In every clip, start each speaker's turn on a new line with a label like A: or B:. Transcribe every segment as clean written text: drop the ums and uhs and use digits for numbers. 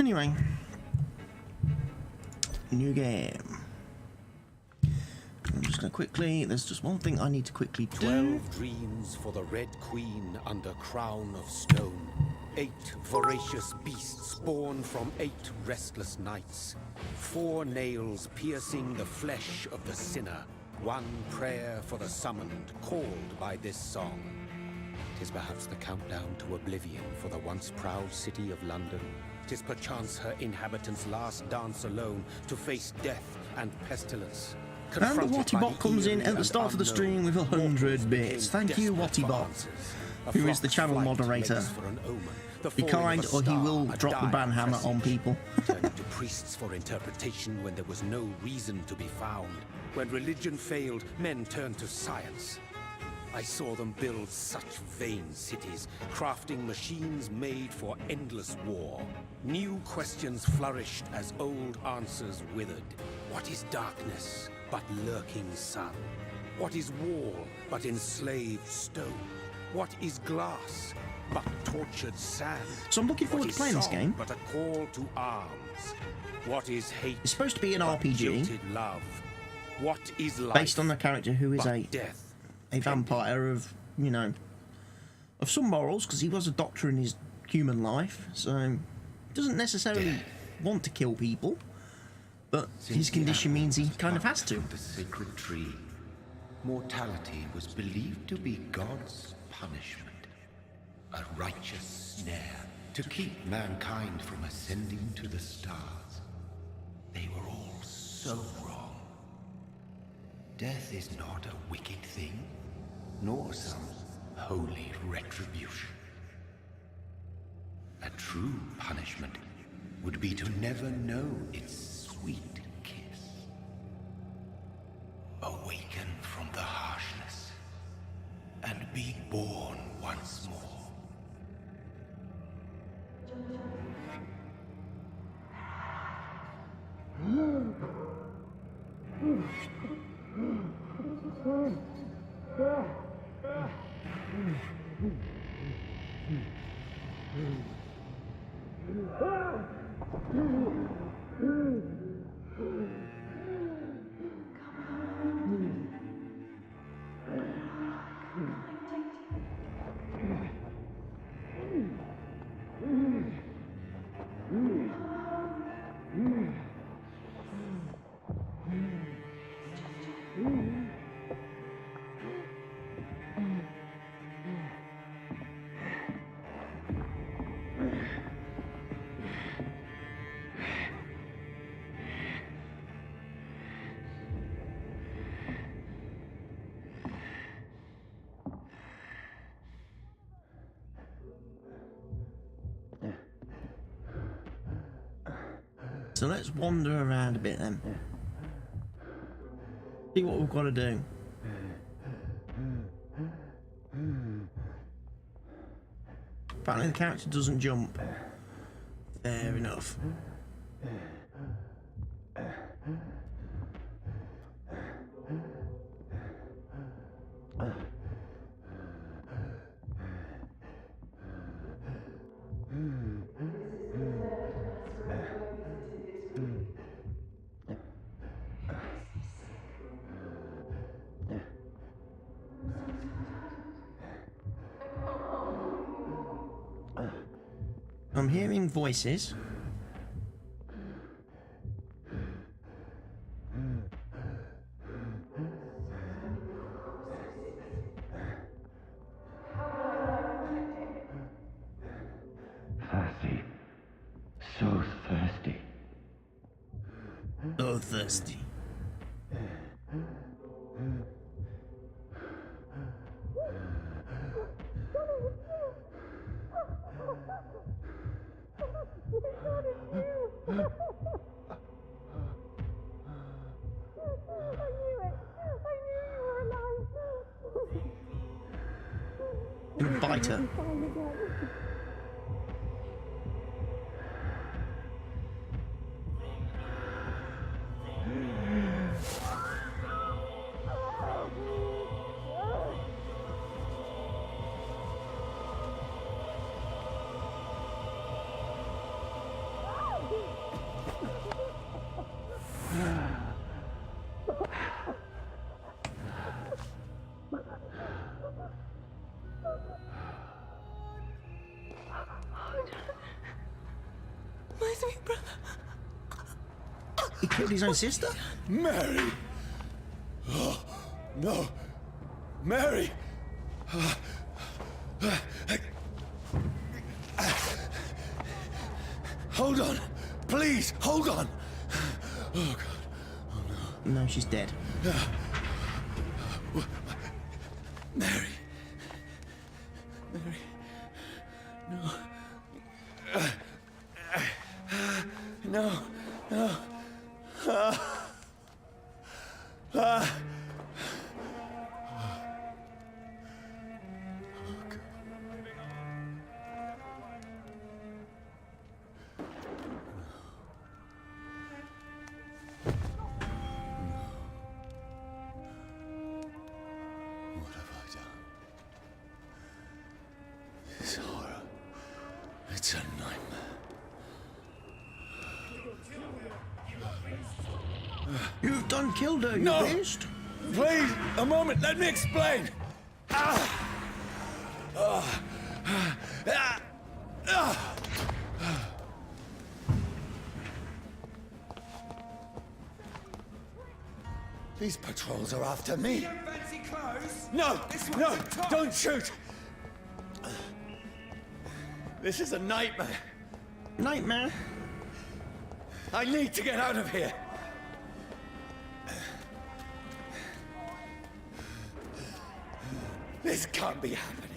A: Anyway, new game. I'm just going to quickly, there's just one thing I need to quickly do.
B: 12 dreams for the Red Queen under crown of stone. 8 voracious beasts born from 8 restless nights. 4 nails piercing the flesh of the sinner. 1 prayer for the summoned, called by this song. 'Tis perhaps the countdown to oblivion for the once proud city of London. 'Tis perchance her inhabitants' last dance alone to face death and pestilence.
A: And the WATTYESO comes in at the start of the stream with 100 bits. Thank you, WATTYESO, who is the channel moderator. Be kind or he will drop the ban hammer on people.
B: Turning to priests for interpretation when there was no reason to be found. When religion failed, men turned to science. I saw them build such vain cities, crafting machines made for endless war. New questions flourished as old answers withered. What is darkness but lurking sun? What is wall but enslaved stone? What is glass but tortured sand?
A: So I'm looking forward to playing this game.
B: But a call to arms. What is hate?
A: It's supposed to be an RPG.
B: Love. What is life?
A: Based on the character who is a
B: death.
A: vampire of, you know, of some morals, because he was a doctor in his human life, so doesn't necessarily want to kill people, but his condition means he kind of has to.
C: The sacred tree, mortality was believed to be God's punishment, a righteous snare to keep mankind from ascending to the stars. They were all so wrong. Death is not a wicked thing, nor some holy retribution. A true punishment would be to never know its sweet kiss. Awaken from the harshness and be born once more.
A: So let's wander around a bit then. See what we've got to do. Apparently the character doesn't jump. Fair enough. I'm hearing voices.
C: Thirsty. So thirsty.
A: So thirsty. Bite her.
D: My sweet brother.
A: He killed his own sister?
E: Mary! Oh, no. Mary! Hold on. Please, hold on. Oh, God. Oh, no.
A: No, she's dead.
E: Mary. Mary. No. No. No. What have I done? This horror. It's a nightmare.
A: You've done killed her, you
E: No!
A: beast.
E: Please, a moment, let me explain. These patrols are after me.
B: Fancy clothes?
E: No, no,
B: one's a top.
E: don't shoot. This is a nightmare.
A: Nightmare.
E: I need to get out of here. This can't be happening.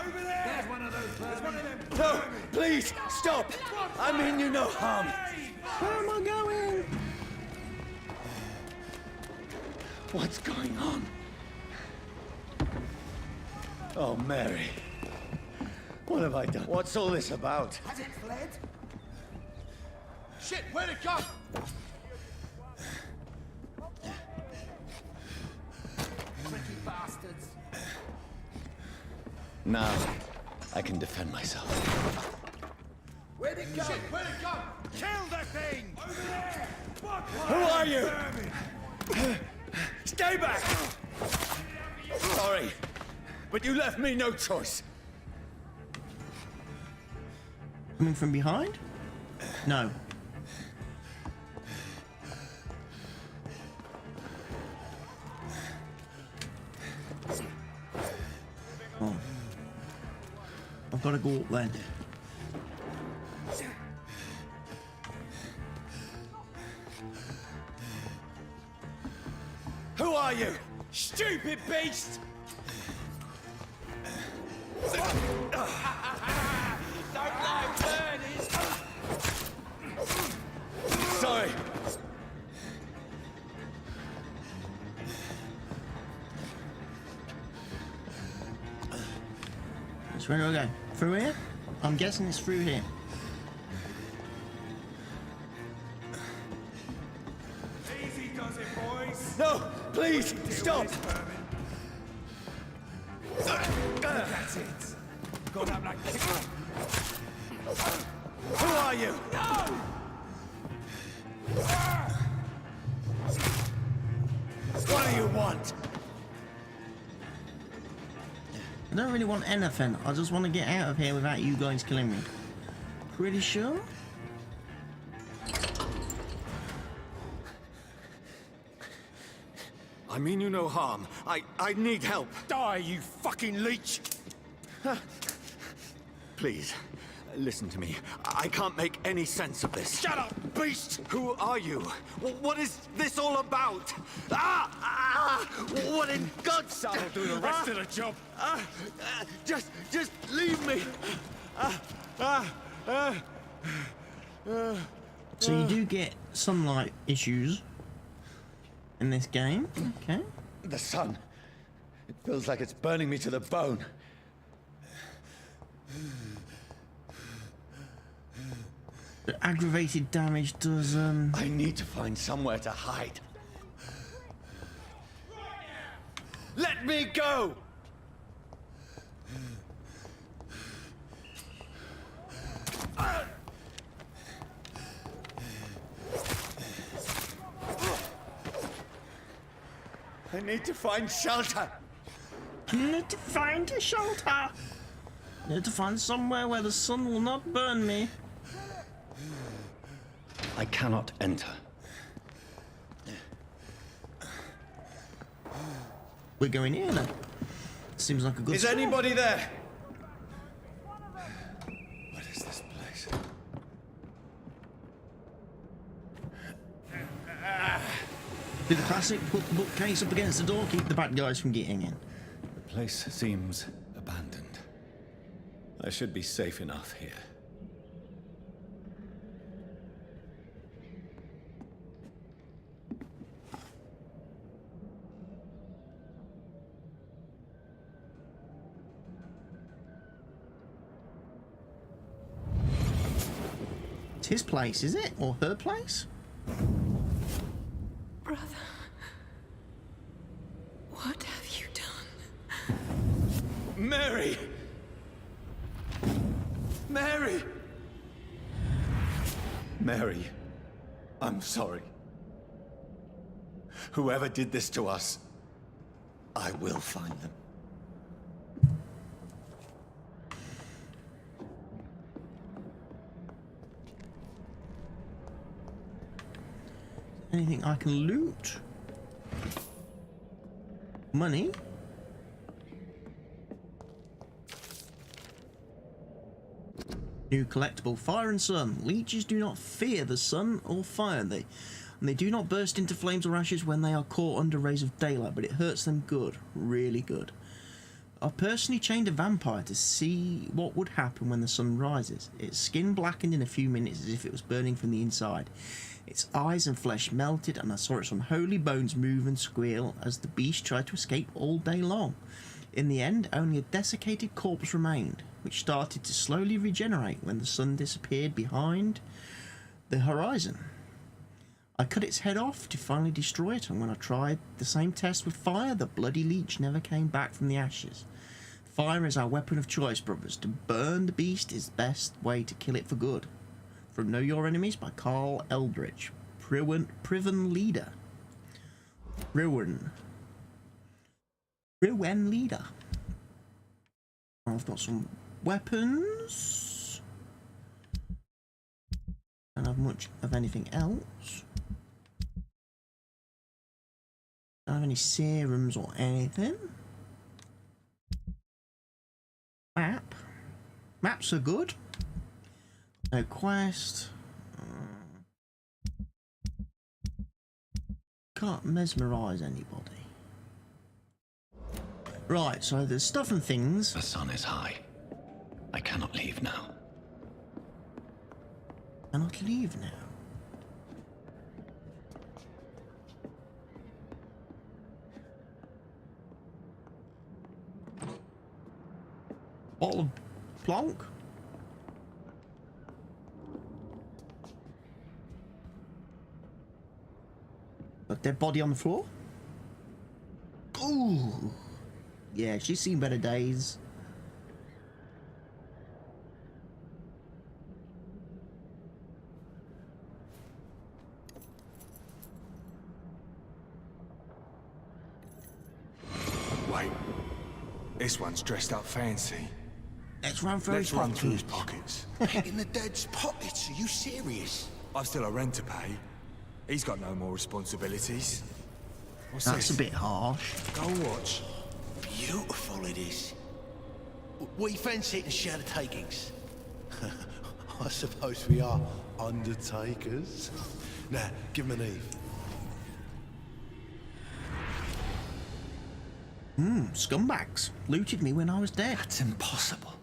B: Over there! There's one of those. There's one of them.
E: No, please, stop. I mean you no harm.
A: Where am I going?
E: What's going on? Oh, Mary. What have I done? What's all this about?
B: Has it fled?
E: Shit, where'd it go?
B: Tricky bastards.
E: Now, I can defend myself.
B: Where'd it go? Shit, where'd it go? Kill that thing! Over there! Fuck!
E: Who are you? Stay back! Sorry, but you left me no choice.
A: Coming from behind? No. Oh. I've got to go up then.
E: Who are you? Stupid beast!
B: Don't like birdies!
E: Sorry.
A: So where do I go? Through here? I'm guessing it's through here.
B: Easy does it, boys!
E: No, please, stop!
B: That's it! Got up like kick.
E: Who are you? What do you want?
A: I don't really want anything. I just want to get out of here without you guys killing me. Pretty sure?
E: I mean you no harm. I need help.
B: Die, you fucking leech!
E: Please, listen to me. I can't make any sense of this.
B: Shut up, beast!
E: Who are you? What is this all about? What in God's name?
B: That'll do the rest of the job.
E: Just leave me.
A: So you do get sunlight issues in this game. Okay.
E: The sun. It feels like it's burning me to the bone.
A: The aggravated damage does
E: I need to find somewhere to hide. Let me go! I need to find shelter.
A: you need to find a shelter. Need to find somewhere where the sun will not burn me.
D: I cannot enter.
A: We're going here then. Seems like a good start.
E: Is anybody there? What is this place?
A: Do the classic, put the bookcase up against the door, keep the bad guys from getting in.
E: The place seems abandoned. I should be safe enough here.
A: It's his place, is it? Or her place?
F: Brother, what have you done?
E: Mary! Mary! Mary, I'm sorry. Whoever did this to us, I will find them.
A: Anything I can loot? Money? New collectible, Fire and Sun. Leeches do not fear the sun or fire, and they do not burst into flames or ashes when they are caught under rays of daylight, but it hurts them good, really good. I personally chained a vampire to see what would happen when the sun rises. Its skin blackened in a few minutes as if it was burning from the inside. Its eyes and flesh melted, and I saw its unholy bones move and squeal as the beast tried to escape all day long. In the end, only a desiccated corpse remained, which started to slowly regenerate when the sun disappeared behind the horizon. I cut its head off to finally destroy it, and when I tried the same test with fire, the bloody leech never came back from the ashes. Fire is our weapon of choice, brothers. To burn the beast is the best way to kill it for good. From Know Your Enemies by Carl Eldritch. Priven Leader. Riwen Leader. I've got some weapons. Don't have much of anything else. Don't have any serums or anything. Map. Maps are good. No quest. Can't mesmerise anybody. Right, so there's stuff and things.
D: The sun is high. I cannot leave now.
A: Cannot leave now. Bottle of plonk. A dead body on the floor. Ooh. Yeah, she's seen better days.
G: Wait. This one's dressed up fancy.
A: Let's run through
G: Let's
A: his
G: run through his
A: pockets.
G: pockets.
E: In the dead's pockets? Are you serious?
G: I've still a rent to pay. He's got no more responsibilities. What's
A: That's
G: this?
A: a bit harsh.
G: Go watch.
E: Beautiful it is. We fancy it and share the takings. I suppose we are undertakers. Now, give him an Eve.
A: Scumbags looted me when I was dead.
D: That's impossible.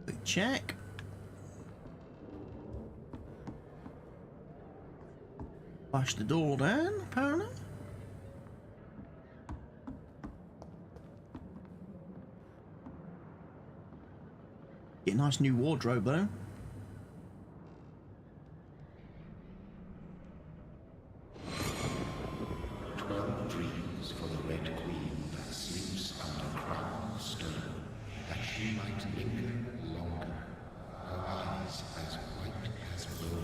A: Quick check. Flash the door down, apparently. Get a nice new wardrobe though.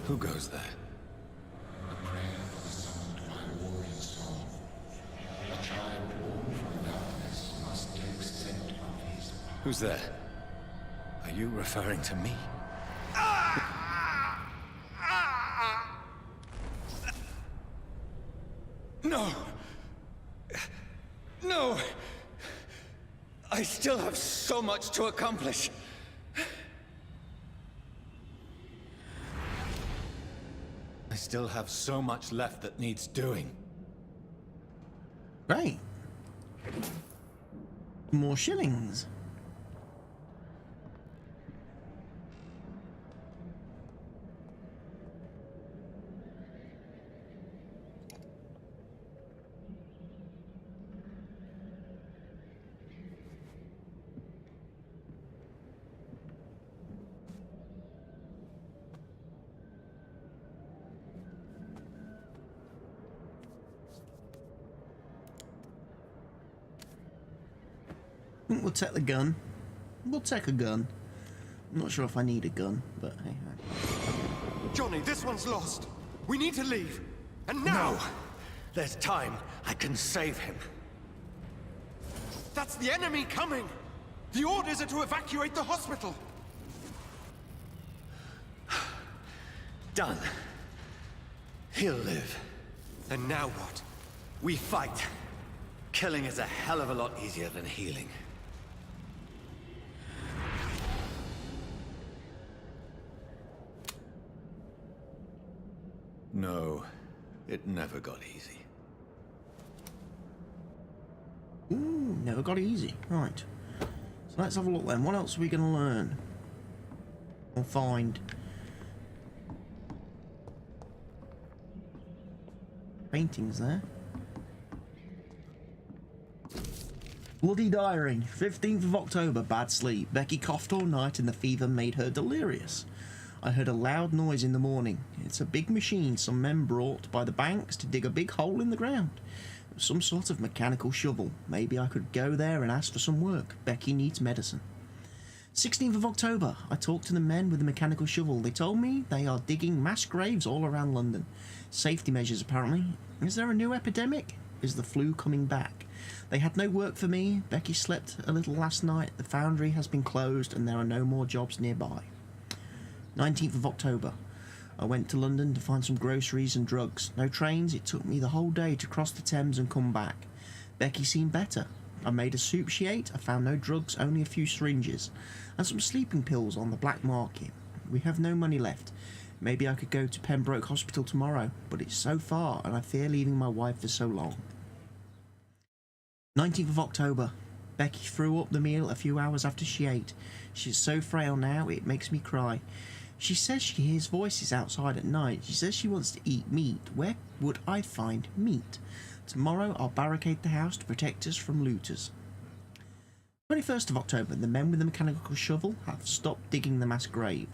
D: Who goes there?
C: A prayer summoned by warring song. A child born from darkness must take scent of his power.
D: Who's there? Are you referring to me? No! No! I still have so much to accomplish. I still have so much left that needs doing.
A: Great. More shillings. I think we'll take the gun. We'll take a gun. I'm not sure if I need a gun, but hey.
G: Johnny, this one's lost. We need to leave. And now!
D: No! There's time. I can save him.
G: That's the enemy coming! The orders are to evacuate the hospital!
D: Done. He'll live.
G: And now what?
D: We fight. Killing is a hell of a lot easier than healing. No, it never got easy.
A: Ooh, never got easy. Right. So let's have a look then. What else are we going to learn? Or find? Paintings there. Bloody diary. 15th of October. Bad sleep. Becky coughed all night and the fever made her delirious. I heard a loud noise in the morning. It's a big machine some men brought by the banks to dig a big hole in the ground. It was some sort of mechanical shovel. Maybe I could go there and ask for some work. Becky needs medicine. 16th of October. I talked to the men with the mechanical shovel. They told me they are digging mass graves all around London. Safety measures, apparently. Is there a new epidemic? Is the flu coming back? They had no work for me. Becky slept a little last night. The foundry has been closed and there are no more jobs nearby. 19th of October. I went to London to find some groceries and drugs. No trains. It took me the whole day to cross the Thames and come back. Becky seemed better. I made a soup she ate. I found no drugs, only a few syringes and some sleeping pills on the black market. We have no money left. Maybe I could go to Pembroke Hospital tomorrow, but it's so far and I fear leaving my wife for so long. 19th of October. Becky threw up the meal a few hours after she ate. She's so frail now, it makes me cry. She says she hears voices outside at night. She says she wants to eat meat. Where would I find meat? Tomorrow I'll barricade the house to protect us from looters. 21st of October. The men with the mechanical shovel have stopped digging the mass grave.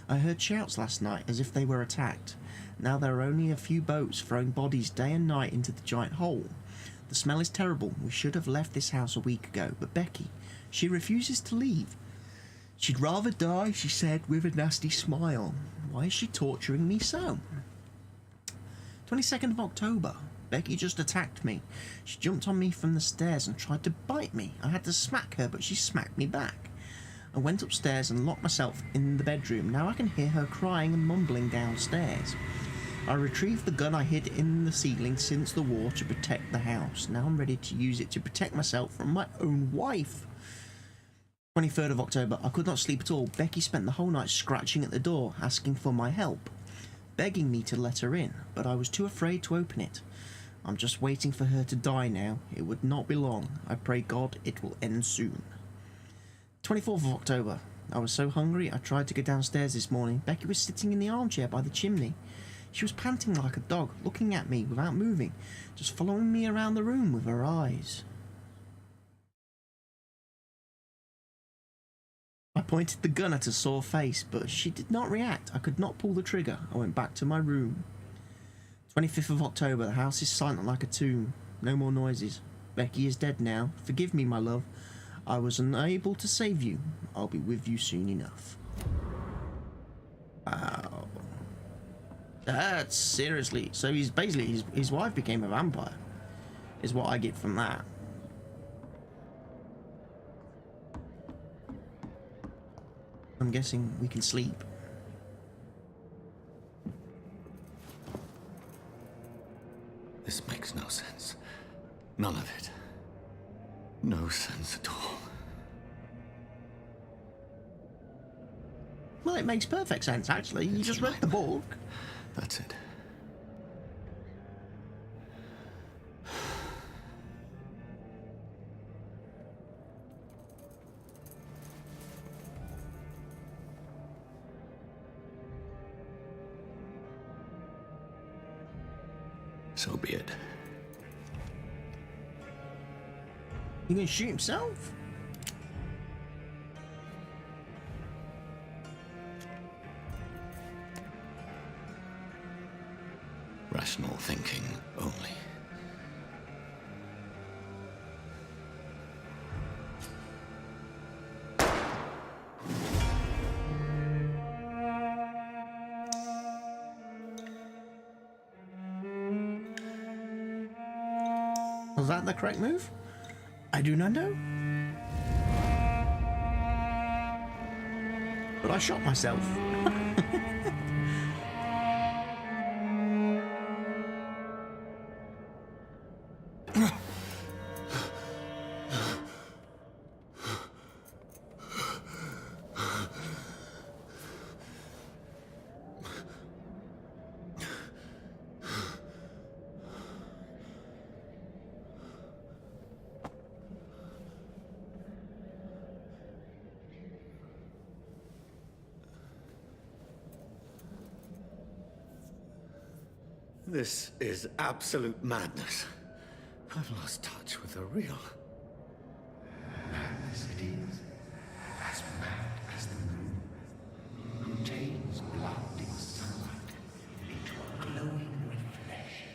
A: I heard shouts last night as if they were attacked. Now there are only a few boats throwing bodies day and night into the giant hole. The smell is terrible. We should have left this house a week ago, but Becky, she refuses to leave. She'd rather die, she said with a nasty smile. Why is she torturing me so? 22nd of October. Becky just attacked me. She jumped on me from the stairs and tried to bite me. I had to smack her, but she smacked me back. I went upstairs and locked myself in the bedroom. Now I can hear her crying and mumbling downstairs. I retrieved the gun I hid in the ceiling since the war to protect the house. Now I'm ready to use it to protect myself from my own wife. 23rd of October. I could not sleep at all. Becky spent the whole night scratching at the door, asking for my help, begging me to let her in, but I was too afraid to open it. I'm just waiting for her to die now. It would not be long. I pray God it will end soon. 24th of October. I was so hungry I tried to go downstairs this morning. Becky was sitting in the armchair by the chimney. She was panting like a dog, looking at me without moving, just following me around the room with her eyes. I pointed the gun at her sore face, but she did not react. I could not pull the trigger. I went back to my room. 25th of October. The house is silent like a tomb. No more noises. Becky is dead now. Forgive me, my love. I was unable to save you. I'll be with you soon enough. Wow. That's seriously. So he's basically his wife became a vampire. Is what I get from that. I'm guessing we can sleep.
H: This makes no sense. None of it. No sense at all.
A: Well, it makes perfect sense, actually. You just read the book.
H: That's it. So be it.
A: He can shoot himself?
H: Rational thinking only.
A: Was that the correct move? I do not know. But I shot myself.
H: This is absolute madness. I've lost touch with the real.
C: Madness it is, as mad as the moon, who changes blinding sunlight into a glowing reflection.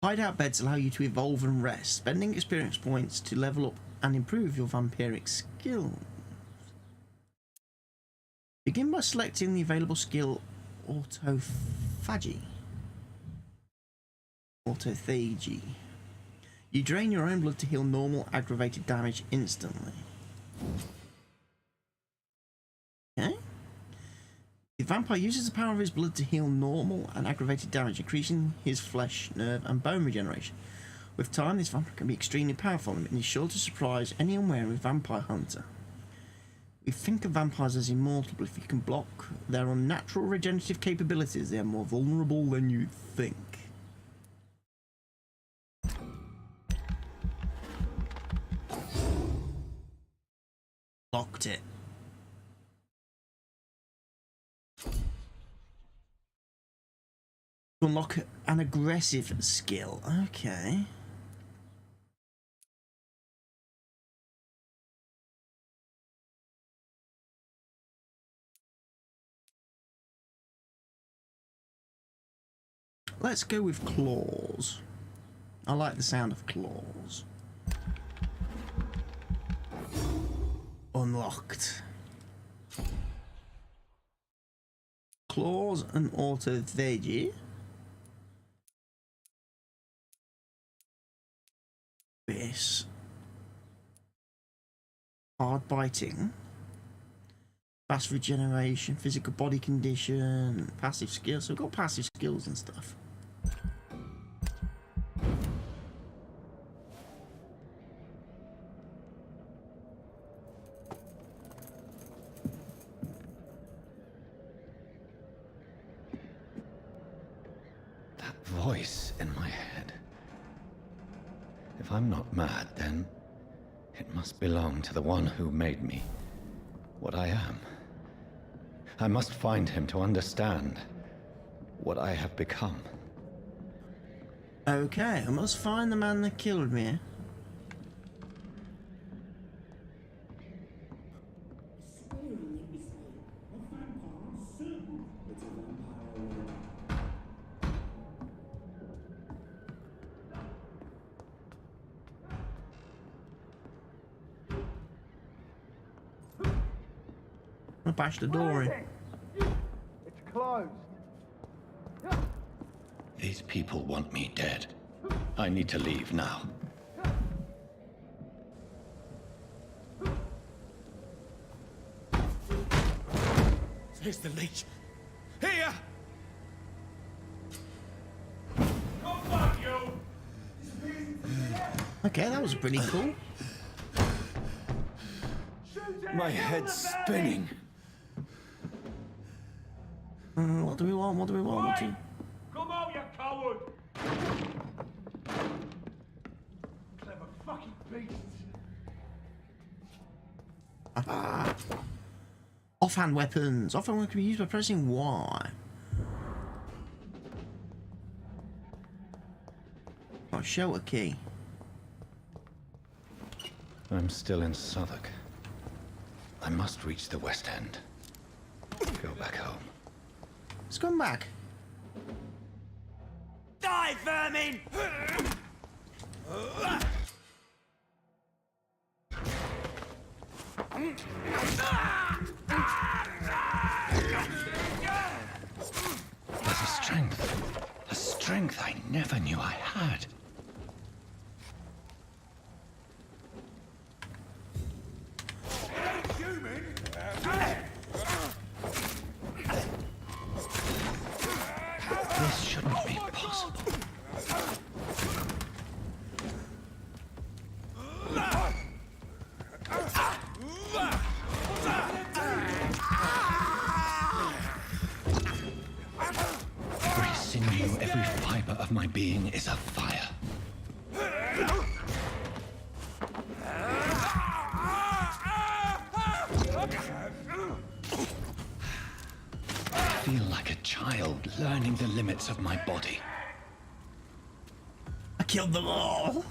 A: Hideout beds allow you to evolve and rest, spending experience points to level up and improve your vampiric skills. Begin by selecting the available skill Autophagy. Autophagy. You drain your own blood to heal normal aggravated damage instantly. Okay. The vampire uses the power of his blood to heal normal and aggravated damage, increasing his flesh, nerve and bone regeneration. With time, this vampire can be extremely powerful and is sure to surprise any unwary vampire hunter. We think of vampires as immortal, but if you can block their unnatural regenerative capabilities, they are more vulnerable than you think. Locked it. Unlock an aggressive skill. Okay. Let's go with claws. I like the sound of claws. Unlocked. Claws and autophagy. This. Hard biting. Fast regeneration, physical body condition, passive skills. So we've got passive skills and stuff.
H: That voice in my head. If I'm not mad, then it must belong to the one who made me what I am. I must find him to understand what I have become.
A: Okay, I must find the man that killed me. I'll bash the door in.
I: closed.
H: These people want me dead. I need to leave now.
D: Here's the leech. Here!
I: Come back, you!
A: Okay, that was pretty cool.
G: My head's spinning.
A: What do we want? What do we want? What do we...
I: Come out, you coward! Clever fucking beasts.
A: Ah. Offhand weapons. Offhand weapons can be used by pressing Y. Oh, shelter key.
H: I'm still in Southwark. I must reach the West End. Go back home.
A: Let's come back.
D: Die, vermin!
H: There's a strength I never knew I had. This shouldn't be possible. Every sinew, every fiber of my being is afire. I feel like a child learning the limits of my body.
A: I killed them all.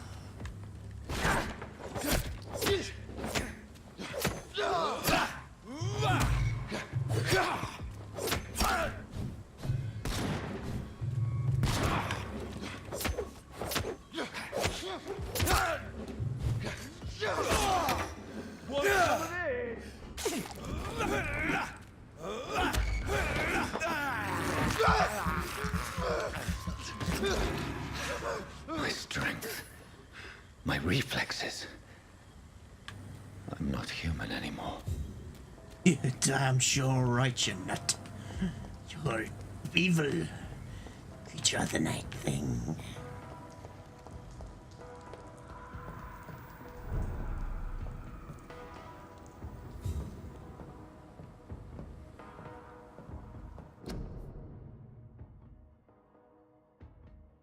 H: My strength, my reflexes. I'm not human anymore.
A: You're damn sure right, you nut. You're evil. Creature of the night thing.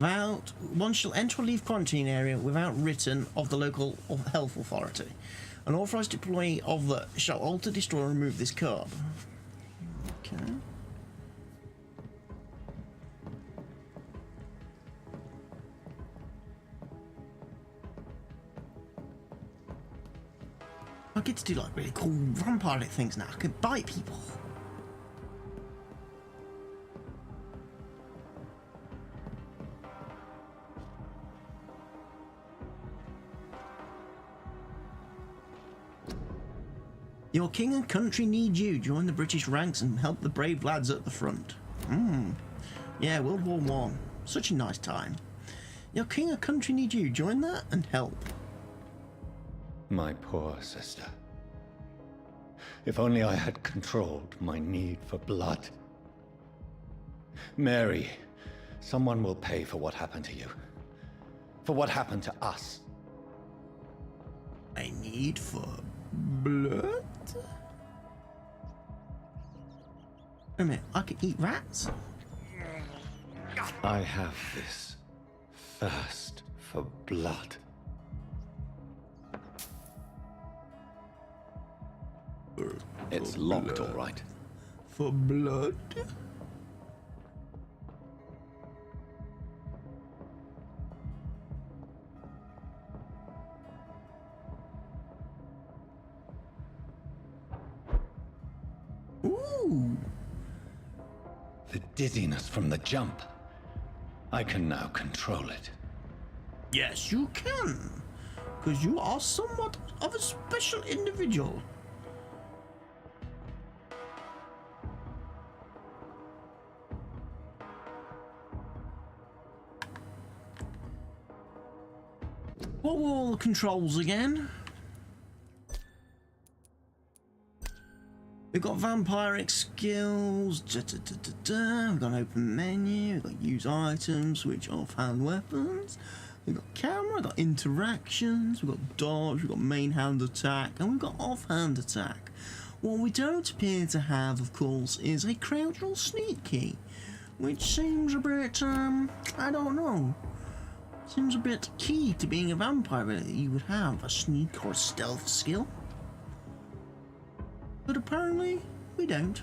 A: Vowed. One shall enter or leave quarantine area without written of the local health authority. An authorised employee of the shall alter, destroy, or remove this card. Okay. I get to do like really cool vampire things now. I can bite people. Your king and country need you. Join the British ranks and help the brave lads at the front. Yeah, World War One. Such a nice time. Your king and country need you. Join that and help.
H: My poor sister. If only I had controlled my need for blood. Mary, someone will pay for what happened to you. For what happened to us.
A: A need for blood? Wait a minute, I can eat rats?
H: I have this thirst for blood. It's locked, all right.
A: For blood? Ooh.
H: The dizziness from the jump. I can now control it.
A: Yes, you can. Because you are somewhat of a special individual. What were all the controls again? We've got vampiric skills, we've got an open menu, we've got use items, switch off-hand weapons, we've got camera, we've got interactions, we've got dodge, we've got main hand attack, and we've got off-hand attack. What we don't appear to have, of course, is a crouch or sneak key, which seems a bit, I don't know. Seems a bit key to being a vampire, really, that you would have a sneak or a stealth skill. But apparently, we don't.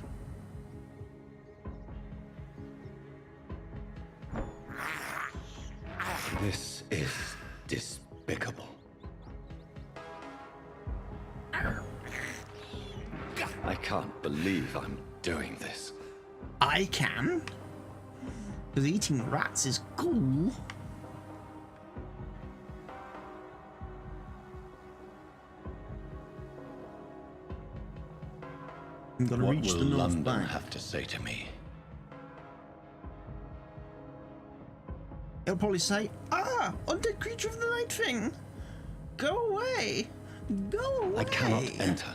H: This is despicable. I can't believe I'm doing this.
A: I can. Because eating rats is cool. I'm gonna
H: What
A: reach
H: will
A: the North
H: London
A: Bank.
H: have to say to me?
A: He'll probably say, "Ah, undead creature of the night thing! Go away! Go away!"
H: I cannot enter.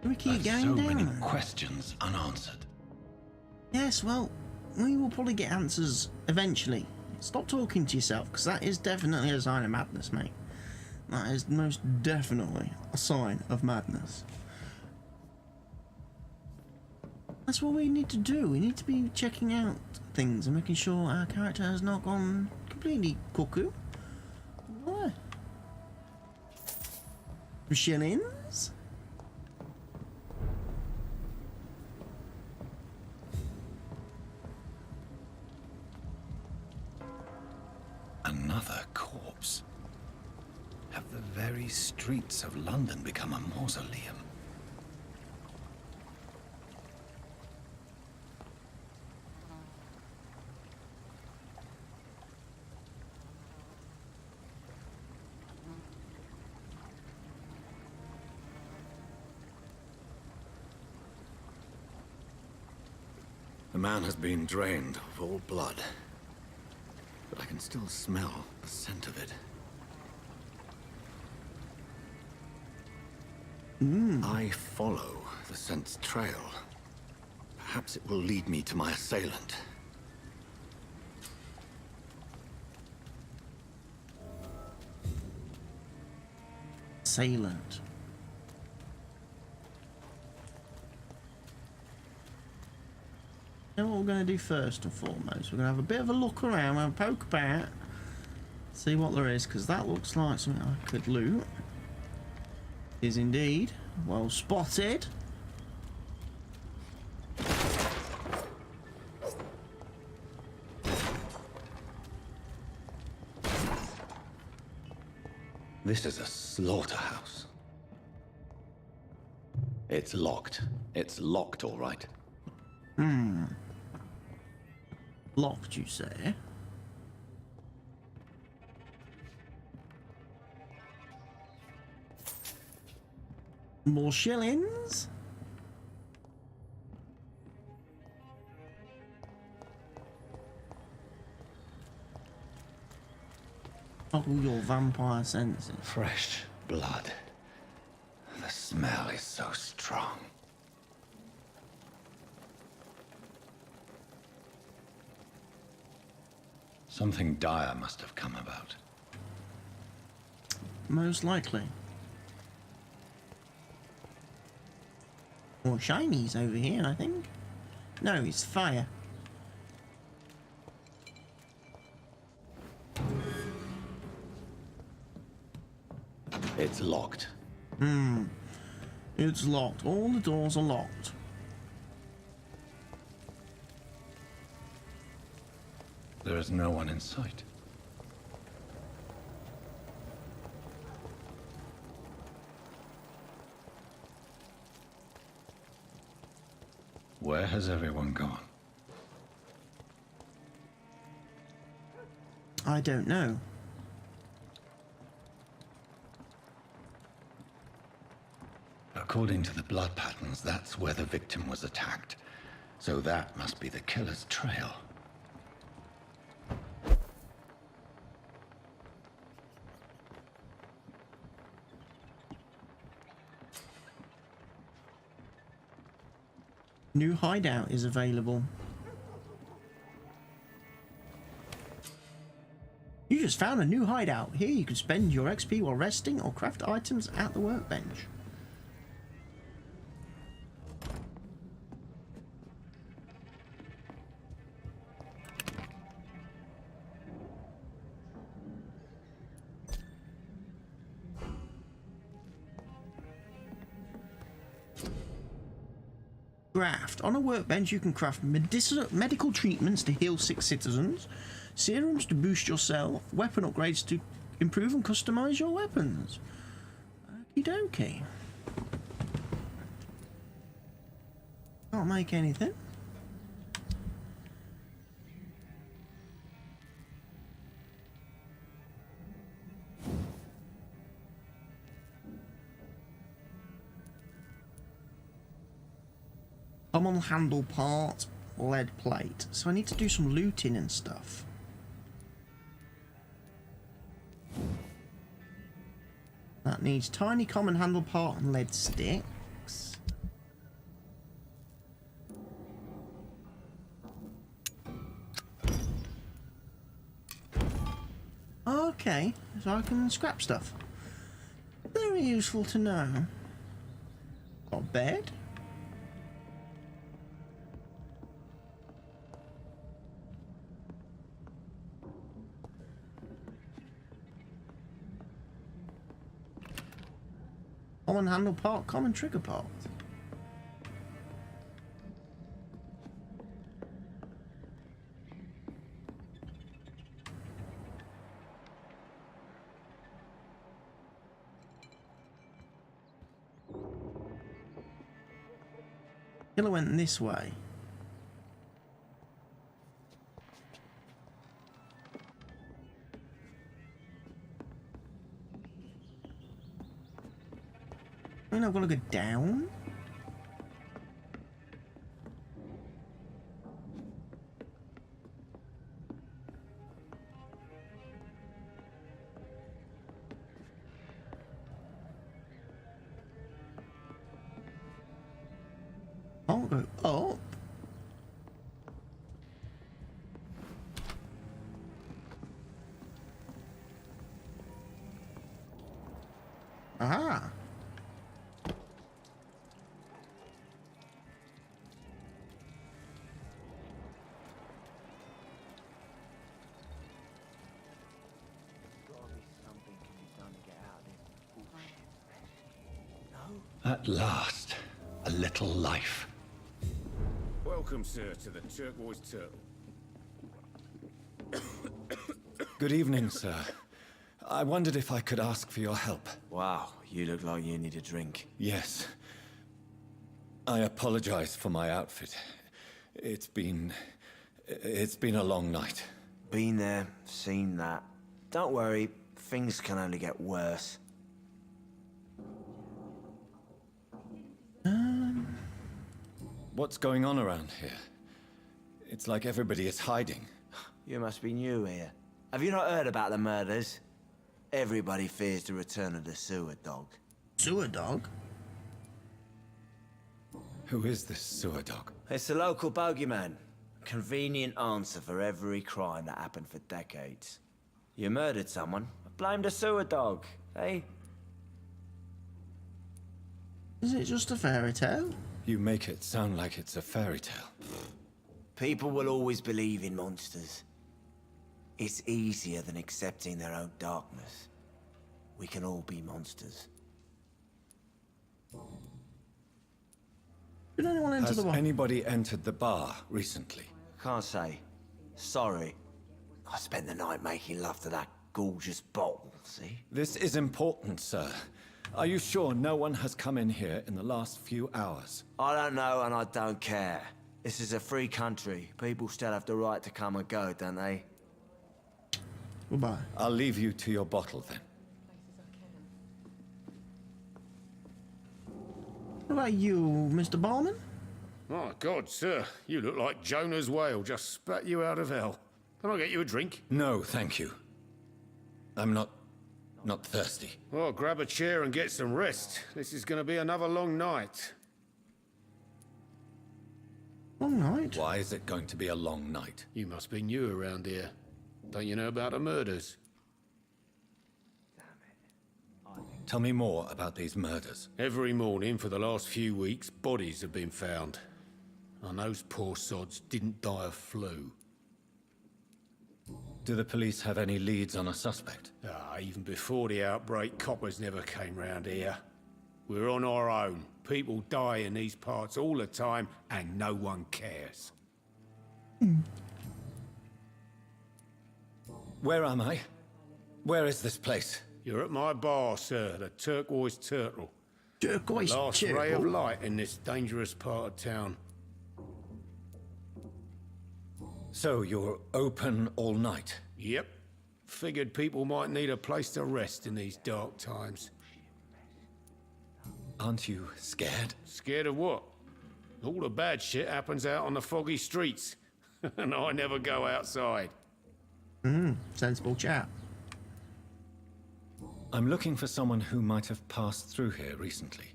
A: We keep
H: There's
A: going
H: so
A: down.
H: many questions unanswered.
A: Yes, well, we will probably get answers eventually. Stop talking to yourself, because that is definitely a sign of madness, mate. That is most definitely a sign of madness. That's what we need to do. We need to be checking out things and making sure our character has not gone completely cuckoo. What? Shillings?
H: Another corpse. Have the very streets of London become a mausoleum? The man has been drained of all blood, but I can still smell the scent of it. I follow the scent's trail. Perhaps it will lead me to my assailant.
A: Assailant. You know what we're going to do first and foremost? We're going to have a bit of a look around, and poke about, see what there is, because that looks like something I could loot. Is indeed well spotted.
H: This is a slaughterhouse. It's locked. It's locked, all right.
A: Locked, you say? More shillings? Oh, your vampire senses.
H: Fresh blood. The smell is so strong. Something dire must have come about.
A: Most likely. More shinies over here, I think. No, it's fire.
H: It's locked.
A: It's locked. All the doors are locked.
H: There is no one in sight. Where has everyone gone?
A: I don't know.
H: According to the blood patterns, that's where the victim was attacked. So that must be the killer's trail.
A: New hideout is available. You just found a new hideout. Here you can spend your XP while resting or craft items at the workbench. Craft. On a workbench you can craft medical treatments to heal sick citizens, serums to boost yourself, weapon upgrades to improve and customize your weapons. Okie dokie. Can't make anything. Common handle part, lead plate. So I need to do some looting and stuff. That needs tiny common handle part and lead sticks. Okay, so I can scrap stuff. Very useful to know. Got a bed. Common handle part, common trigger part. Killer went this way. I mean, I've got to go down. I'll go up. Aha.
H: At last, a little life.
B: Welcome, sir, to the Turquoise Turtle.
H: Good evening, sir. I wondered if I could ask for your help.
D: Wow, you look like you need a drink.
H: Yes. I apologize for my outfit. It's been a long night.
D: Been there, seen that. Don't worry, things can only get worse.
H: What's going on around here? It's like everybody is hiding.
D: You must be new here. Have you not heard about the murders? Everybody fears the return of the sewer dog.
A: Sewer dog?
H: Who is this sewer dog?
D: It's the local bogeyman. Convenient answer for every crime that happened for decades. You murdered someone, blame the sewer dog, eh?
A: Is it just a fairy tale?
H: You make it sound like it's a fairy tale.
D: People will always believe in monsters. It's easier than accepting their own darkness. We can all be monsters.
A: Did anyone enter
H: Has
A: the bar?
H: anybody entered the bar recently?
D: Can't say. Sorry. I spent the night making love to that gorgeous bottle, see?
H: This is important, sir. Are you sure no one has come in here in the last few hours?
D: I don't know and I don't care. This is a free country. People still have the right to come and go, don't they?
A: Goodbye.
H: I'll leave you to your bottle then.
A: What about you, Mr. Barman?
B: My God, sir, you look like Jonah's whale just spat you out of hell. Can I get you a drink?
H: No, thank you. I'm not thirsty.
B: Well, grab a chair and get some rest. This is going to be another long night.
A: Long night.
H: Why is it going to be a long night?
B: You must be new around here. Don't you know about the murders?
H: Tell me more about these murders.
B: Every morning for the last few weeks, bodies have been found. And those poor sods didn't die of flu.
H: Do the police have any leads on a suspect?
B: Even before the outbreak, coppers never came round here. We're on our own. People die in these parts all the time, and no one cares.
H: Where am I? Where is this place?
B: You're at my bar, sir, the Turquoise Turtle.
A: Turquoise
B: Last
A: turtle.
B: ray of light in this dangerous part of town.
H: So you're open all night?
B: Yep. Figured people might need a place to rest in these dark times.
H: Aren't you scared?
B: Scared of what? All the bad shit happens out on the foggy streets. And I never go outside.
A: Sensible chap.
H: I'm looking for someone who might have passed through here recently.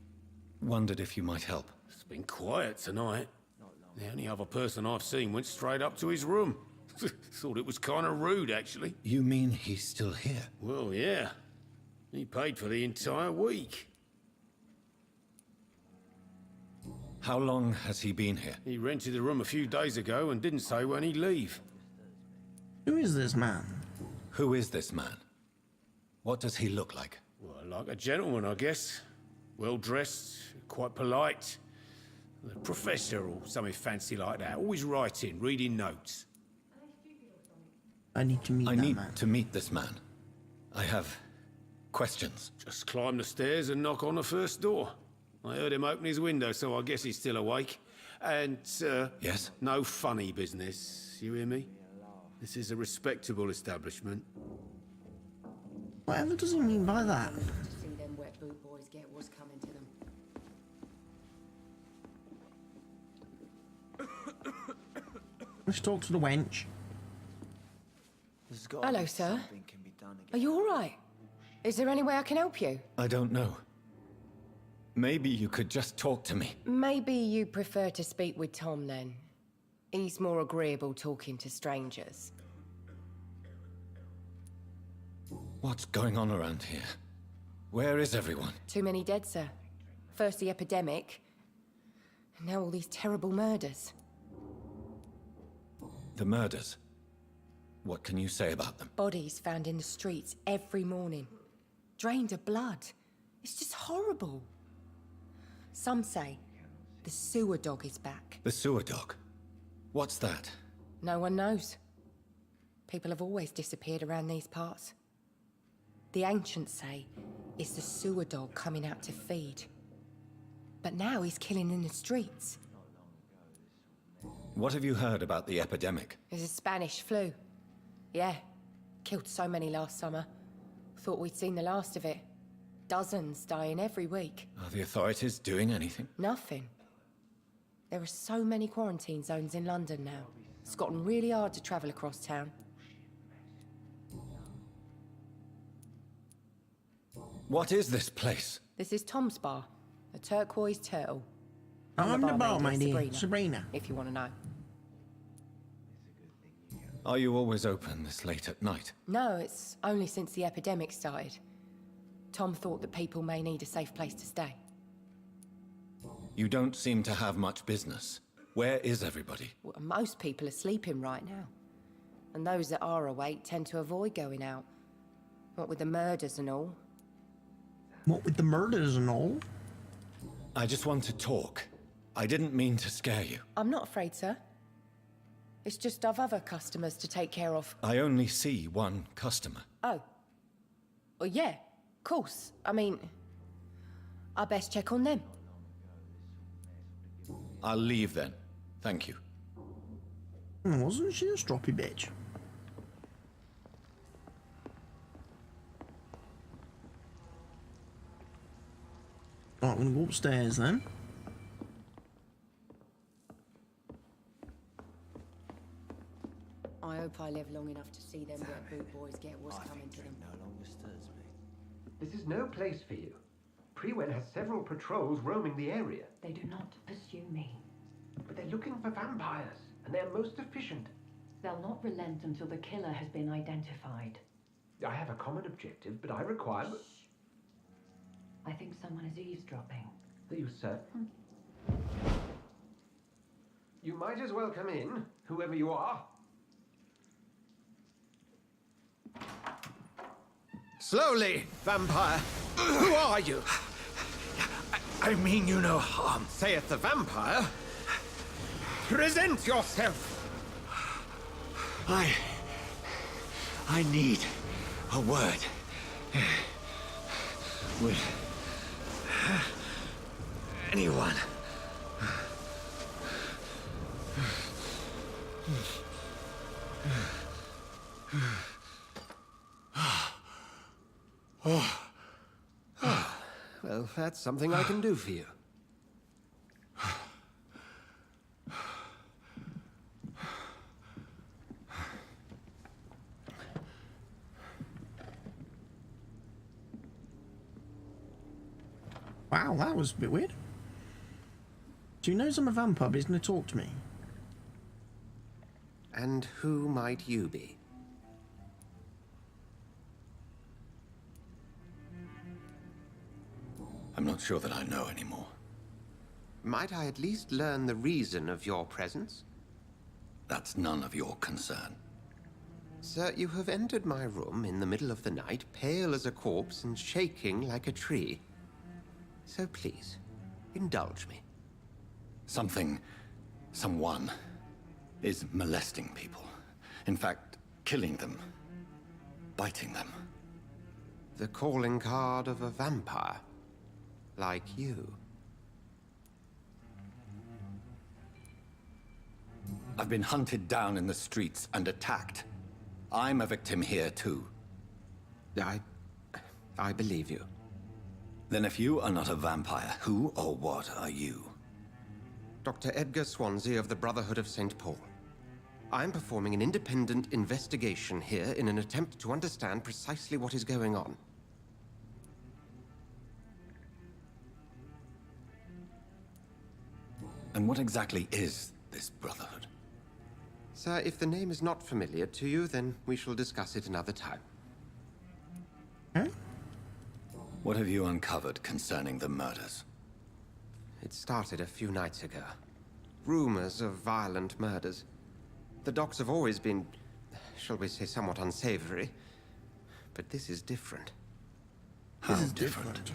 H: Wondered if you might help.
B: It's been quiet tonight. The only other person I've seen went straight up to his room. Thought it was kind of rude, actually.
H: You mean he's still here?
B: Well, yeah. He paid for the entire week.
H: How long has he been here?
B: He rented the room a few days ago and didn't say when he'd leave.
A: Who is this man?
H: Who is this man? What does he look like?
B: Well, like a gentleman, I guess. Well-dressed, quite polite. A professor or something fancy like that. Always writing, reading notes.
A: I need to meet
H: I
A: that
H: need
A: man.
H: to meet this man. I have questions.
B: Just climb the stairs and knock on the first door. I heard him open his window, so I guess he's still awake. And,
H: Yes?
B: no funny business. You hear me? This is a respectable establishment.
A: Whatever does he mean by that?
F: To see them wet boot boys get what's coming to them.
A: Let's talk to the wench.
D: There's gotta
F: Hello,
D: be
F: sir.
D: something can be done
F: Are you all right? Is there any way I can help you?
H: I don't know. Maybe you could just talk to me.
F: Maybe you prefer to speak with Tom then. He's more agreeable talking to strangers.
H: What's going on around here? Where is everyone?
F: Too many dead, sir. First the epidemic, and now all these terrible murders.
H: The murders. What can you say about them?
F: Bodies found in the streets every morning. Drained of blood. It's just horrible. Some say the sewer dog is back.
H: The sewer dog. What's that?
F: No one knows. People have always disappeared around these parts. The ancients say it's the sewer dog coming out to feed. But now he's killing in the streets.
H: What have you heard about the epidemic?
F: There's a Spanish flu. Yeah. Killed so many last summer. Thought we'd seen the last of it. Dozens dying every week.
H: Are the authorities doing anything?
F: Nothing. There are so many quarantine zones in London now. It's gotten really hard to travel across town.
H: What is this place?
F: This is Tom's bar, the Turquoise Turtle.
A: I'm the bar, my dear.
F: Sabrina,
A: Sabrina.
F: if you want to know.
H: Are you always open this late at night?
F: No, it's only since the epidemic started. Tom thought that people may need a safe place to stay.
H: You don't seem to have much business. Where is everybody?
F: Well, most people are sleeping right now. And those that are awake tend to avoid going out. What with the murders and all.
A: What with the murders and all?
H: I just want to talk. I didn't mean to scare you.
F: I'm not afraid, sir. It's just I've other customers to take care of.
H: I only see one customer.
F: Oh. Well, yeah, of course. I mean, I best check on them.
H: I'll leave then. Thank you.
A: Wasn't she a stroppy bitch? Right, I'm gonna go upstairs then.
F: I hope I live long enough to see them wet boot boys get what's coming to them.
D: no longer stirs me.
J: This is no place for you. Prewen has several patrols roaming the area.
K: They do not pursue me.
J: But they're looking for vampires, and they're most efficient.
K: They'll not relent until the killer has been identified.
J: I have a common objective, but I require...
K: I think someone is eavesdropping.
J: Are you certain? You might as well come in, whoever you are.
E: Slowly, vampire. Who are you?
G: I mean you no harm.
E: Saith the vampire. Present yourself.
H: I need a word with anyone.
E: Well, that's something I can do for you.
A: Wow, that was a bit weird. Do you know I'm a vampire, but he's going to talk to me?
E: And who might you be?
H: I'm not sure that I know anymore.
E: Might I at least learn the reason of your presence?
H: That's none of your concern.
E: Sir, you have entered my room in the middle of the night, pale as a corpse and shaking like a tree. So please, indulge me.
H: Someone is molesting people. In fact, killing them. Biting them.
E: The calling card of a vampire. Like you.
H: I've been hunted down in the streets and attacked. I'm a victim here too.
E: I believe you.
H: Then if you are not a vampire, who or what are you?
E: Dr. Edgar Swansea of the Brotherhood of St. Paul. I'm performing an independent investigation here in an attempt to understand precisely what is going on.
H: And what exactly is this Brotherhood?
E: Sir, if the name is not familiar to you, then we shall discuss it another time.
A: Huh?
H: What have you uncovered concerning the murders?
E: It started a few nights ago. Rumors of violent murders. The docs have always been, shall we say, somewhat unsavory. But this is different.
H: How different?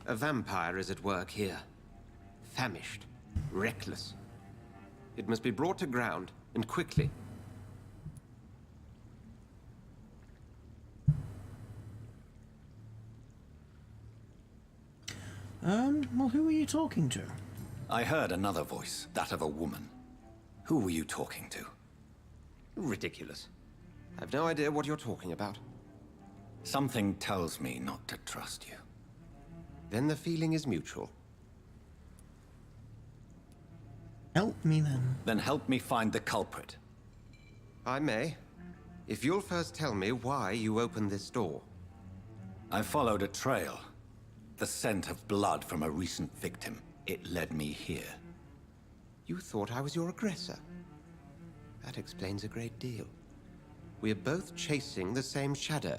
E: A vampire is at work here. Famished. Reckless. It must be brought to ground, and quickly.
A: Well, who are you talking to?
H: I heard another voice, that of a woman. Who were you talking to?
E: Ridiculous. I've no idea what you're talking about.
H: Something tells me not to trust you.
E: Then the feeling is mutual.
A: Help me then.
H: Then help me find the culprit.
E: I may. If you'll first tell me why you opened this door.
H: I followed a trail. The scent of blood from a recent victim. It led me here.
E: You thought I was your aggressor. That explains a great deal. We're both chasing the same shadow.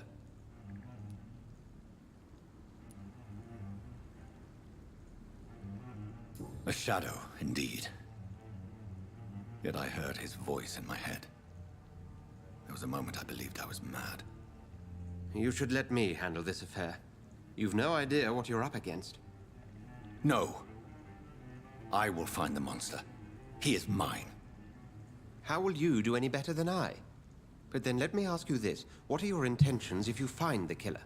H: A shadow, indeed. Yet I heard his voice in my head. There was a moment I believed I was mad.
E: You should let me handle this affair. You've no idea what you're up against.
H: No. I will find the monster. He is mine.
E: How will you do any better than I? But then let me ask you this. What are your intentions if you find the killer?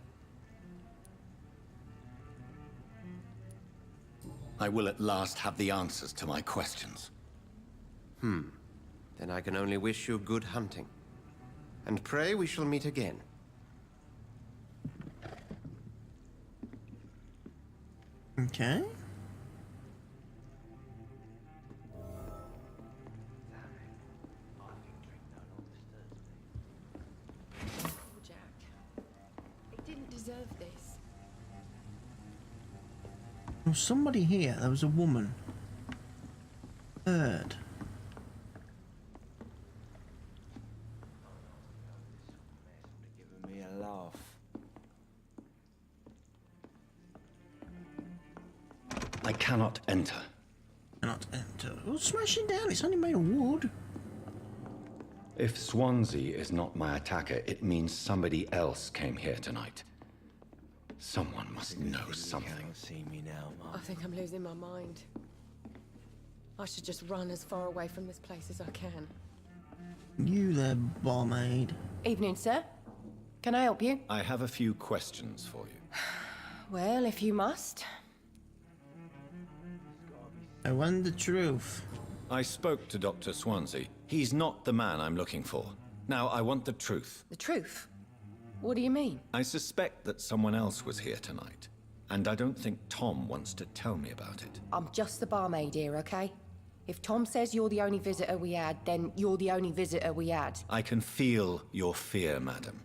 H: I will at last have the answers to my questions.
E: Then I can only wish you good hunting. And pray we shall meet again.
A: Okay.
F: Jack, it didn't deserve this.
A: There was somebody here. There was a woman. heard.
D: Giving me a laugh.
H: I cannot enter.
A: Cannot enter. Well, smash it down. It's only made of wood.
H: If Swansea is not my attacker, it means somebody else came here tonight. Someone must know something.
D: You can't see me now,
F: I
D: Mum.
F: think I'm losing my mind. I should just run as far away from this place as I can.
A: You there, barmaid.
F: Evening, sir. Can I help you?
H: I have a few questions for you.
F: Well, if you must.
A: I want the truth.
H: I spoke to Dr. Swansea. He's not the man I'm looking for. Now, I want the truth.
F: The truth? What do you mean?
H: I suspect that someone else was here tonight, and I don't think Tom wants to tell me about it.
F: I'm just the barmaid here, okay? If Tom says you're the only visitor we had, then you're the only visitor we had.
H: I can feel your fear, madam.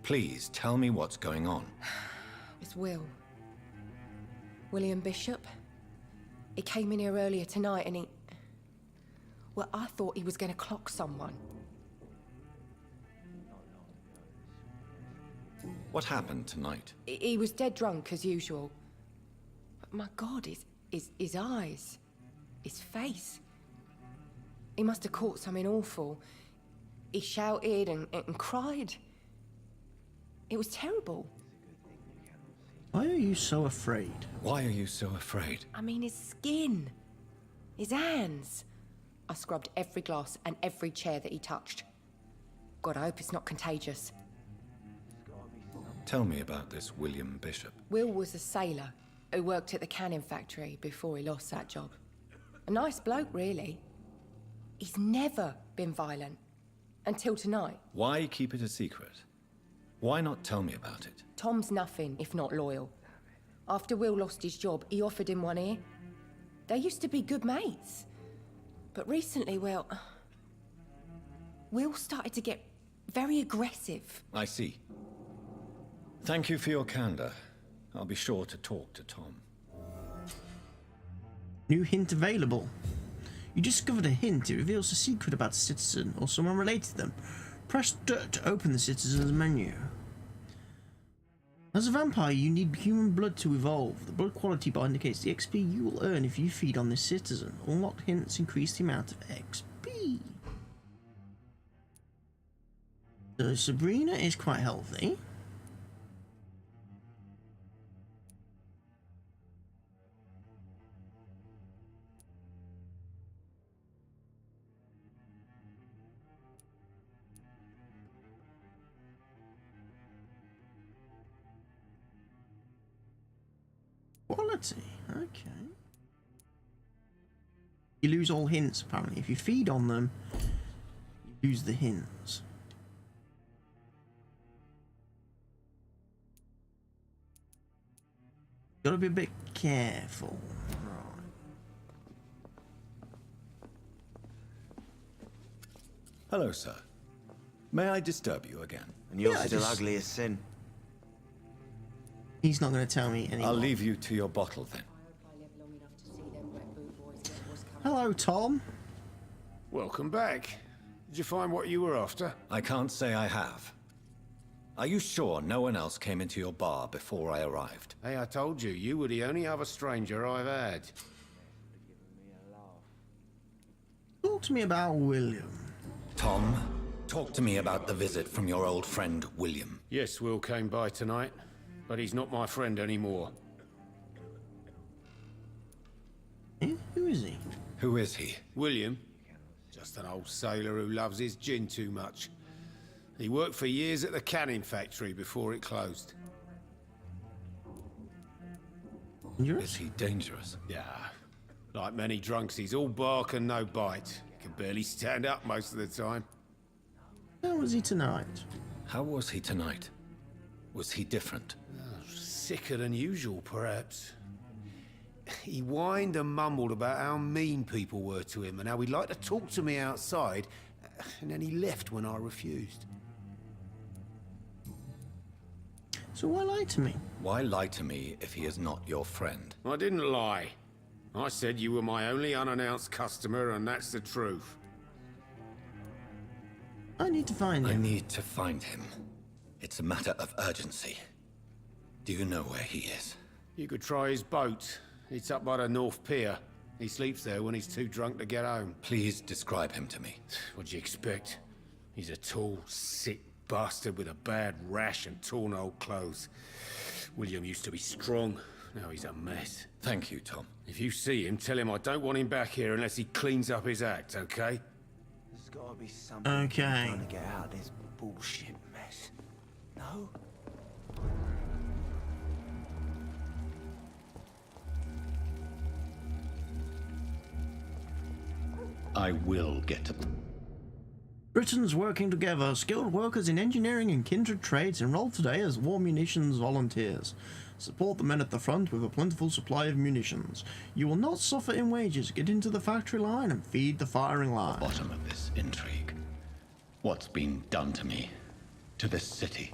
H: Please tell me what's going on.
F: It's Will. William Bishop. He came in here earlier tonight and he... Well, I thought he was going to clock someone.
H: What happened tonight?
F: He was dead drunk, as usual. But my God, his eyes. His face. He must have caught something awful. He shouted and cried. It was terrible.
A: Why are you so afraid?
H: Why are you so afraid?
F: I mean, his skin. His hands. I scrubbed every glass and every chair that he touched. God, I hope it's not contagious.
H: Tell me about this William Bishop.
F: Will was a sailor who worked at the canning factory before he lost that job. A nice bloke, really. He's never been violent. Until tonight.
H: Why keep it a secret? Why not tell me about it?
F: Tom's nothing if not loyal. After Will lost his job, he offered him one ear. They used to be good mates. But recently, well... Will started to get very aggressive.
H: I see. Thank you for your candor. I'll be sure to talk to Tom.
A: New hint available. You discovered a hint. It reveals a secret about a citizen or someone related to them. Press dirt to open the citizen's menu. As a vampire, you need human blood to evolve. The blood quality bar indicates the XP you will earn if you feed on this citizen. Unlocked hints increase the amount of XP. So Sabrina is quite healthy. Quality, okay. You lose all hints apparently. If you feed on them, you lose the hints. Gotta be a bit careful. Right.
H: Hello, sir. May I disturb you again?
D: And you're
A: Yeah,
D: still
A: just-
D: ugly as sin.
A: He's not going to tell me anymore.
H: I'll leave you to your bottle then.
A: Hello, Tom.
B: Welcome back. Did you find what you were after?
H: I can't say I have. Are you sure no one else came into your bar before I arrived?
B: Hey, I told you, you were the only other stranger I've had.
A: Talk to me about William.
H: Tom, talk to me about the visit from your old friend, William.
B: Yes, Will came by tonight, but he's not my friend anymore.
A: Eh? Who is he?
H: Who is he?
B: William? Just an old sailor who loves his gin too much. He worked for years at the canning factory before it closed.
A: Dangerous?
H: Is he dangerous?
B: Yeah. Like many drunks, he's all bark and no bite. He can barely stand up most of the time.
A: How was he tonight?
H: How was he tonight? Was he different?
B: Sicker than usual, perhaps. He whined and mumbled about how mean people were to him and how he'd like to talk to me outside, and then he left when I refused.
A: So why lie to me?
H: Why lie to me if he is not your friend?
B: I didn't lie. I said you were my only unannounced customer, and that's the truth.
A: I need to find him.
H: I need to find him. It's a matter of urgency. Do you know where he is?
B: You could try his boat. It's up by the North Pier. He sleeps there when he's too drunk to get home.
H: Please describe him to me.
B: What'd you expect? He's a tall, sick bastard with a bad rash and torn old clothes. William used to be strong. Now he's a mess.
H: Thank you, Tom.
B: If you see him, tell him I don't want him back here unless he cleans up his act, okay?
D: There's gotta be something
A: Okay.
D: trying to get out of this bullshit mess. No?
H: I will get to them.
A: Britain's working together. Skilled workers in engineering and kindred trades enrolled today as war munitions volunteers. Support the men at the front with a plentiful supply of munitions. You will not suffer in wages. Get into the factory line and feed the firing line.
H: Bottom of this intrigue. What's been done to me? To this city?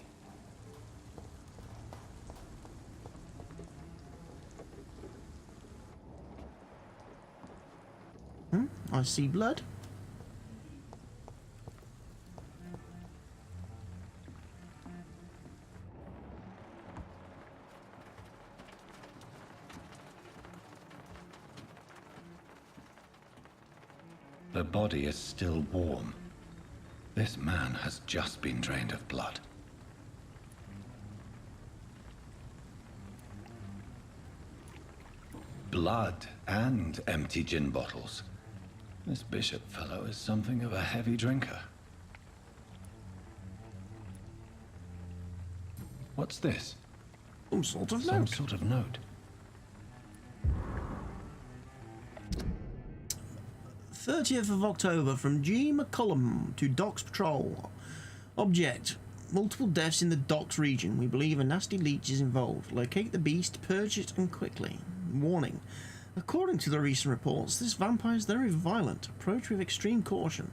A: I see blood.
H: The body is still warm. This man has just been drained of blood. Blood and empty gin bottles. This bishop fellow is something of a heavy drinker. What's this?
A: Some sort of
H: Some
A: note.
H: sort of note.
A: 30th of October from G. McCullum to Docks Patrol. Object: multiple deaths in the Docks region. We believe a nasty leech is involved. Locate the beast, purge it, and quickly. Warning: according to the recent reports, this vampire is very violent. Approach with extreme caution.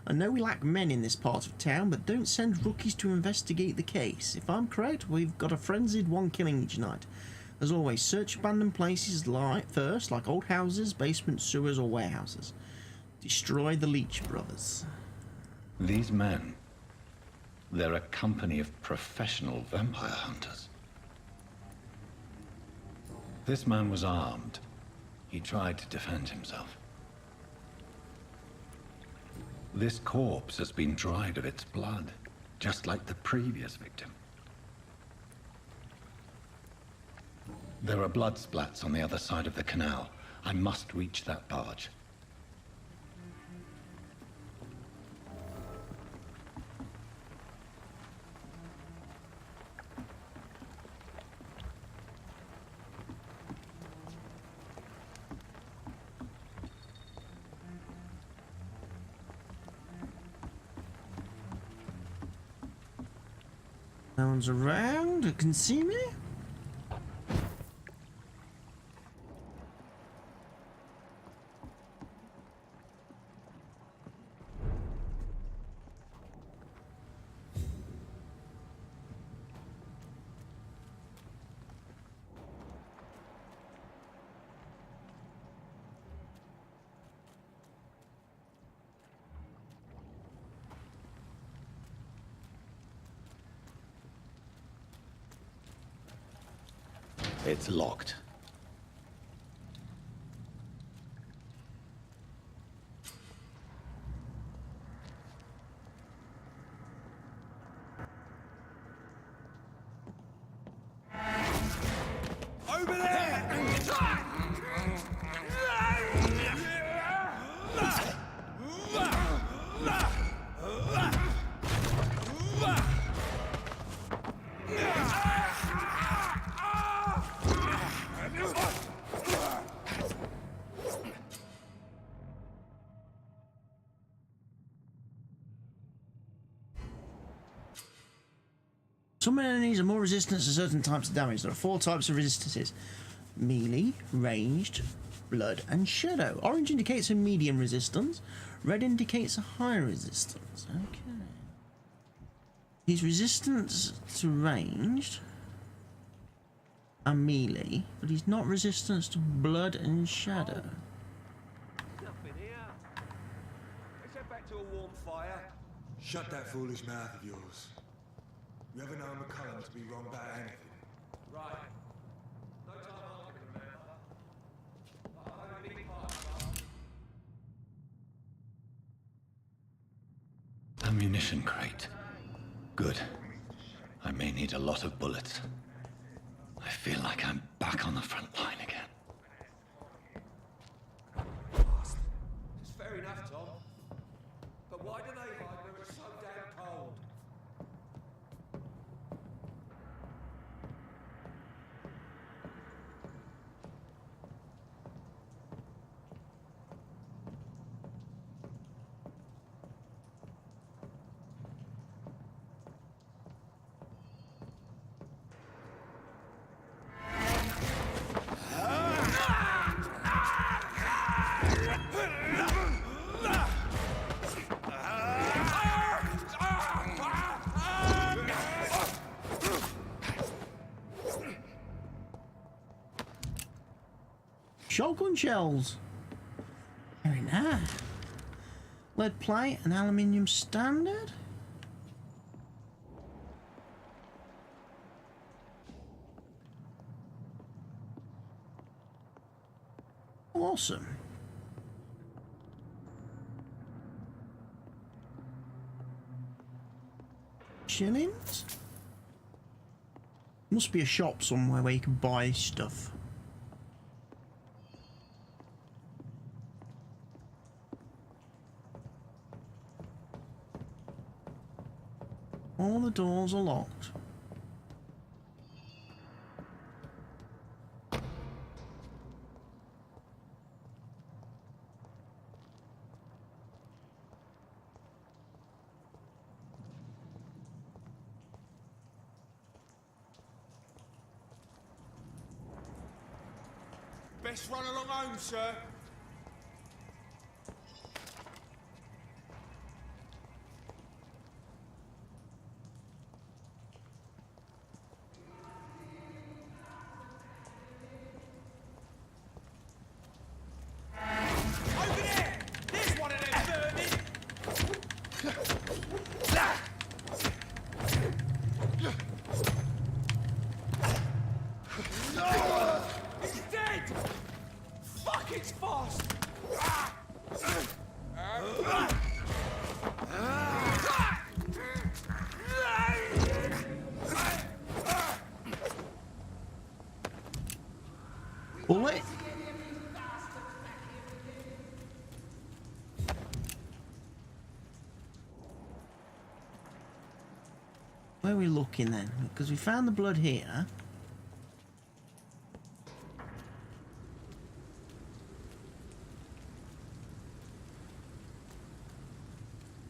A: I know we lack men in this part of town, but don't send rookies to investigate the case. If I'm correct, we've got a frenzied one killing each night. As always, search abandoned places first, like old houses, basements, sewers, or warehouses. Destroy the Leech Brothers.
H: These men, they're a company of professional vampire hunters. This man was armed. He tried to defend himself. This corpse has been dried of its blood, just like the previous victim. There are blood splats on the other side of the canal. I must reach that barge.
A: No one's around who can see me?
H: It's locked.
I: Over there!
A: Some enemies are more resistant to certain types of damage. There are 4 types of resistances: melee, ranged, blood, and shadow. Orange indicates a medium resistance. Red indicates a high resistance. Okay. His resistance to ranged and melee, but he's not resistant to blood and shadow.
I: Nothing here. Let's head back to a warm fire.
G: Shut that foolish mouth of yours. You ever known McCullum to be wrong about anything?
I: Right. No time arguing, remember? I have a big part.
H: Ammunition crate. Good. I may need a lot of bullets. I feel like I'm back on the front line again.
I: It's fair enough, Tom. But why do they hide where it's so damn cold?
A: Shotgun shells. Very nice. Lead plate and aluminium standard. Awesome. Shillings? Must be a shop somewhere where you can buy stuff. All the doors are locked.
G: Best run along home, sir.
I: Over there! There's one of them vermin! He's dead! Fuck, it's fast!
A: Bullet. Where are we looking then? Because we found the blood here.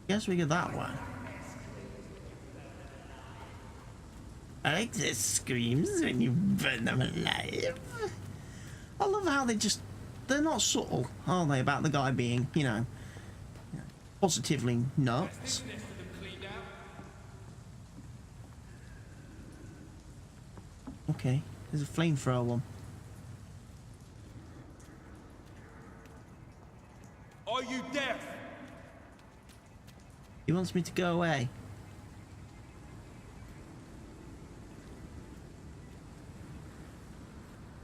A: Guess we go that way. I like the screams when you burn them alive. I love how they're not subtle, are they, about the guy being, you know, positively nuts. Okay, there's a flamethrower one.
I: Are you deaf?
A: He wants me to go away.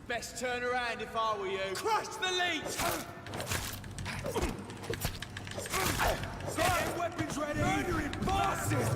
I: Best turn around if I were you. Crush the leech! Get your weapons ready! Murdering bastard!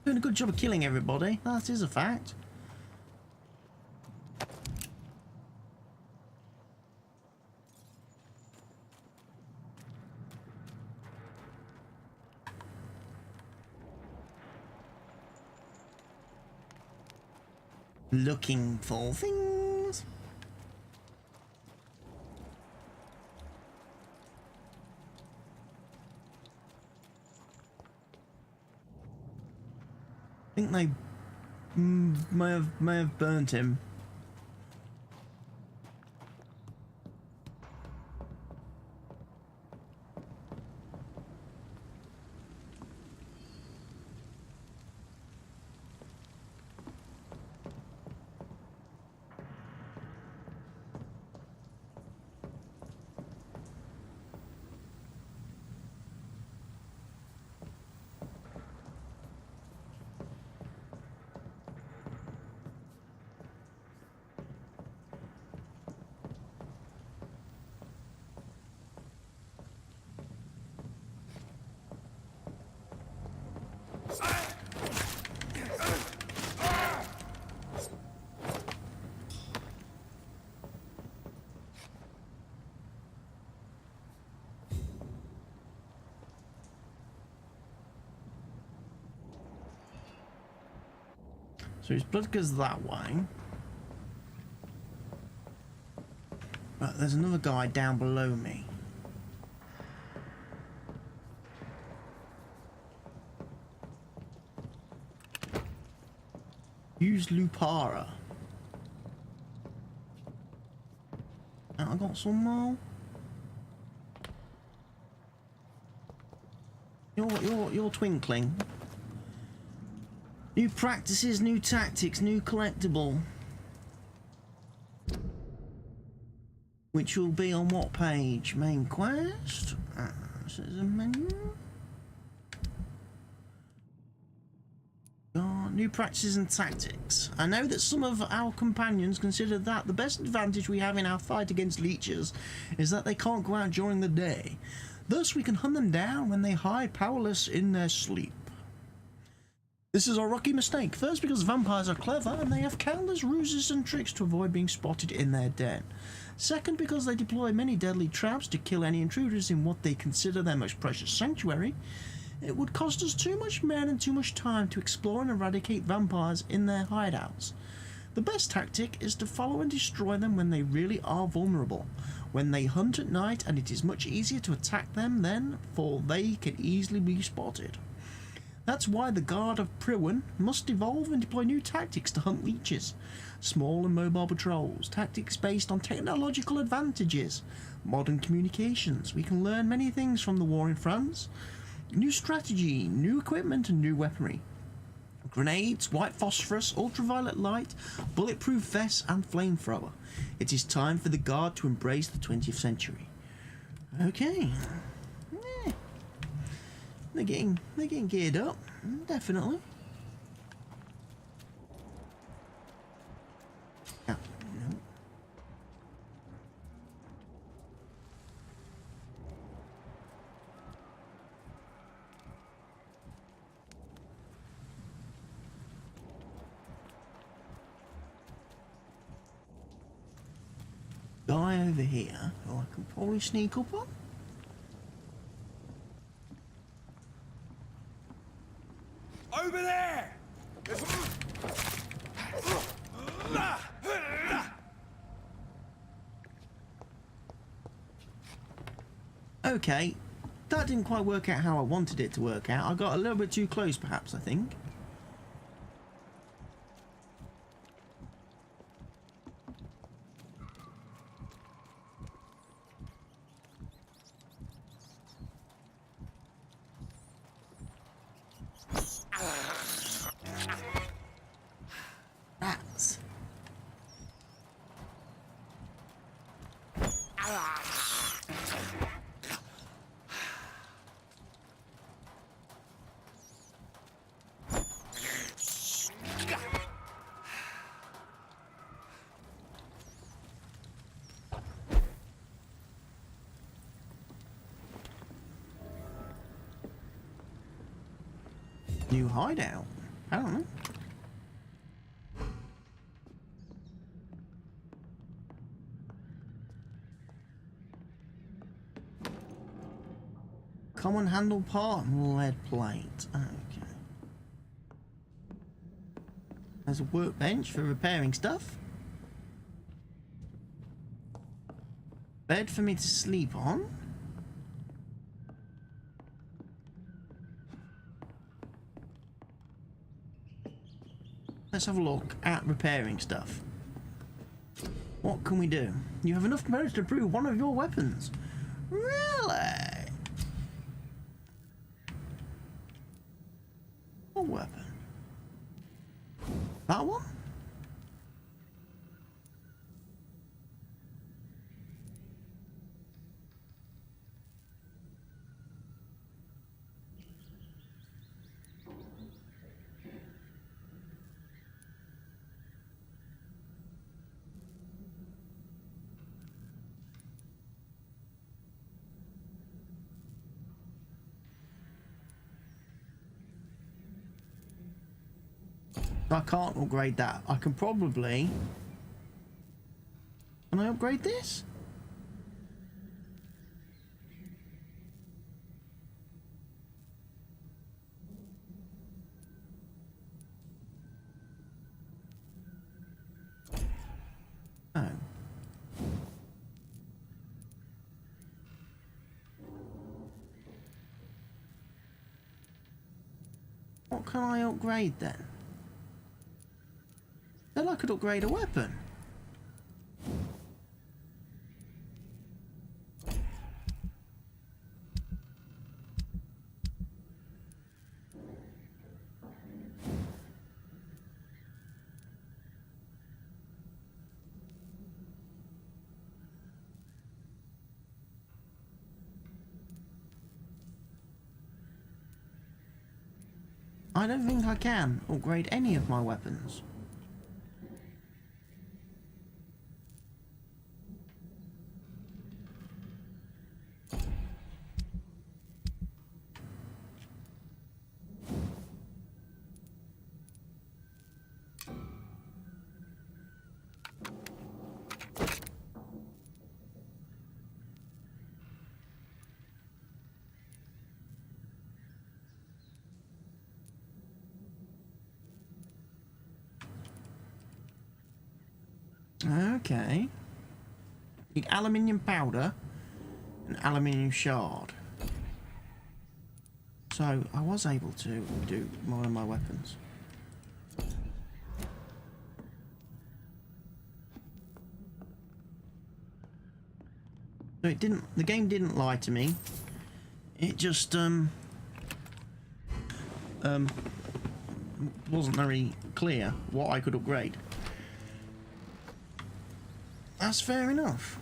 A: Doing a good job of killing everybody. That is a fact. Looking for things. I think they may have burnt him. So his blood goes that way. But there's another guy down below me. Use Lupara. And I got some more. You're twinkling. New practices, new tactics, new collectible. Which will be on what page? Main quest? So there's a menu. New practices and tactics. I know that some of our companions consider that the best advantage we have in our fight against leeches is that they can't go out during the day. Thus we can hunt them down when they hide powerless in their sleep. This is a rookie mistake. First, because vampires are clever and they have countless ruses and tricks to avoid being spotted in their den. Second, because they deploy many deadly traps to kill any intruders in what they consider their most precious sanctuary. It would cost us too much men and too much time to explore and eradicate vampires in their hideouts. The best tactic is to follow and destroy them when they really are vulnerable. When they hunt at night, and it is much easier to attack them then, for they can easily be spotted. That's why the Guard of Priwen must evolve and deploy new tactics to hunt leeches. Small and mobile patrols, tactics based on technological advantages, modern communications. We can learn many things from the war in France. New strategy, new equipment and new weaponry. Grenades, white phosphorus, ultraviolet light, bulletproof vests and flamethrower. It is time for the Guard to embrace the 20th century. Okay. Yeah. They're getting geared up, definitely. Yeah, no. Guy over here, who I can probably sneak up on.
I: Over there!
A: Okay, that didn't quite work out how I wanted it to work out. I got a little bit too close, perhaps, I think. Rats. New hideout. I don't know. Common handle part and lead plate. Okay. There's a workbench for repairing stuff. Bed for me to sleep on. Let's have a look at repairing stuff. What can we do? You have enough merit to improve one of your weapons. Really? What weapon? That one? I can't upgrade that. I can probably... Can I upgrade this? Oh. What can I upgrade then? Then I could upgrade a weapon. I don't think I can upgrade any of my weapons. Okay. Need aluminium powder and aluminium shard. So I was able to do one of my weapons. So it didn't. The game didn't lie to me. It just wasn't very clear what I could upgrade. That's fair enough.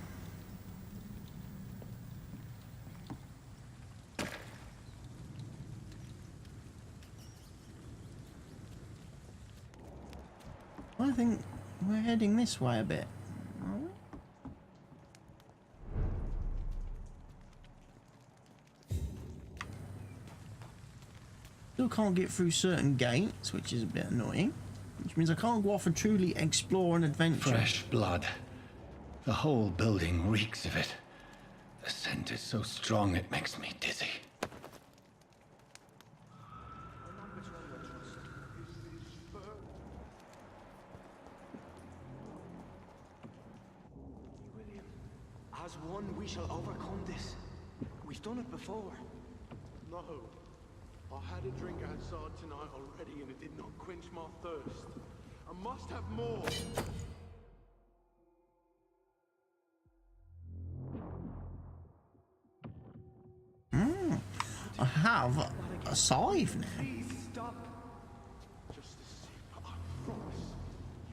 A: I think we're heading this way a bit, are we? Still can't get through certain gates, which is a bit annoying. Which means I can't go off and truly explore an adventure.
H: Fresh blood. The whole building reeks of it. The scent is so strong it makes me dizzy.
I: William, as one we shall overcome this. We've done it before.
L: No. I had a drink outside tonight already and it did not quench my thirst. I must have more.
A: I have a scythe now.
I: Please stop.
L: Just a sip, I promise.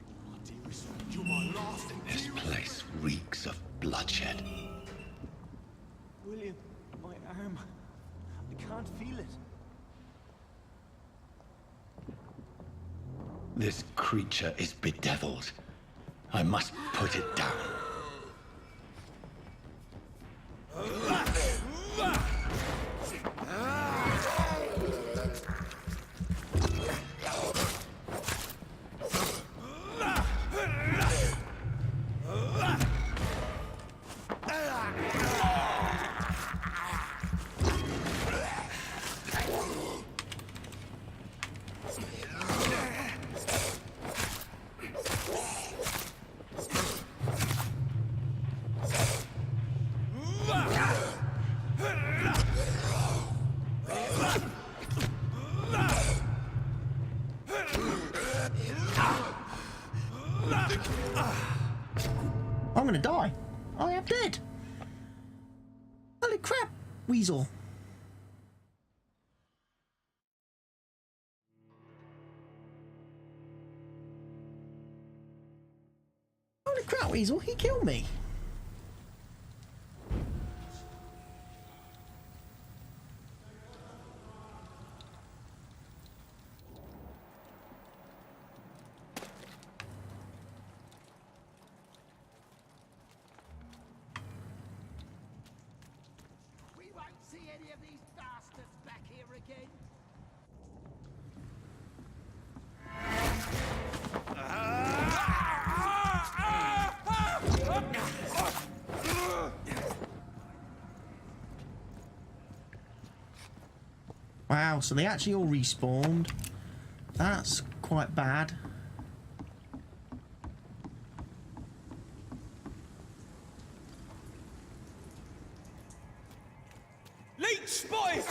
L: You will not de-respect. You're my last and
H: This place reeks of bloodshed.
I: William, my arm. I can't feel it.
H: This creature is bedeviled. I must put it down.
A: gonna die. I am dead. Holy crap, Weasel. Holy crap, Weasel, he killed me. Wow, so they actually all respawned. That's quite bad.
I: Leech spotted!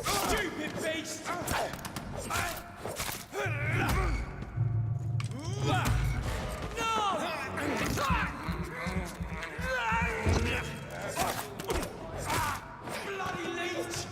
I: Stupid beast! Bloody leech!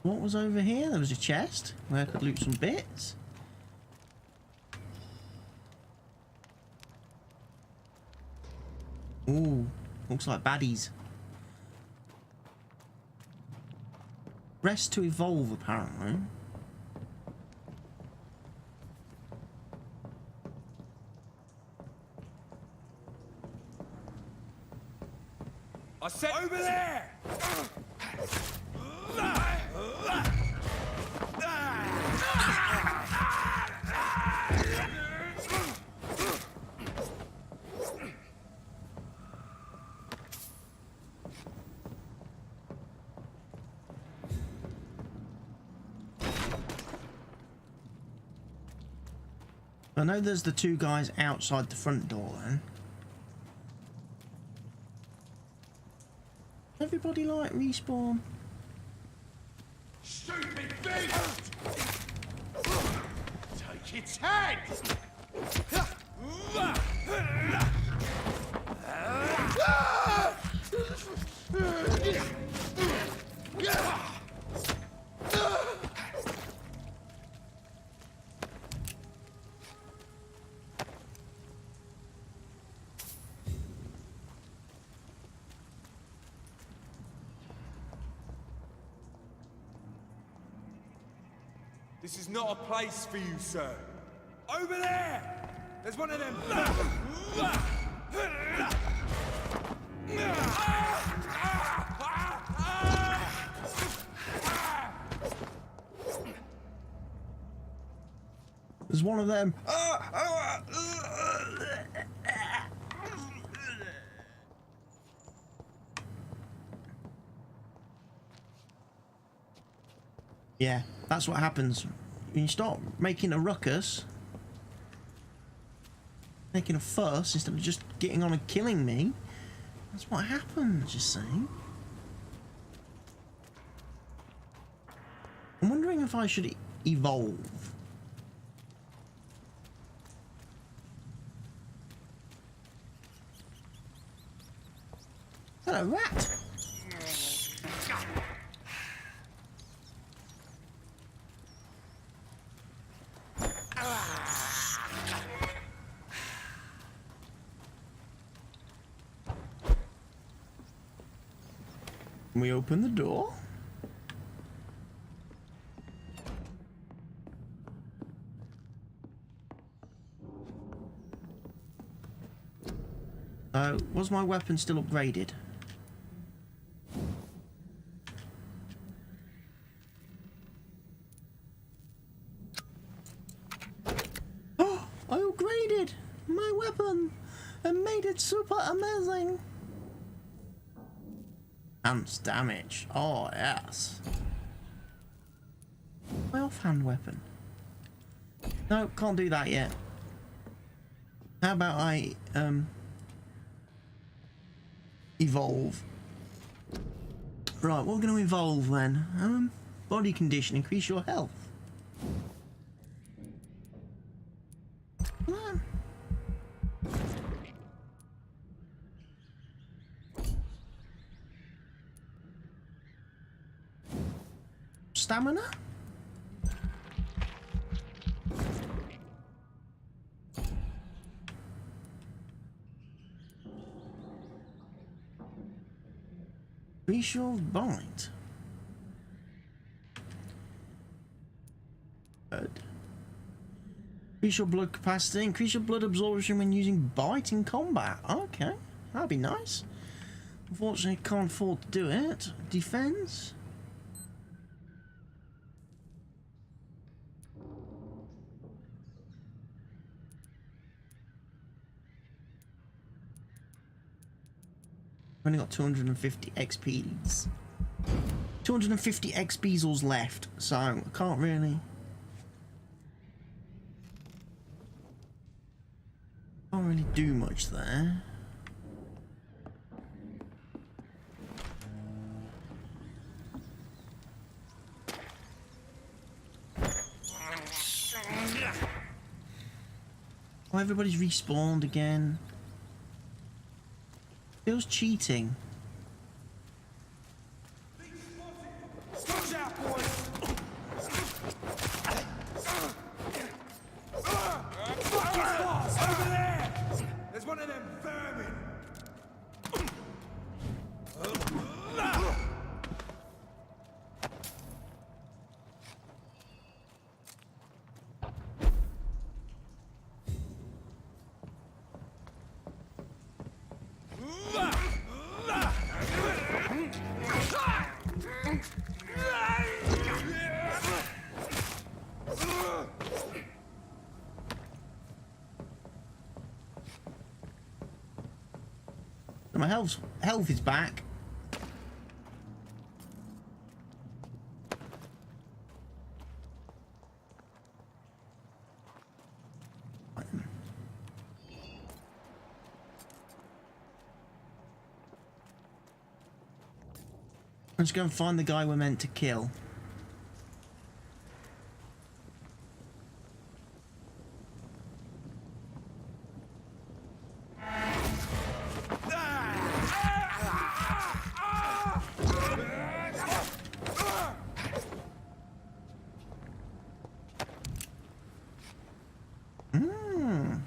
A: What was over here? There was a chest where I could loot some bits. Ooh, looks like baddies. Rest to evolve, apparently.
I: I said over there!
A: I know there's the two guys outside the front door then. Everybody like respawn.
I: Stupid beast! Take its head! This is not a place for you, sir. Over there! There's one of them.
A: There's one of them. Yeah, that's what happens when you start making a ruckus, making a fuss instead of just getting on and killing me. That's what happens, you see. I'm wondering if I should evolve. Hello, rat. Can we open the door? Was my weapon still upgraded? Oh, I upgraded! weapon and made it super amazing. Enhanced damage. Oh, yes. My offhand weapon. No, can't do that yet. How about I, evolve? Right, what we're going to evolve then? Body condition, increase your health. Stamina? Racial bite. Good. Increase your blood capacity. Increase your blood absorption when using bite in combat. Okay, that'd be nice. Unfortunately, can't afford to do it. Defense. Only got 250 XPs. 250 XPs left, so I can't really do much there. Oh, everybody's respawned again. Feels cheating.
I: Watch out, boys! Over there! There's one of them vermin!
A: My health is back. Let's go and find the guy we're meant to kill.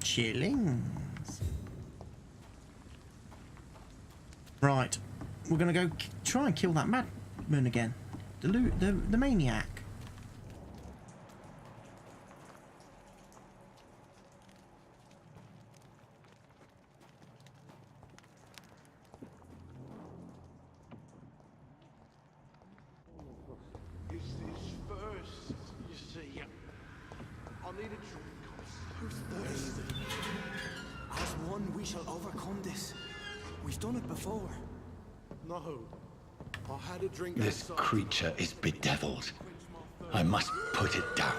A: Shillings. Right, we're gonna go try and kill that madman again, the maniac.
L: Is this first? You see, I need a drink. I'm so thirsty.
D: As one, we shall overcome this. We've done it before.
L: No. I had a drink
H: This
L: outside.
H: creature is bedeviled. I must put it down.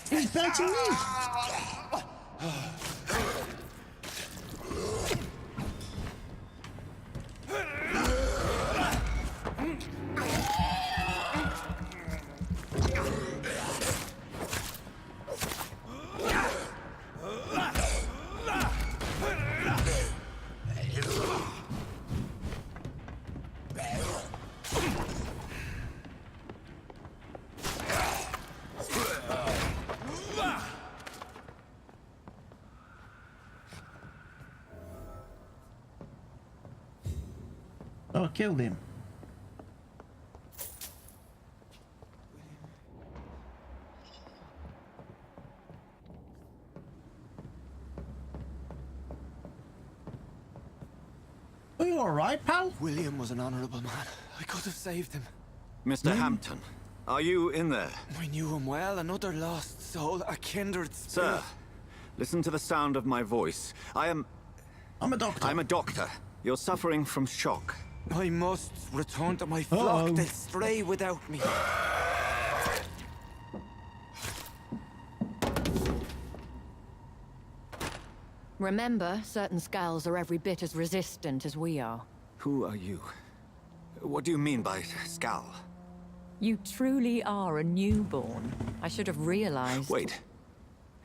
A: He's biting me. So I killed him. Are you alright, pal?
D: William was an honorable man. I could have saved him.
M: Mr. Hampton, are you in there?
D: I knew him well, another lost soul, a kindred spirit.
M: Sir, listen to the sound of my voice.
A: I'm a doctor.
M: I'm a doctor. You're suffering from shock.
D: I must return to my flock. They'll stray without me.
N: Remember, certain skulls are every bit as resistant as we are.
M: Who are you? What do you mean by Skal?
N: You truly are a newborn. I should have realized.
M: Wait.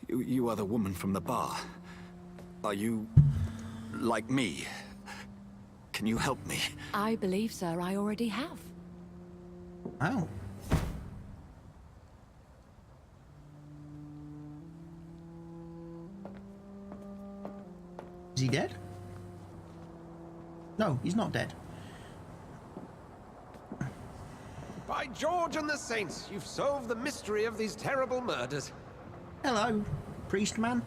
M: You are the woman from the bar. Are you... like me? Can you help me?
N: I believe, sir, I already have.
A: Oh. Is he dead? No, he's not dead.
J: By George and the Saints, you've solved the mystery of these terrible murders.
A: Hello, priest man,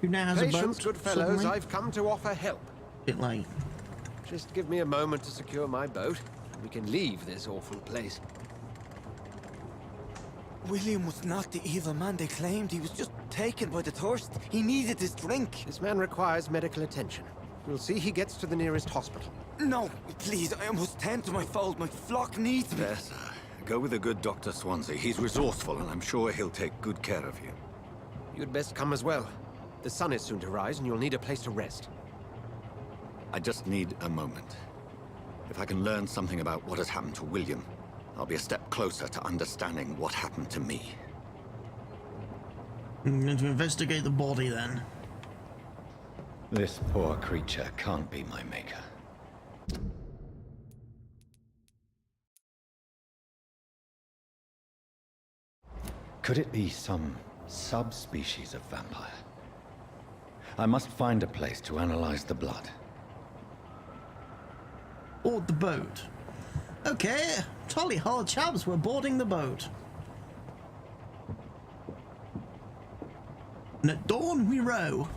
A: who now has a boat.
J: Patience, good fellows,
A: suddenly.
J: I've come to offer help.
A: Bit late.
J: Just give me a moment to secure my boat, and we can leave this awful place.
D: William was not the evil man they claimed. He was just taken by the thirst. He needed his drink.
J: This man requires medical attention. We'll see he gets to the nearest hospital.
D: No, please, I must tend to my fold. My flock needs me.
M: There, sir. Go with the good Dr. Swansea. He's resourceful, and I'm sure he'll take good care of you.
J: You'd best come as well. The sun is soon to rise, and you'll need a place to rest.
M: I just need a moment. If I can learn something about what has happened to William, I'll be a step closer to understanding what happened to me.
A: I'm going to investigate the body then.
H: This poor creature can't be my maker. Could it be some subspecies of vampire? I must find a place to analyze the blood.
A: Board the boat. Okay, Tolly hard chaps, we're boarding the boat. And at dawn we row.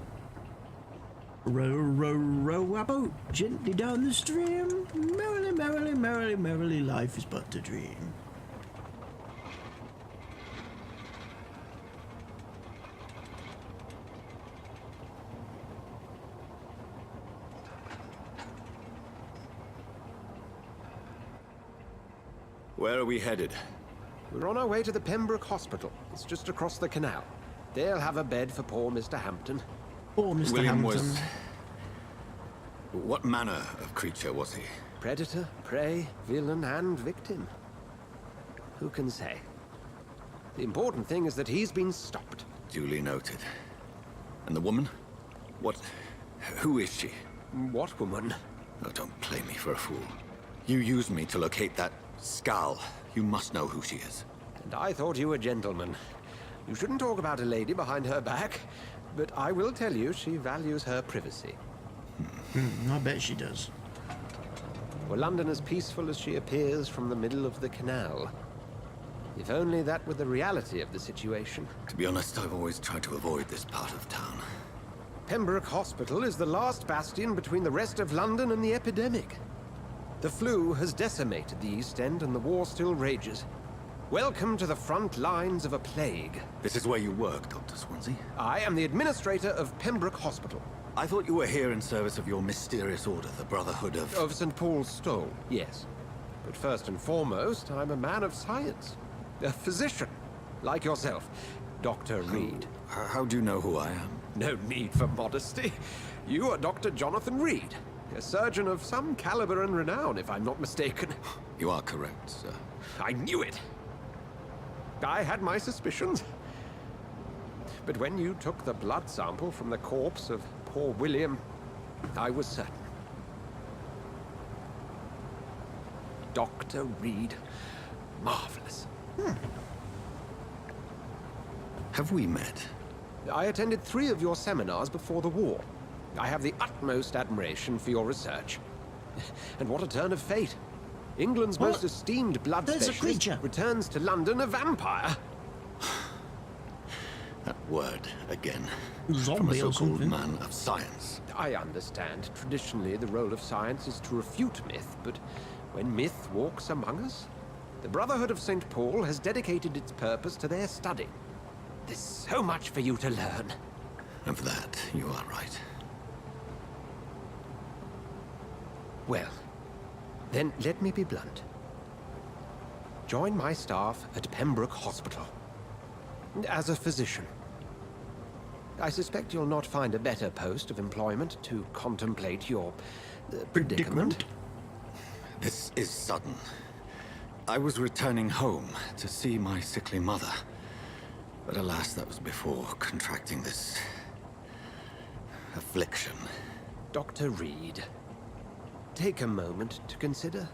A: Row, row, row our boat gently down the stream. Merrily, merrily, merrily, merrily, life is but a dream.
M: Where are we headed?
J: We're on our way to the Pembroke Hospital. It's just across the canal. They'll have a bed for poor Mr. Hampton.
A: Poor Mr.
M: William
A: Hampton.
M: was... What manner of creature was he?
J: Predator, prey, villain, and victim. Who can say? The important thing is that he's been stopped.
M: Duly noted. And the woman? Who is she?
J: What woman?
M: Oh, don't play me for a fool. You used me to locate that Skal. You must know who she is.
J: And I thought you a gentleman. You shouldn't talk about a lady behind her back, but I will tell you she values her privacy.
A: I bet she does.
J: Were London as peaceful as she appears from the middle of the canal? If only that were the reality of the situation.
M: To be honest, I've always tried to avoid this part of town.
J: Pembroke Hospital is the last bastion between the rest of London and the epidemic. The flu has decimated the East End and the war still rages. Welcome to the front lines of a plague.
M: This is where you work, Dr. Swansea?
J: I am the administrator of Pembroke Hospital.
M: I thought you were here in service of your mysterious order, the Brotherhood of...
J: Of St. Paul's Stole, yes. But first and foremost, I'm a man of science. A physician, like yourself, Dr. Reid.
M: How do you know who I am?
J: No need for modesty. You are Dr. Jonathan Reid, a surgeon of some caliber and renown, if I'm not mistaken.
M: You are correct, sir.
J: I knew it. I had my suspicions. But when you took the blood sample from the corpse of poor William, I was certain. Dr. Reid. Marvelous.
M: Have we met?
J: I attended 3 of your seminars before the war. I have the utmost admiration for your research. And what a turn of fate. England's most esteemed blood
A: There's a
J: specialist
A: creature.
J: returns to London a vampire.
M: That word again.
A: Zombie
M: from a
A: or
M: so-called
A: something.
M: man of science.
J: I understand. Traditionally, the role of science is to refute myth, but when myth walks among us, the Brotherhood of St. Paul has dedicated its purpose to their study. There's so much for you to learn.
M: Of that, you are right.
J: Well, then let me be blunt. Join my staff at Pembroke Hospital. As a physician. I suspect you'll not find a better post of employment to contemplate your predicament.
M: This is sudden. I was returning home to see my sickly mother. But alas, that was before contracting this affliction.
J: Dr. Reid, take a moment to consider.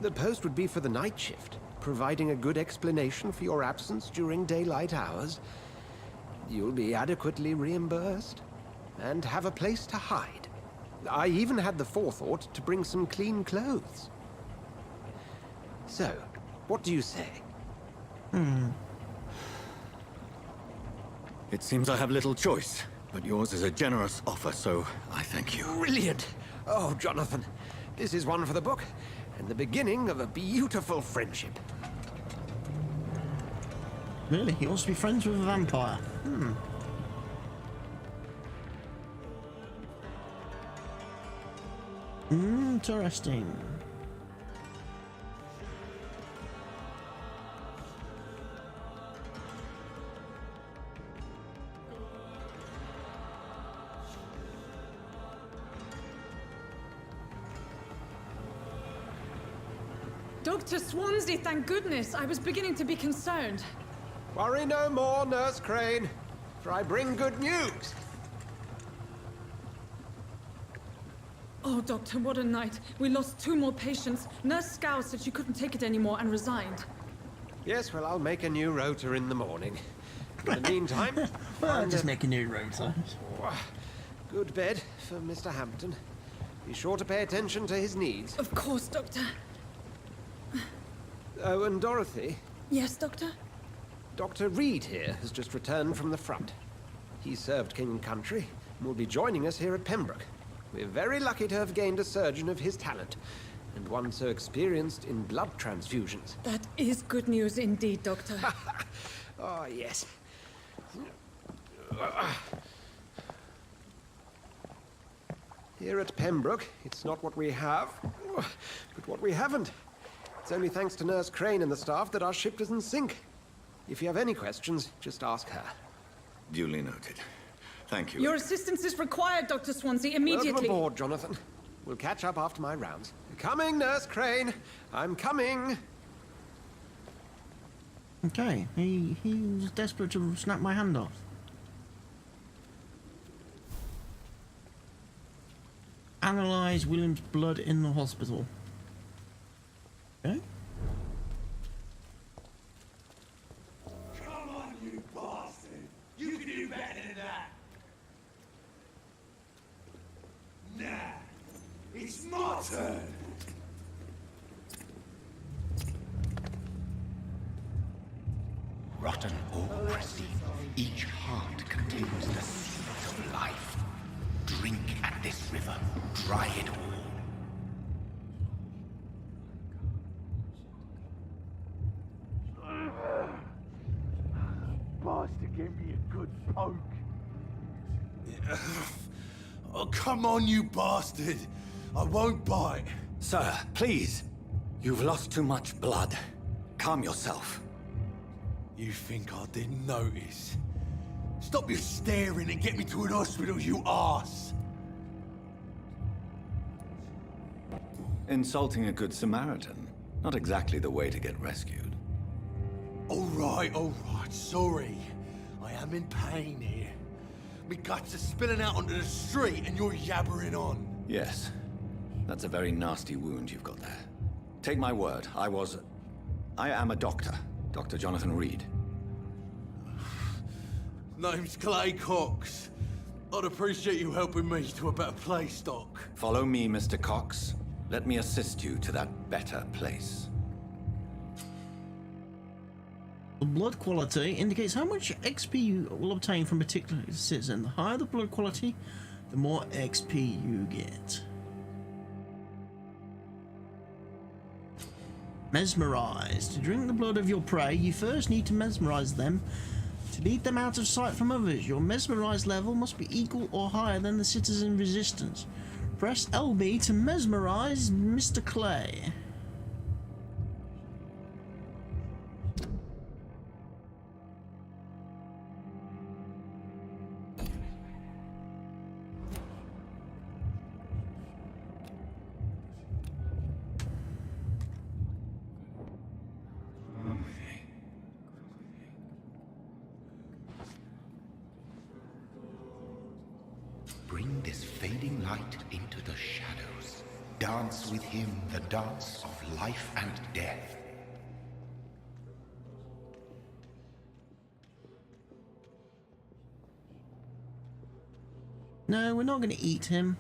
J: The post would be for the night shift, providing a good explanation for your absence during daylight hours. You'll be adequately reimbursed, and have a place to hide. I even had the forethought to bring some clean clothes. So, what do you say?
M: It seems I have little choice, but yours is a generous offer, so I thank you.
J: Brilliant! Oh, Jonathan, this is one for the book, and the beginning of a beautiful friendship.
A: Really? He wants to be friends with a vampire. Interesting.
O: Dr. Swansea, thank goodness. I was beginning to be concerned.
J: Worry no more, Nurse Crane, for I bring good news.
O: Oh, Doctor, what a night. We lost 2 more patients. Nurse Scow said she couldn't take it anymore and resigned.
J: Yes, well, I'll make a new rota in the morning. In the meantime...
A: Well, just make a new rota.
J: Good bed for Mr. Hampton. Be sure to pay attention to his needs.
O: Of course, Doctor.
J: Oh, and Dorothy?
O: Yes, Doctor?
J: Dr. Reid here has just returned from the front. He served King and Country and will be joining us here at Pembroke. We're very lucky to have gained a surgeon of his talent, and one so experienced in blood transfusions.
O: That is good news indeed, Doctor.
J: Oh, yes. Here at Pembroke, it's not what we have, but what we haven't. It's only thanks to Nurse Crane and the staff that our ship doesn't sink. If you have any questions, just ask her.
M: Duly noted. Thank you.
O: Your assistance is required, Dr. Swansea, immediately.
J: Welcome aboard, Jonathan. We'll catch up after my rounds. Coming, Nurse Crane. I'm coming.
A: Okay, he was desperate to snap my hand off. Analyze William's blood in the hospital. Okay.
I: Come on, you bastard! You can do better than that! Nah, it's my turn!
C: Rotten or crusty, each heart contains the seed of life. Drink at this river, dry it all.
I: Bastard gave me a good poke. Oh, come on, you bastard! I won't bite.
M: Sir, please. You've lost too much blood. Calm yourself.
I: You think I didn't notice? Stop your staring and get me to an hospital, you arse!
H: Insulting a good Samaritan. Not exactly the way to get rescued.
I: All right, sorry. I am in pain here. Me guts are spilling out onto the street and you're yabbering on.
H: Yes. That's a very nasty wound you've got there. Take my word, I am a doctor. Dr. Jonathan Reid.
I: Name's Clay Cox. I'd appreciate you helping me to a better place, Doc.
H: Follow me, Mr. Cox.
M: Let me assist you to that better place.
A: The blood quality indicates how much XP you will obtain from a particular citizen. The higher the blood quality, the more XP you get. Mesmerize. To drink the blood of your prey, you first need to mesmerize them to lead them out of sight from others. Your mesmerize level must be equal or higher than the citizen resistance. Press LB to mesmerize Mr. Clay.
C: Bring this fading light into the shadows. Dance with him the dance of life and death.
A: No, we're not going to eat him.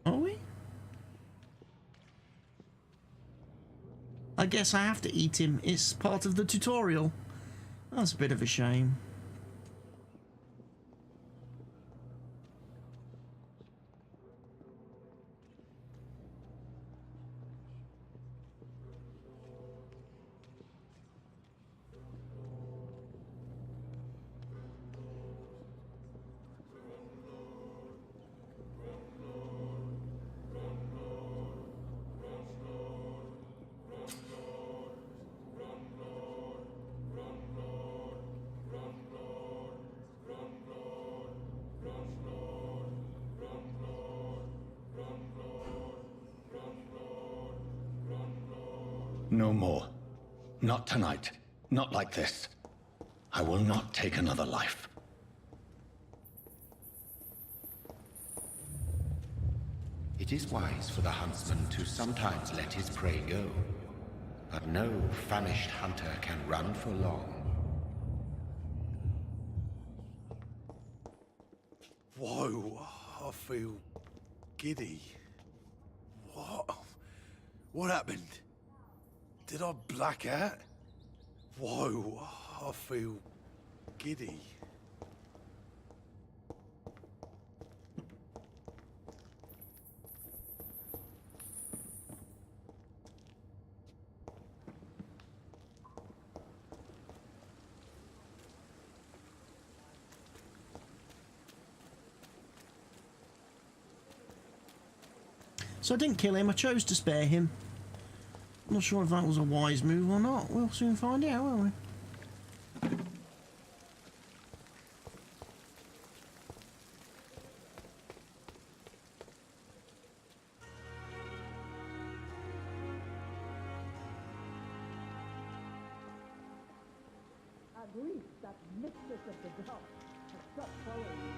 A: Are we? I guess I have to eat him. It's part of the tutorial. That's a bit of a shame.
H: No more. Not tonight. Not like this. I will not take another life.
C: It is wise for the huntsman to sometimes let his prey go, but no famished hunter can run for long.
I: Whoa, I feel giddy. What happened? Did I black out? Whoa, I feel giddy.
A: So I didn't kill him, I chose to spare him. I'm not sure if that was a wise move or not. We'll soon find out, won't we?
P: At least that mistress of the dark has stopped following you.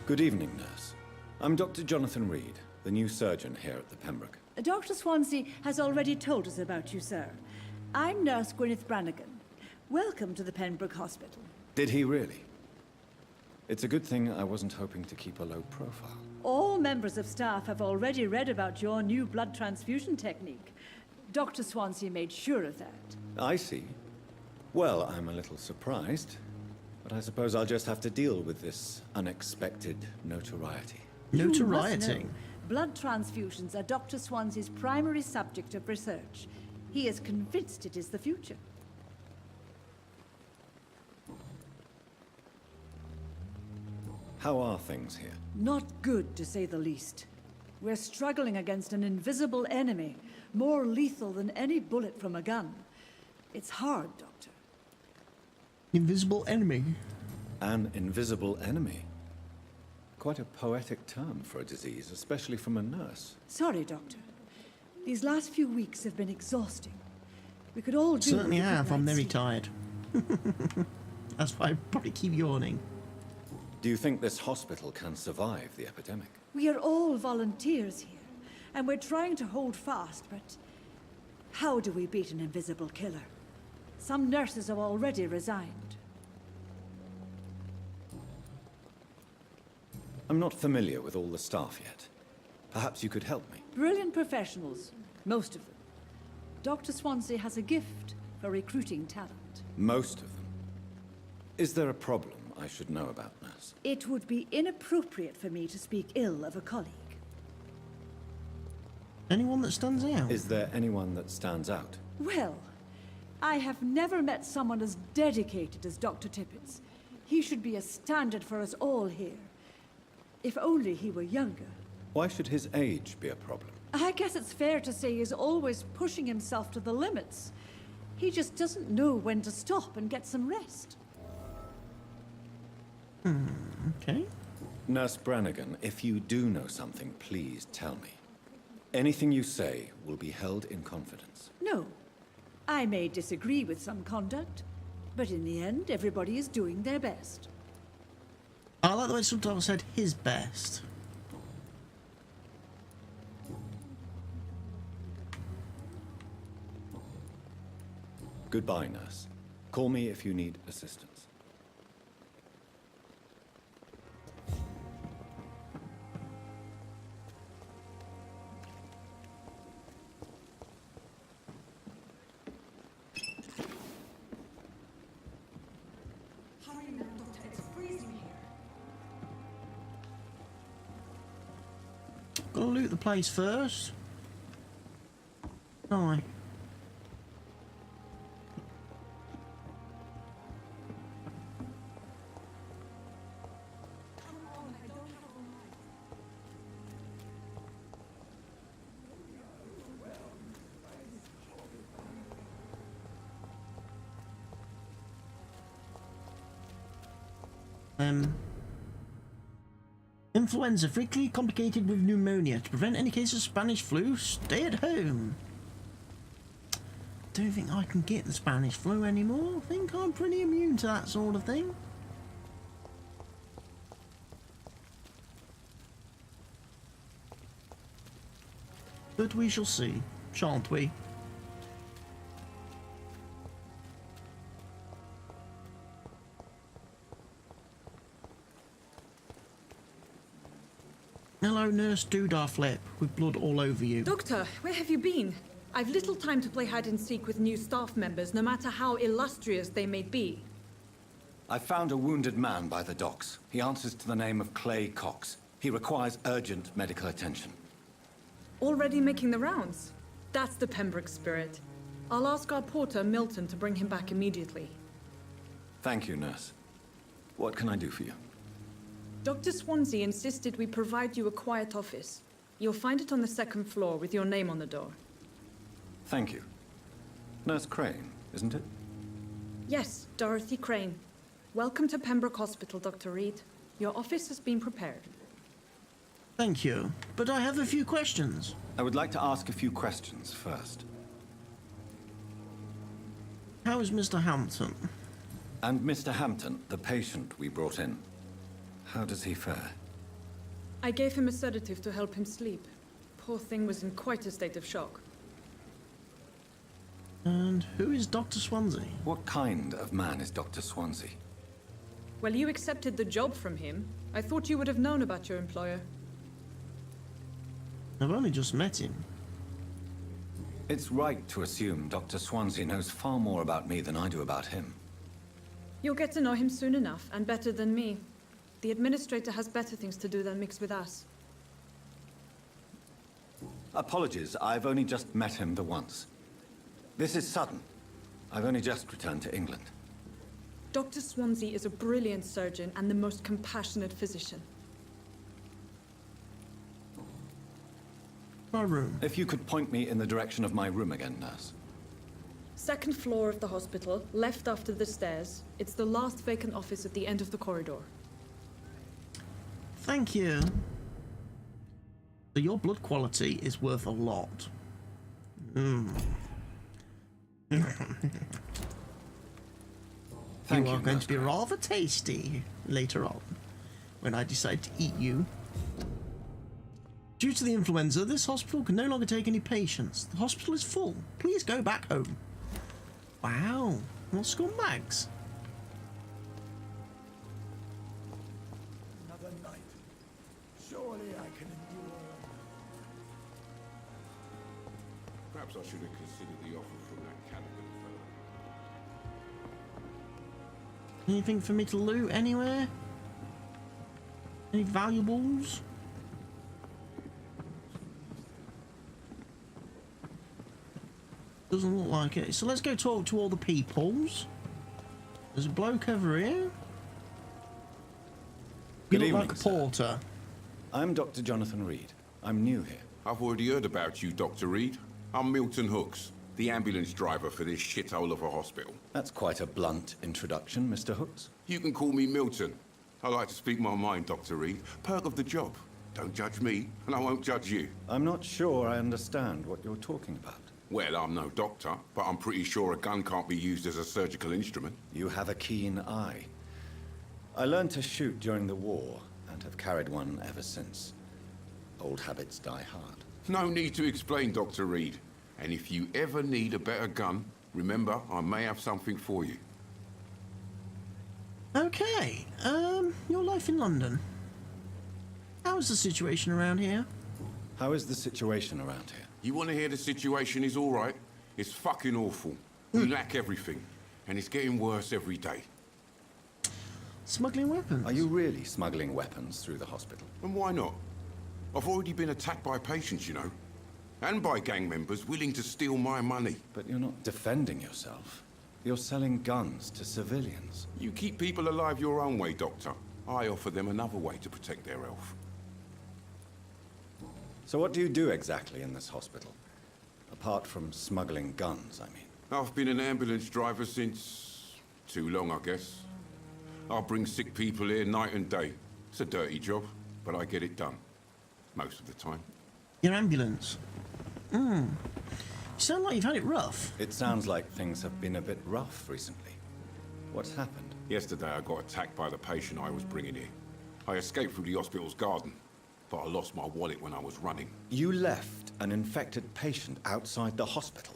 H: Good evening, nurse. I'm Dr. Jonathan Reid, the new surgeon here at the Pembroke.
P: Dr. Swansea has already told us about you, sir. I'm Nurse Gwyneth Brannigan. Welcome to the Pembroke Hospital.
H: Did he really? It's a good thing I wasn't hoping to keep a low profile.
P: All members of staff have already read about your new blood transfusion technique. Dr. Swansea made sure of that.
H: I see. Well, I'm a little surprised, but I suppose I'll just have to deal with this unexpected notoriety.
A: Notoriety?
P: Blood transfusions are Dr. Swansea's primary subject of research. He is convinced it is the future.
H: How are things here?
P: Not good, to say the least. We're struggling against an invisible enemy, more lethal than any bullet from a gun. It's hard, Doctor.
A: Invisible enemy?
H: An invisible enemy? Quite a poetic term for a disease, especially from a nurse.
P: Sorry, Doctor. These last few weeks have been exhausting. We could all do...
A: Certainly have. I'm very tired. That's why I probably keep yawning.
H: Do you think this hospital can survive the epidemic?
P: We are all volunteers here, and we're trying to hold fast, but how do we beat an invisible killer? Some nurses have already resigned.
H: I'm not familiar with all the staff yet. Perhaps you could help me.
P: Brilliant professionals, most of them. Dr. Swansea has a gift for recruiting talent.
H: Most of them. Is there a problem I should know about, nurse?
P: It would be inappropriate for me to speak ill of a colleague.
A: Anyone that stands out?
H: Is there anyone that stands out?
P: Well, I have never met someone as dedicated as Dr. Tippett. He should be a standard for us all here. If only he were younger.
H: Why should his age be a problem?
P: I guess it's fair to say he's always pushing himself to the limits. He just doesn't know when to stop and get some rest.
A: Okay.
H: Nurse Brannigan, if you do know something, please tell me. Anything you say will be held in confidence.
P: No. I may disagree with some conduct, but in the end, everybody is doing their best.
A: I like the way sometimes said his best.
H: Goodbye, nurse. Call me if you need assistance.
A: Gotta loot the place first. Aye. Influenza frequently complicated with pneumonia. To prevent any cases of Spanish flu, stay at home. Don't think I can get the Spanish flu anymore. I think I'm pretty immune to that sort of thing. But we shall see, shan't we? Hello, Nurse Doodarflip, with blood all over you.
O: Doctor, where have you been? I've little time to play hide-and-seek with new staff members, no matter how illustrious they may be.
M: I found a wounded man by the docks. He answers to the name of Clay Cox. He requires urgent medical attention.
O: Already making the rounds? That's the Pembroke spirit. I'll ask our porter, Milton, to bring him back immediately.
M: Thank you, nurse. What can I do for you?
O: Dr. Swansea insisted we provide you a quiet office. You'll find it on the second floor with your name on the door.
M: Thank you. Nurse Crane, isn't it?
O: Yes, Dorothy Crane. Welcome to Pembroke Hospital, Dr. Reid. Your office has been prepared.
A: Thank you, but I have a few questions.
M: I would like to ask a few questions first.
A: How is Mr. Hampton?
M: And Mr. Hampton, the patient we brought in. How does he fare?
O: I gave him a sedative to help him sleep. Poor thing was in quite a state of shock.
A: And who is Dr. Swansea?
M: What kind of man is Dr. Swansea?
O: Well, you accepted the job from him. I thought you would have known about your employer.
A: I've only just met him.
M: It's right to assume Dr. Swansea knows far more about me than I do about him.
O: You'll get to know him soon enough, and better than me. The administrator has better things to do than mix with us.
M: Apologies, I've only just met him the once. This is sudden. I've only just returned to England.
O: Dr. Swansea is a brilliant surgeon and the most compassionate physician.
A: My room.
M: If you could point me in the direction of my room again, nurse.
O: Second floor of the hospital, left after the stairs. It's the last vacant office at the end of the corridor.
A: Thank you. So your blood quality is worth a lot. You are going to be rather tasty later on. when I decide to eat you. Due to the influenza, this hospital can no longer take any patients. The hospital is full. Please go back home. Wow, what scumbags.
G: Another night. Surely I can endure.
Q: Perhaps I should have considered the offer from that Caliban fellow.
A: Anything for me to loot anywhere? Any valuables? Doesn't look like it. So let's go talk to all the peoples. There's a bloke over here.
R: Good
A: You
R: evening,
A: look like a
R: sir.
A: porter.
R: I'm Dr. Jonathan Reid. I'm new here.
Q: I've already heard about you, Dr. Reid. I'm Milton Hooks, the ambulance driver for this shithole of a hospital.
R: That's quite a blunt introduction, Mr. Hooks.
Q: You can call me Milton. I like to speak my mind, Dr. Reid. Perk of the job. Don't judge me, and I won't judge you.
R: I'm not sure I understand what you're talking about.
Q: Well, I'm no doctor, but I'm pretty sure a gun can't be used as a surgical instrument.
R: You have a keen eye. I learned to shoot during the war, and have carried one ever since. Old habits die hard.
Q: No need to explain, Dr. Reid. And if you ever need a better gun, remember, I may have something for you.
A: Okay, your life in London. How's the situation around here?
R: How is the situation around here?
Q: You want to hear the situation is all right? It's fucking awful. We lack everything, and it's getting worse every day.
A: Smuggling weapons?
R: Are you really smuggling weapons through the hospital?
Q: And why not? I've already been attacked by patients, you know. And by gang members willing to steal my money.
R: But you're not defending yourself. You're selling guns to civilians.
Q: You keep people alive your own way, Doctor. I offer them another way to protect their health.
R: So what do you do exactly in this hospital? Apart from smuggling guns, I mean.
Q: I've been an ambulance driver since... too long, I guess. I bring sick people here night and day. It's a dirty job, but I get it done. Most of the time.
A: Your ambulance? You sound like you've had it rough.
R: It sounds like things have been a bit rough recently. What's happened?
Q: Yesterday I got attacked by the patient I was bringing here. I escaped through the hospital's garden, but I lost my wallet when I was running.
R: You left an infected patient outside the hospital?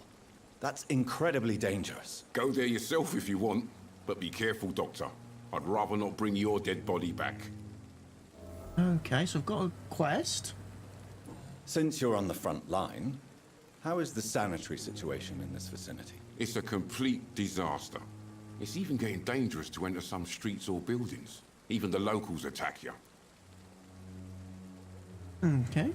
R: That's incredibly dangerous.
Q: Go there yourself if you want, but be careful, Doctor. I'd rather not bring your dead body back.
A: Okay, so I've got a quest.
R: Since you're on the front line, how is the sanitary situation in this vicinity?
Q: It's a complete disaster. It's even getting dangerous to enter some streets or buildings. Even the locals attack you.
A: Okay.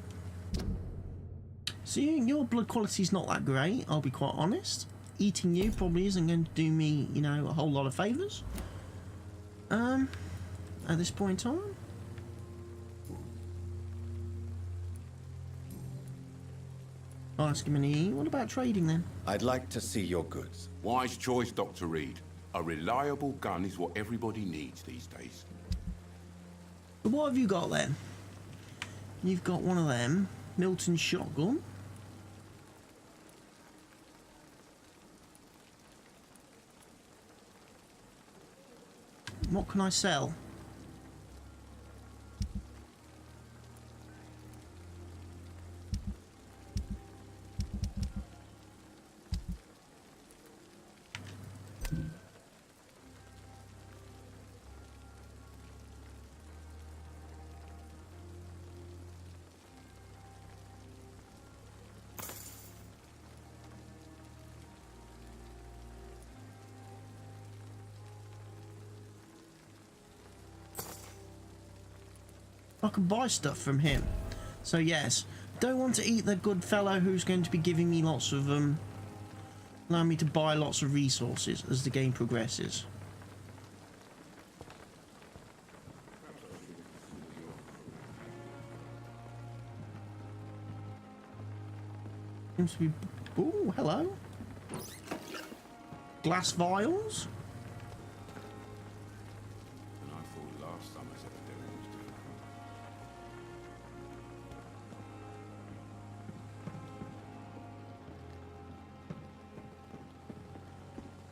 A: Seeing your blood quality's not that great, I'll be quite honest. Eating you probably isn't going to do me, you know, a whole lot of favours. At this point in time. Ask him any. What about trading then?
R: I'd like to see your goods.
Q: Wise choice, Dr. Reid. A reliable gun is what everybody needs these days.
A: But what have you got then? You've got one of them. Milton shotgun. What can I sell? I can buy stuff from him. So yes, don't want to eat the good fellow who's going to be giving me lots of allow me to buy lots of resources as the game progresses. Seems to be... Ooh, hello. Glass vials.
Q: And I thought last time I said the devil was doing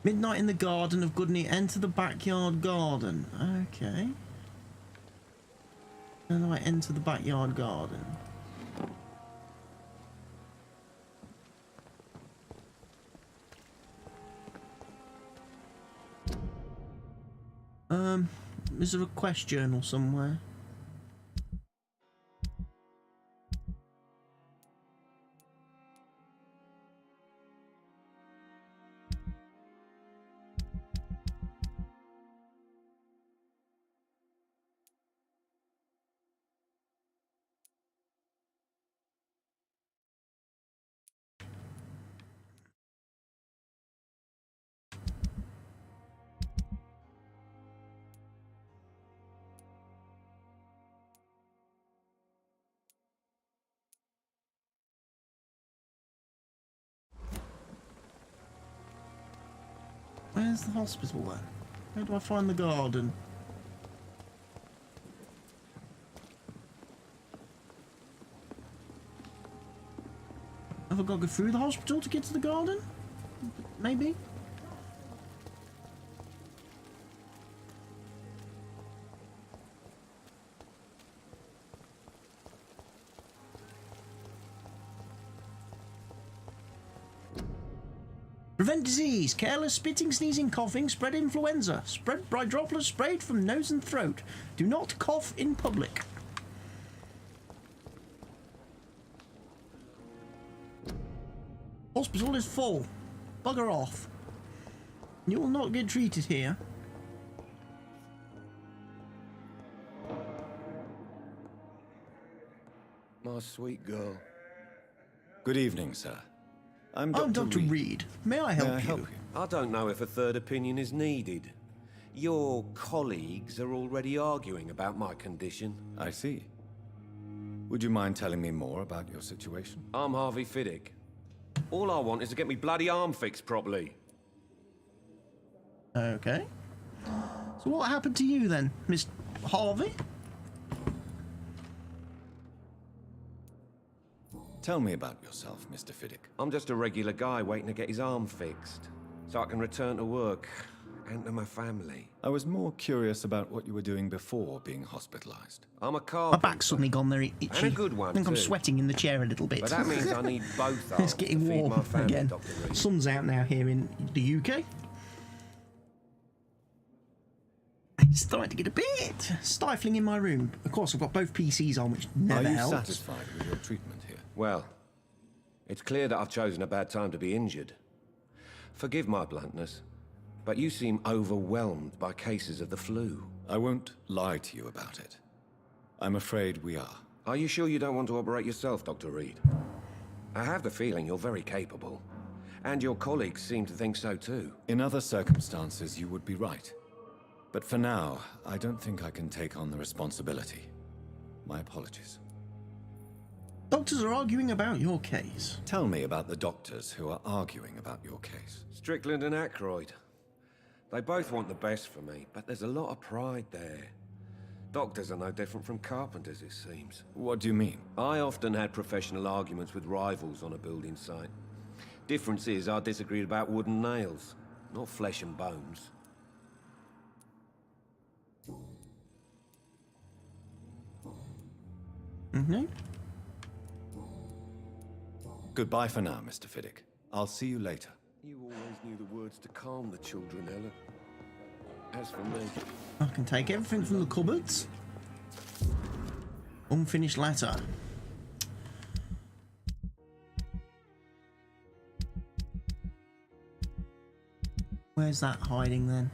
A: Midnight in the Garden of Goodney. Enter the backyard garden. Okay. How do I enter the backyard garden? Is there a quest journal somewhere? Where's the hospital then? Where do I find the garden? Have I got to go through the hospital to get to the garden? Maybe? Prevent disease. Careless spitting, sneezing, coughing. Spread influenza. Spread by droplets sprayed from nose and throat. Do not cough in public. Hospital is full. Bugger off. You will not get treated here.
I: My sweet girl.
R: Good evening, sir. I'm
A: Dr. Reid. May I help you?
J: I don't know if a third opinion is needed. Your colleagues are already arguing about my condition.
R: I see. Would you mind telling me more about your situation?
J: I'm Harvey Fiddick. All I want is to get me bloody arm fixed properly.
A: Okay. So what happened to you then, Miss Harvey?
R: Tell me about yourself, Mr. Fiddick.
J: I'm just a regular guy waiting to get his arm fixed, so I can return to work and to my family.
R: I was more curious about what you were doing before being hospitalized.
J: I'm a carpenter.
A: My back's suddenly gone very itchy.
J: And a good one,
A: I think I'm
J: too.
A: sweating in the chair a little bit.
J: But that means I need both arms
A: It's getting
J: to feed
A: warm
J: my family,
A: again.
J: Dr. Reid.
A: Sun's out now here in the UK. It's starting to get a bit stifling in my room. Of course, I've got both PCs on, which never
R: Are you
A: helps.
R: satisfied with your treatment here?
J: Well, it's clear that I've chosen a bad time to be injured. Forgive my bluntness, but you seem overwhelmed by cases of the flu.
R: I won't lie to you about it. I'm afraid we are.
J: Are you sure you don't want to operate yourself, Dr. Reid? I have the feeling you're very capable, and your colleagues seem to think so too.
R: In other circumstances, you would be right. But for now, I don't think I can take on the responsibility. My apologies.
A: Doctors are arguing about your case.
R: Tell me about the doctors who are arguing about your case.
J: Strickland and Aykroyd. They both want the best for me, but there's a lot of pride there. Doctors are no different from carpenters, it seems.
R: What do you mean?
J: I often had professional arguments with rivals on a building site. Difference is I disagreed about wooden nails, not flesh and bones.
A: Mm-hmm.
R: Goodbye for now, Mr. Fiddick. I'll see you later.
J: You always knew the words to calm the children, Ella. As for me...
A: I can take everything from the cupboards. Unfinished letter. Where's that hiding then?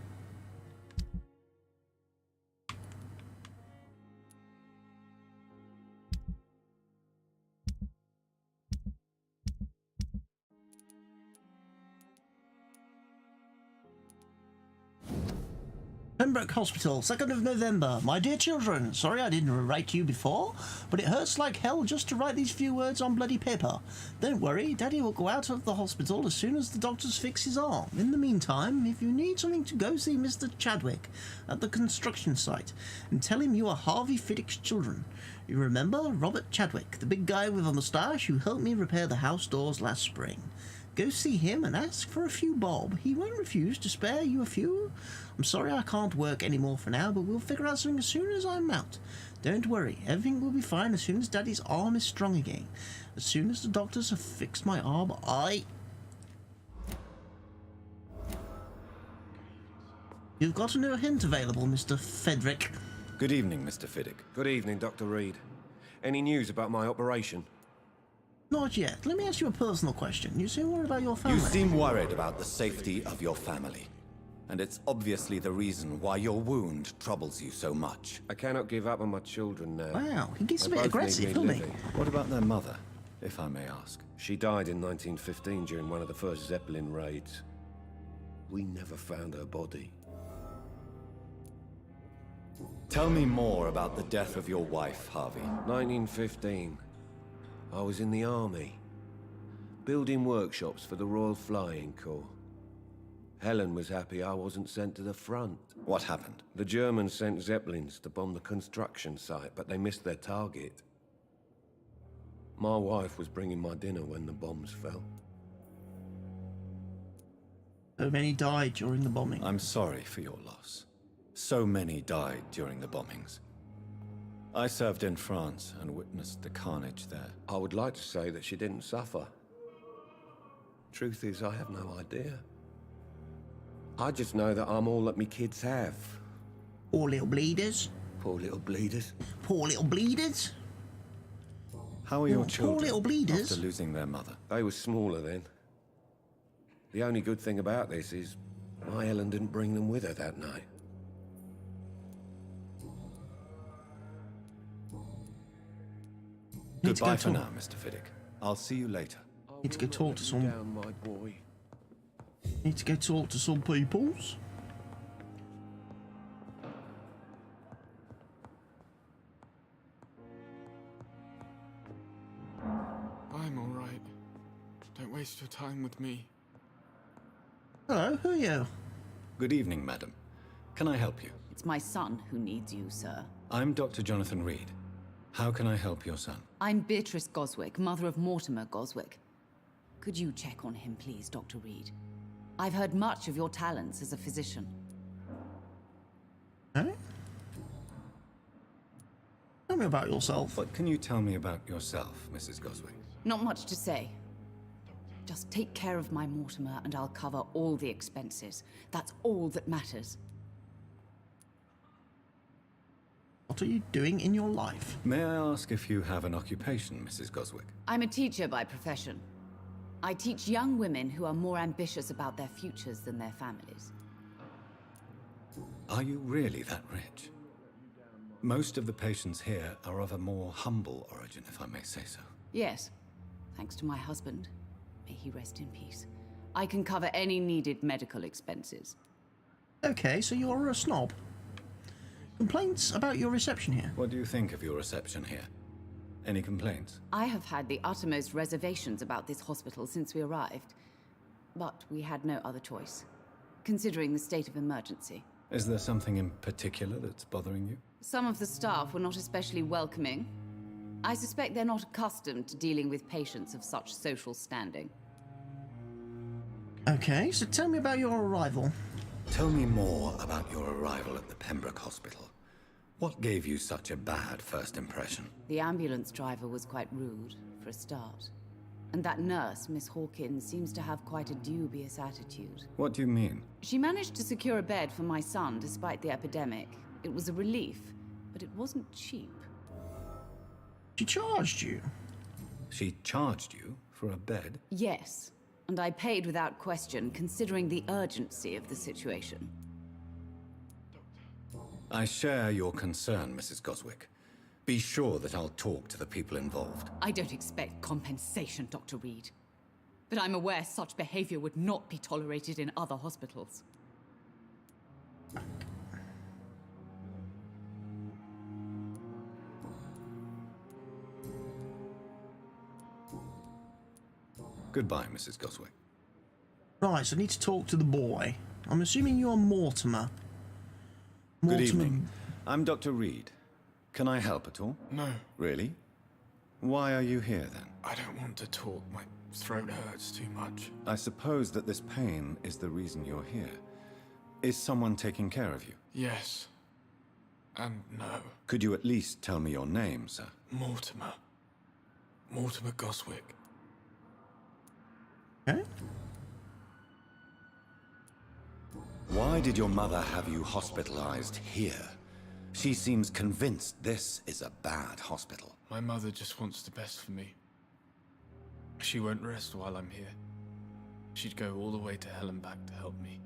A: Pembroke Hospital, 2nd of November. My dear children, sorry I didn't write to you before, but it hurts like hell just to write these few words on bloody paper. Don't worry, Daddy will go out of the hospital as soon as the doctors fix his arm. In the meantime, if you need something to go see Mr. Chadwick at the construction site and tell him you are Harvey Fiddick's children. You remember Robert Chadwick, the big guy with a moustache who helped me repair the house doors last spring. Go see him and ask for a few bob. He won't refuse to spare you a few. I'm sorry I can't work anymore for now, but we'll figure out something as soon as I'm out. Don't worry, everything will be fine as soon as Daddy's arm is strong again. As soon as the doctors have fixed my arm, You've got a new hint available, Mr. Fedric.
R: Good evening, Mr. Fiddick.
J: Good evening, Dr. Reid. Any news about my operation?
A: Not yet. Let me ask you a personal question. You seem worried about your family.
R: You seem worried about the safety of your family. And it's obviously the reason why your wound troubles you so much.
J: I cannot give up on my children now.
A: Wow, he gets a bit aggressive, doesn't he?
R: What about their mother, if I may ask?
J: She died in 1915 during one of the first Zeppelin raids. We never found her body.
R: Tell me more about the death of your wife, Harvey.
J: 1915. I was in the army, building workshops for the Royal Flying Corps. Helen was happy I wasn't sent to the front.
R: What happened?
J: The Germans sent Zeppelins to bomb the construction site, but they missed their target. My wife was bringing my dinner when the bombs fell.
A: So many died during the bombing.
R: I'm sorry for your loss. So many died during the bombings. I served in France and witnessed the carnage there.
J: I would like to say that she didn't suffer. Truth is, I have no idea. I just know that I'm all that me kids have.
A: Poor little bleeders.
J: Poor little bleeders.
A: Poor little bleeders.
R: How are your children
A: poor little bleeders
R: after losing their mother?
J: They were smaller then. The only good thing about this is my Helen didn't bring them with her that night.
R: Goodbye for now, Mr. Fiddick. I'll see you later.
A: Need to go talk to some...
J: Down, my boy.
A: Need to go talk to some peoples.
L: I'm all right. Don't waste your time with me.
A: Hello, who are you?
R: Good evening, madam. Can I help you?
S: It's my son who needs you, sir.
R: I'm Dr. Jonathan Reid. How can I help your son?
S: I'm Beatrice Goswick, mother of Mortimer Goswick. Could you check on him, please, Dr. Reid? I've heard much of your talents as a physician.
A: Huh? Tell me about yourself.
R: What can you tell me about yourself, Mrs. Goswick?
S: Not much to say. Just take care of my Mortimer and I'll cover all the expenses. That's all that matters.
A: What are you doing in your life?
R: May I ask if you have an occupation, Mrs. Goswick?
S: I'm a teacher by profession. I teach young women who are more ambitious about their futures than their families.
R: Are you really that rich? Most of the patients here are of a more humble origin, if I may say so.
S: Yes, thanks to my husband. May he rest in peace. I can cover any needed medical expenses.
A: Okay, so you're a snob. Complaints about your reception here?
R: What do you think of your reception here? Any complaints?
S: I have had the uttermost reservations about this hospital since we arrived. But we had no other choice, considering the state of emergency.
R: Is there something in particular that's bothering you?
S: Some of the staff were not especially welcoming. I suspect they're not accustomed to dealing with patients of such social standing.
A: Okay, so tell me about your arrival.
R: Tell me more about your arrival at the Pembroke Hospital. What gave you such a bad first impression?
S: The ambulance driver was quite rude, for a start. And that nurse, Miss Hawkins, seems to have quite a dubious attitude.
R: What do you mean?
S: She managed to secure a bed for my son despite the epidemic. It was a relief, but it wasn't cheap.
A: She charged you?
R: She charged you for a bed?
S: Yes, and I paid without question, considering the urgency of the situation.
R: I share your concern, Mrs. Goswick. Be sure that I'll talk to the people involved.
S: I don't expect compensation, Dr. Reid. But I'm aware such behavior would not be tolerated in other hospitals.
R: Goodbye, Mrs. Goswick.
A: Right, so I need to talk to the boy. I'm assuming you're Mortimer.
R: Good evening. I'm Dr. Reid. Can I help at all?
L: No.
R: Really? Why are you here, then?
L: I don't want to talk. My throat hurts too much.
R: I suppose that this pain is the reason you're here. Is someone taking care of you?
L: Yes.
T: And no.
R: Could you at least tell me your name, sir?
T: Mortimer. Mortimer Goswick.
A: Okay.
R: Why did your mother have you hospitalized here? She seems convinced this is a bad hospital.
T: My mother just wants the best for me. She won't rest while I'm here. She'd go all the way to hell and back to help me.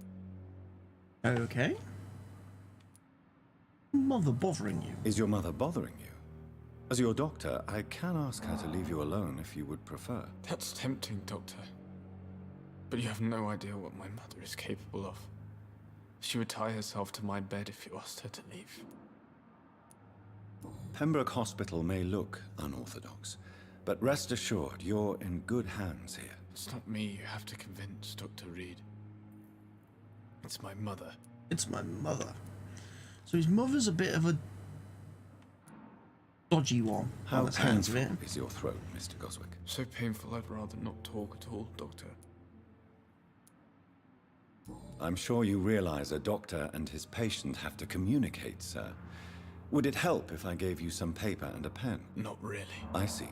A: Okay. Mother bothering you?
R: Is your mother bothering you? As your doctor, I can ask her to leave you alone if you would prefer.
T: That's tempting, Doctor. But you have no idea what my mother is capable of. She would tie herself to my bed if you asked her to leave.
R: Pembroke Hospital may look unorthodox, but rest assured, you're in good hands here.
T: It's not me you have to convince, Dr. Reid. It's my mother.
A: It's my mother. So his mother's a bit of a dodgy one.
R: How painful is your throat, Mr. Goswick?
T: So painful I'd rather not talk at all, Doctor.
R: I'm sure you realize a doctor and his patient have to communicate, sir. Would it help if I gave you some paper and a pen?
T: Not really.
R: I see.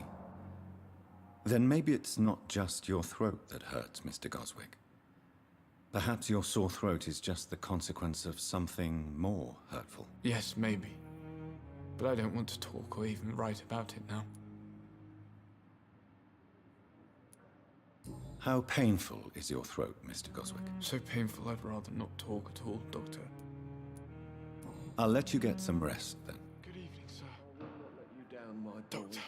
R: Then maybe it's not just your throat that hurts, Mr. Goswick. Perhaps your sore throat is just the consequence of something more hurtful.
T: Yes, maybe. But I don't want to talk or even write about it now.
R: How painful is your throat, Mr. Goswick?
T: So painful I'd rather not talk at all, Doctor.
R: I'll let you get some rest, then.
T: Good evening, sir. I will not let you down, my Doctor.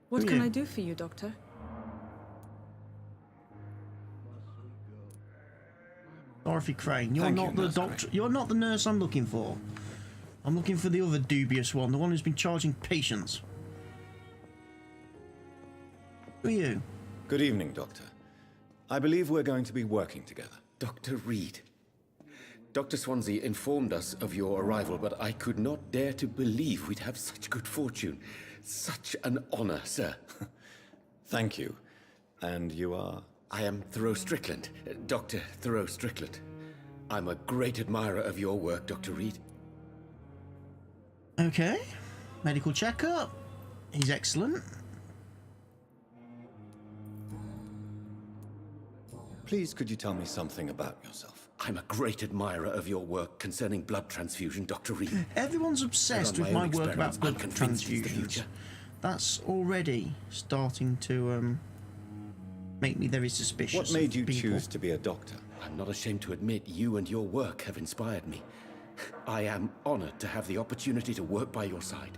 O: What can I do for you, Doctor?
A: Dorothy Crane, you're not the doctor. You're not the nurse I'm looking for. I'm looking for the other dubious one, the one who's been charging patients. Who are you?
R: Good evening, Doctor. I believe we're going to be working together.
U: Dr. Reid. Dr. Swansea informed us of your arrival, but I could not dare to believe we'd have such good fortune. Such an honor, sir.
R: Thank you. And you are?
U: I am Thoreau Strickland, Dr. Thoreau Strickland. I'm a great admirer of your work, Dr. Reid.
A: Okay. Medical checkup. He's excellent.
R: Please, could you tell me something about yourself?
U: I'm a great admirer of your work concerning blood transfusion, Dr. Reid.
A: Everyone's obsessed with my work about blood transfusions. That's already starting to make me very suspicious.
R: What made you choose to be a doctor?
U: I'm not ashamed to admit you and your work have inspired me. I am honored to have the opportunity to work by your side.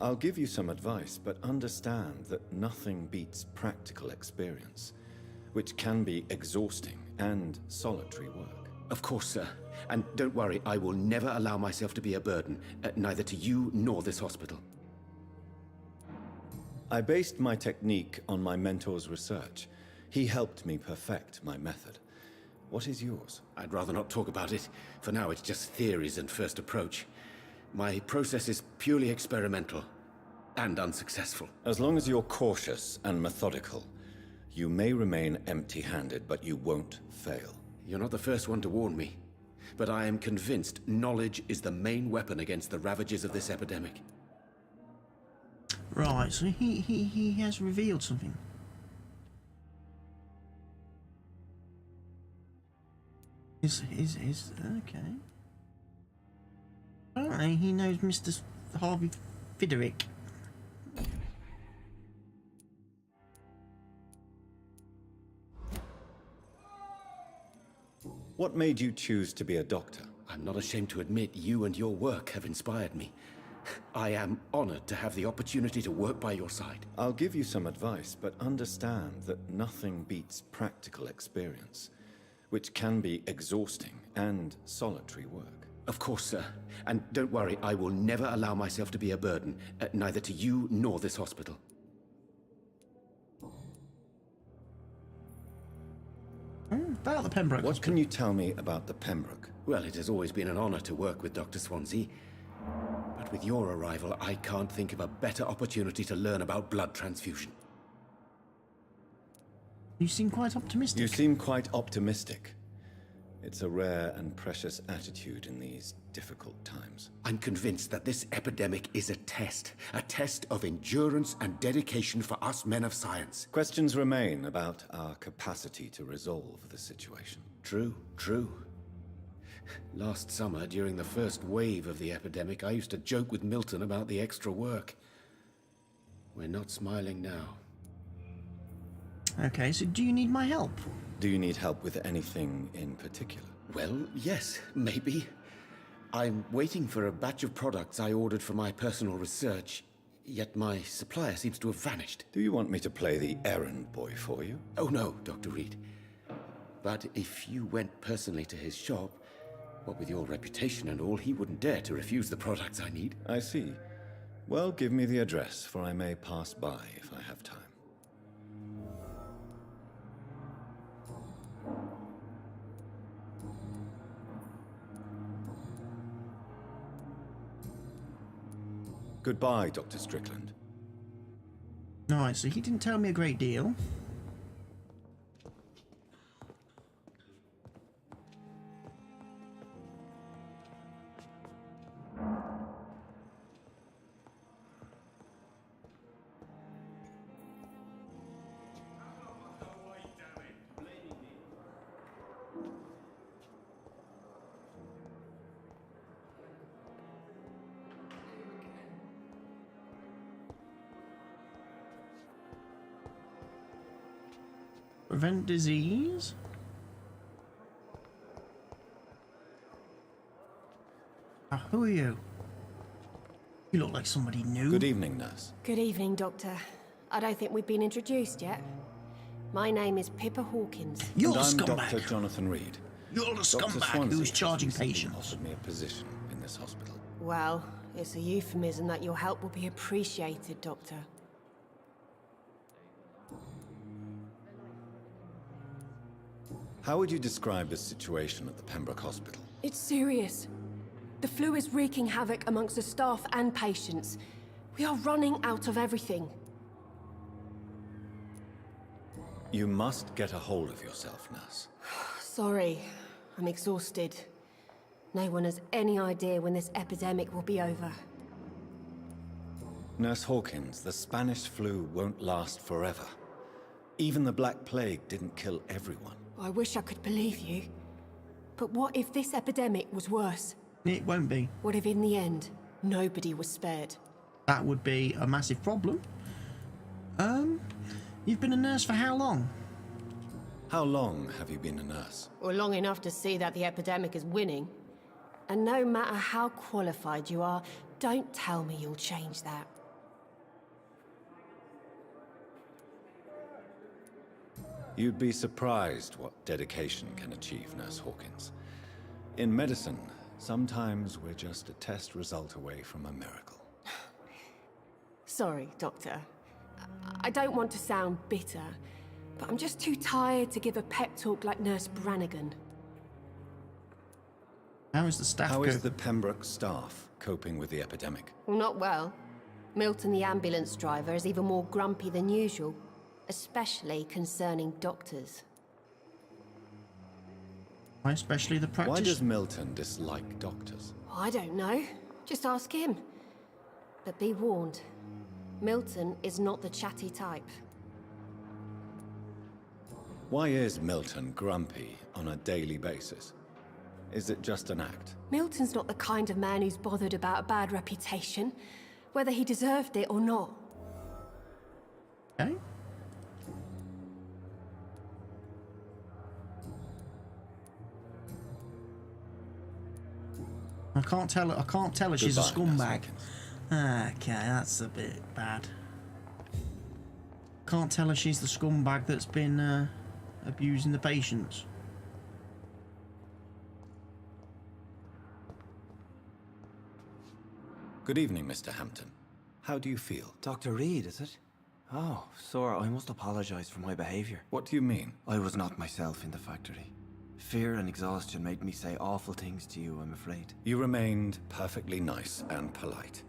R: I'll give you some advice, but understand that nothing beats practical experience, which can be exhausting and solitary work.
U: Of course, sir. And don't worry, I will never allow myself to be a burden, neither to you nor this hospital.
R: I based my technique on my mentor's research. He helped me perfect my method. What is yours?
U: I'd rather not talk about it. For now, it's just theories and first approach. My process is purely experimental and unsuccessful.
R: As long as you're cautious and methodical, you may remain empty-handed, but you won't fail.
U: You're not the first one to warn me, but I am convinced knowledge is the main weapon against the ravages of this epidemic.
A: Right, so he has revealed something. Okay. Apparently he knows Mr. Harvey Fiderick.
R: What made you choose to be a doctor?
U: I'm not ashamed to admit you and your work have inspired me. I am honored to have the opportunity to work by your side.
R: I'll give you some advice, but understand that nothing beats practical experience, which can be exhausting and solitary work.
U: Of course, sir. And don't worry, I will never allow myself to be a burden, neither to you nor this hospital.
A: About the Pembroke.
R: What can you tell me about the Pembroke?
U: Well, it has always been an honor to work with Dr. Swansea. But But with your arrival, I can't think of a better opportunity to learn about blood transfusion.
A: You seem quite optimistic.
R: You seem quite optimistic. It's a rare and precious attitude in these difficult times.
U: I'm convinced that this epidemic is a test of endurance and dedication for us men of science.
R: Questions remain about our capacity to resolve the situation.
U: True, true. Last summer, during the first wave of the epidemic, I used to joke with Milton about the extra work. We're not smiling now.
A: Okay, so do you need my help?
R: Do you need help with anything in particular?
U: Well, yes, maybe. I'm waiting for a batch of products I ordered for my personal research, yet my supplier seems to have vanished.
R: Do you want me to play the errand boy for you?
U: Oh no, Dr. Reid. But if you went personally to his shop, what with your reputation and all, he wouldn't dare to refuse the products I need.
R: I see. Well, give me the address, for I may pass by if I have time. Goodbye, Dr. Strickland.
A: Nice, so he didn't tell me a great deal. Prevent disease. Who are you? You look like somebody new.
R: Good evening, nurse.
K: Good evening, Doctor. I don't think we've been introduced yet. My name is Pippa Hawkins.
A: You're
R: and
A: the
R: I'm
A: scumbag.
R: Dr. Jonathan Reid.
A: You're the
R: Dr.
A: scumbag
R: Swansea
A: who's charging
R: recently
A: patients.
R: offered me a position in this hospital.
K: Well, it's a euphemism that your help will be appreciated, Doctor.
R: How would you describe the situation at the Pembroke Hospital?
K: It's serious. The flu is wreaking havoc amongst the staff and patients. We are running out of everything.
R: You must get a hold of yourself, nurse.
K: Sorry, I'm exhausted. No one has any idea when this epidemic will be over.
R: Nurse Hawkins, the Spanish flu won't last forever. Even the Black Plague didn't kill everyone.
K: I wish I could believe you. But what if this epidemic was worse?
A: It won't be.
K: What if in the end, nobody was spared?
A: That would be a massive problem. You've been a nurse for how long?
R: How long have you been a nurse?
K: Well, long enough to see that the epidemic is winning. And no matter how qualified you are, don't tell me you'll change that.
R: You'd be surprised what dedication can achieve, Nurse Hawkins. In medicine, sometimes we're just a test result away from a miracle.
K: Sorry, Doctor. I don't want to sound bitter, but I'm just too tired to give a pep talk like Nurse Brannigan.
A: How is the staff
R: How is the Pembroke staff coping with the epidemic?
K: Well, not well. Milton, the ambulance driver, is even more grumpy than usual, especially concerning doctors.
A: Why especially the practice?
R: Why does Milton dislike doctors?
K: I don't know. Just ask him. But be warned, Milton is not the chatty type.
R: Why is Milton grumpy on a daily basis? Is it just an act?
K: Milton's not the kind of man who's bothered about a bad reputation, whether he deserved it or not.
A: Okay. I can't tell her she's a scumbag. Okay, that's a bit bad. Can't tell her she's the scumbag that's been abusing the patients.
R: Good evening, Mr. Hampton. How do you feel?
D: Dr. Reid, is it? Oh, sir, I must apologize for my behavior.
R: What do you mean?
D: I was not myself in the factory. Fear and exhaustion made me say awful things to you, I'm afraid.
R: You remained perfectly nice and polite.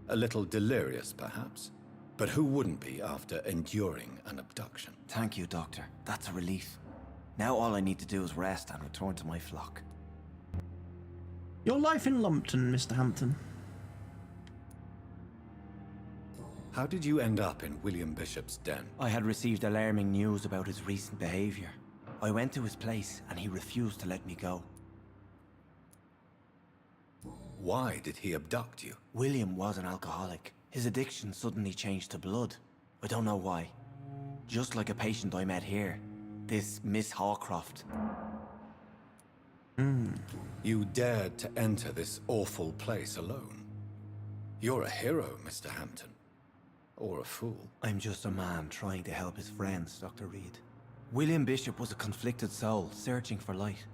R: A little delirious, perhaps. But who wouldn't be after enduring an abduction?
D: Thank you, Doctor. That's a relief. Now all I need to do is rest and return to my flock.
A: Your life in Lumpton, Mr. Hampton.
R: How did you end up in William Bishop's den?
D: I had received alarming news about his recent behavior. I went to his place and he refused to let me go.
R: Why did he abduct you?
D: William was an alcoholic. His addiction suddenly changed to blood. I don't know why. Just like a patient I met here. This Miss Hawcroft.
R: You dared to enter this awful place alone. You're a hero, Mr. Hampton. Or a fool.
D: I'm just a man trying to help his friends, Dr. Reid. William Bishop was a conflicted soul, searching for light.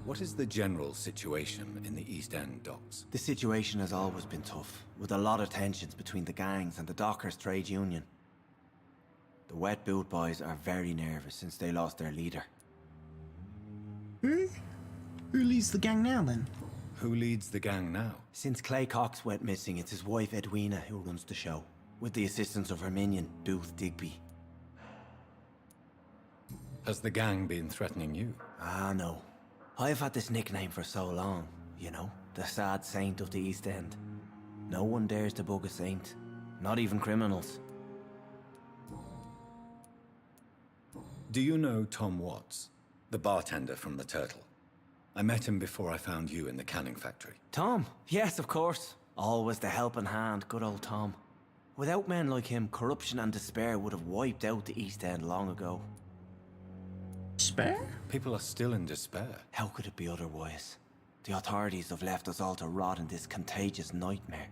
R: What is the general situation in the East End docks?
D: The situation has always been tough, with a lot of tensions between the gangs and the dockers' trade union. The Wet Boot boys are very nervous since they lost their leader.
A: Who leads the gang now, then?
R: Who leads the gang now?
D: Since Clay Cox went missing, it's his wife Edwina who runs the show, with the assistance of her minion, Booth Digby.
R: Has the gang been threatening you?
D: Ah, no. I've had this nickname for so long, you know, the sad saint of the East End. No one dares to bug a saint, not even criminals.
R: Do you know Tom Watts, the bartender from the Turtle? I met him before I found you in the canning factory.
D: Tom? Yes, of course. Always the helping hand, good old Tom. Without men like him, corruption and despair would have wiped out the East End long ago.
A: Despair?
R: People are still in despair.
D: How could it be otherwise? The authorities have left us all to rot in this contagious nightmare.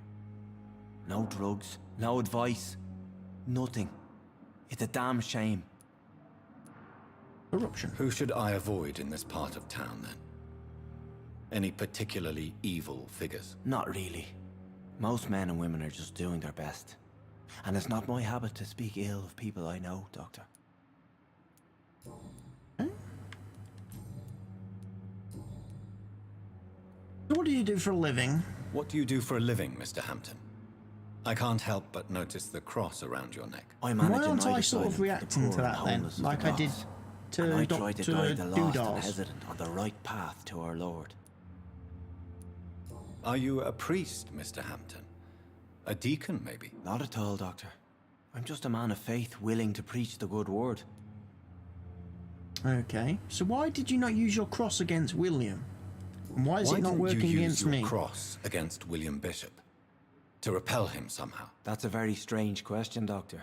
D: No drugs, no advice, nothing. It's a damn shame.
A: Corruption.
R: Who should I avoid in this part of town, then? Any particularly evil figures?
D: Not really. Most men and women are just doing their best. And it's not my habit to speak ill of people I know, Doctor.
A: What do you do for a living?
R: What do you do for a living, Mr. Hampton? I can't help but notice the cross around your neck.
D: I manage
A: Why aren't
D: a night
A: I sort of
D: asylum for the
A: reacting
D: poor
A: to that
D: and
A: then?
D: homeless of
A: Like
D: the
A: I did
D: Goths.
A: to
D: And I try to guide the lost and
A: Doodars.
D: hesitant on the right path to our Lord.
R: Are you a priest, Mr. Hampton? A deacon, maybe?
D: Not at all, Doctor. I'm just a man of faith willing to preach the good word.
A: Okay, so why did you not use your cross against William? And why is it not working
R: you
A: against
R: use
A: me?
R: your cross against William Bishop? To repel him somehow?
D: That's a very strange question, Doctor.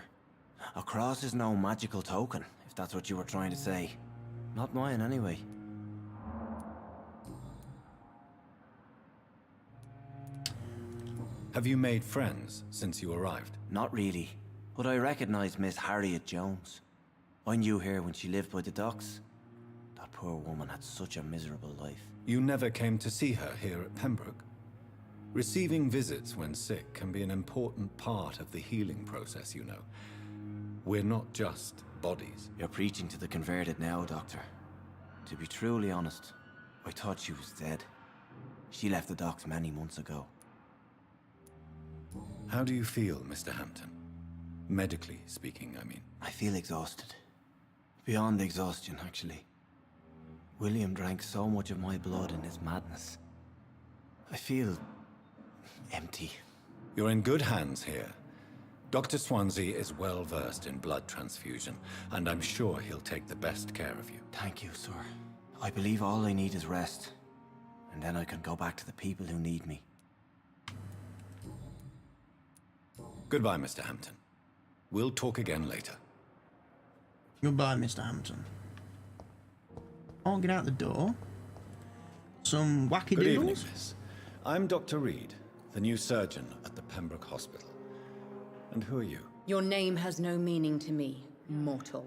D: A cross is no magical token, if that's what you were trying to say. Not mine, anyway.
R: Have you made friends since you arrived?
D: Not really, but I recognize Miss Harriet Jones. I knew her when she lived by the docks. That poor woman had such a miserable life.
R: You never came to see her here at Pembroke? Receiving visits when sick can be an important part of the healing process, you know. We're not just bodies.
D: You're preaching to the converted now, Doctor. To be truly honest, I thought she was dead. She left the docks many months ago.
R: How do you feel, Mr. Hampton? Medically speaking, I mean.
D: I feel exhausted. Beyond exhaustion, actually. William drank so much of my blood in his madness. I feel empty.
R: You're in good hands here. Dr. Swansea is well versed in blood transfusion, and I'm sure he'll take the best care of you.
D: Thank you, sir. I believe all I need is rest. And then I can go back to the people who need me.
R: Goodbye, Mr. Hampton. We'll talk again later.
A: Goodbye, Mr. Hampton. I'll get out the door. Some wacky
R: Good evening,
A: doodles.
R: miss. I'm Dr. Reid, the new surgeon at the Pembroke Hospital. And who are you?
E: Your name has no meaning to me, mortal.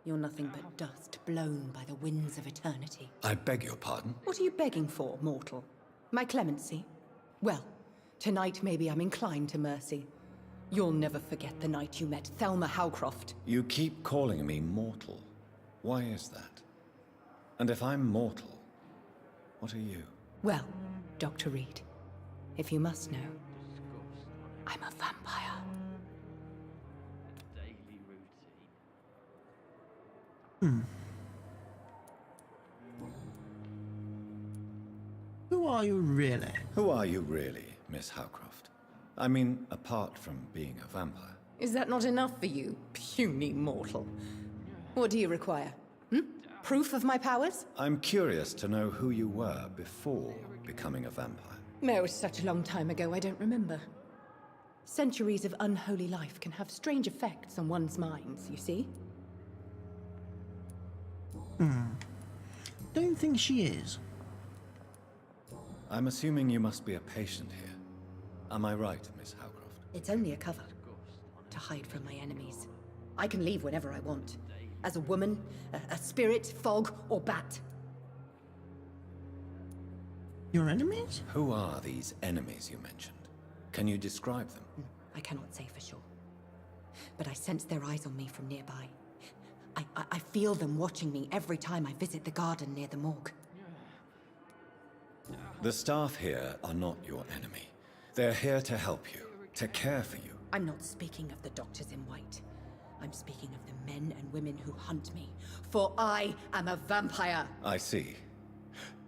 E: You're nothing but dust blown by the winds of eternity.
R: I beg your pardon?
E: What are you begging for, mortal? My clemency? Well, tonight maybe I'm inclined to mercy. You'll never forget the night you met Thelma Howcroft.
R: You keep calling me mortal. Why is that? And if I'm mortal, what are you?
E: Well, Dr. Reid, if you must know, I'm a vampire.
A: Who are you really?
R: Who are you really, Miss Howcroft? I mean, apart from being a vampire.
E: Is that not enough for you, puny mortal? What do you require? Proof of my powers?
R: I'm curious to know who you were before becoming a vampire.
E: No, it was such a long time ago, I don't remember. Centuries of unholy life can have strange effects on one's minds, you see?
A: Don't think she is.
R: I'm assuming you must be a patient here. Am I right, Miss Howcroft?
E: It's only a cover. To hide from my enemies. I can leave whenever I want. As a woman, a spirit, fog, or bat.
A: Your enemies?
R: Who are these enemies you mentioned? Can you describe them?
E: I cannot say for sure. But I sense their eyes on me from nearby. I feel them watching me every time I visit the garden near the morgue.
R: The staff here are not your enemy. They're here to help you, to care for you.
E: I'm not speaking of the doctors in white. I'm speaking of the men and women who hunt me. For I am a vampire.
R: I see.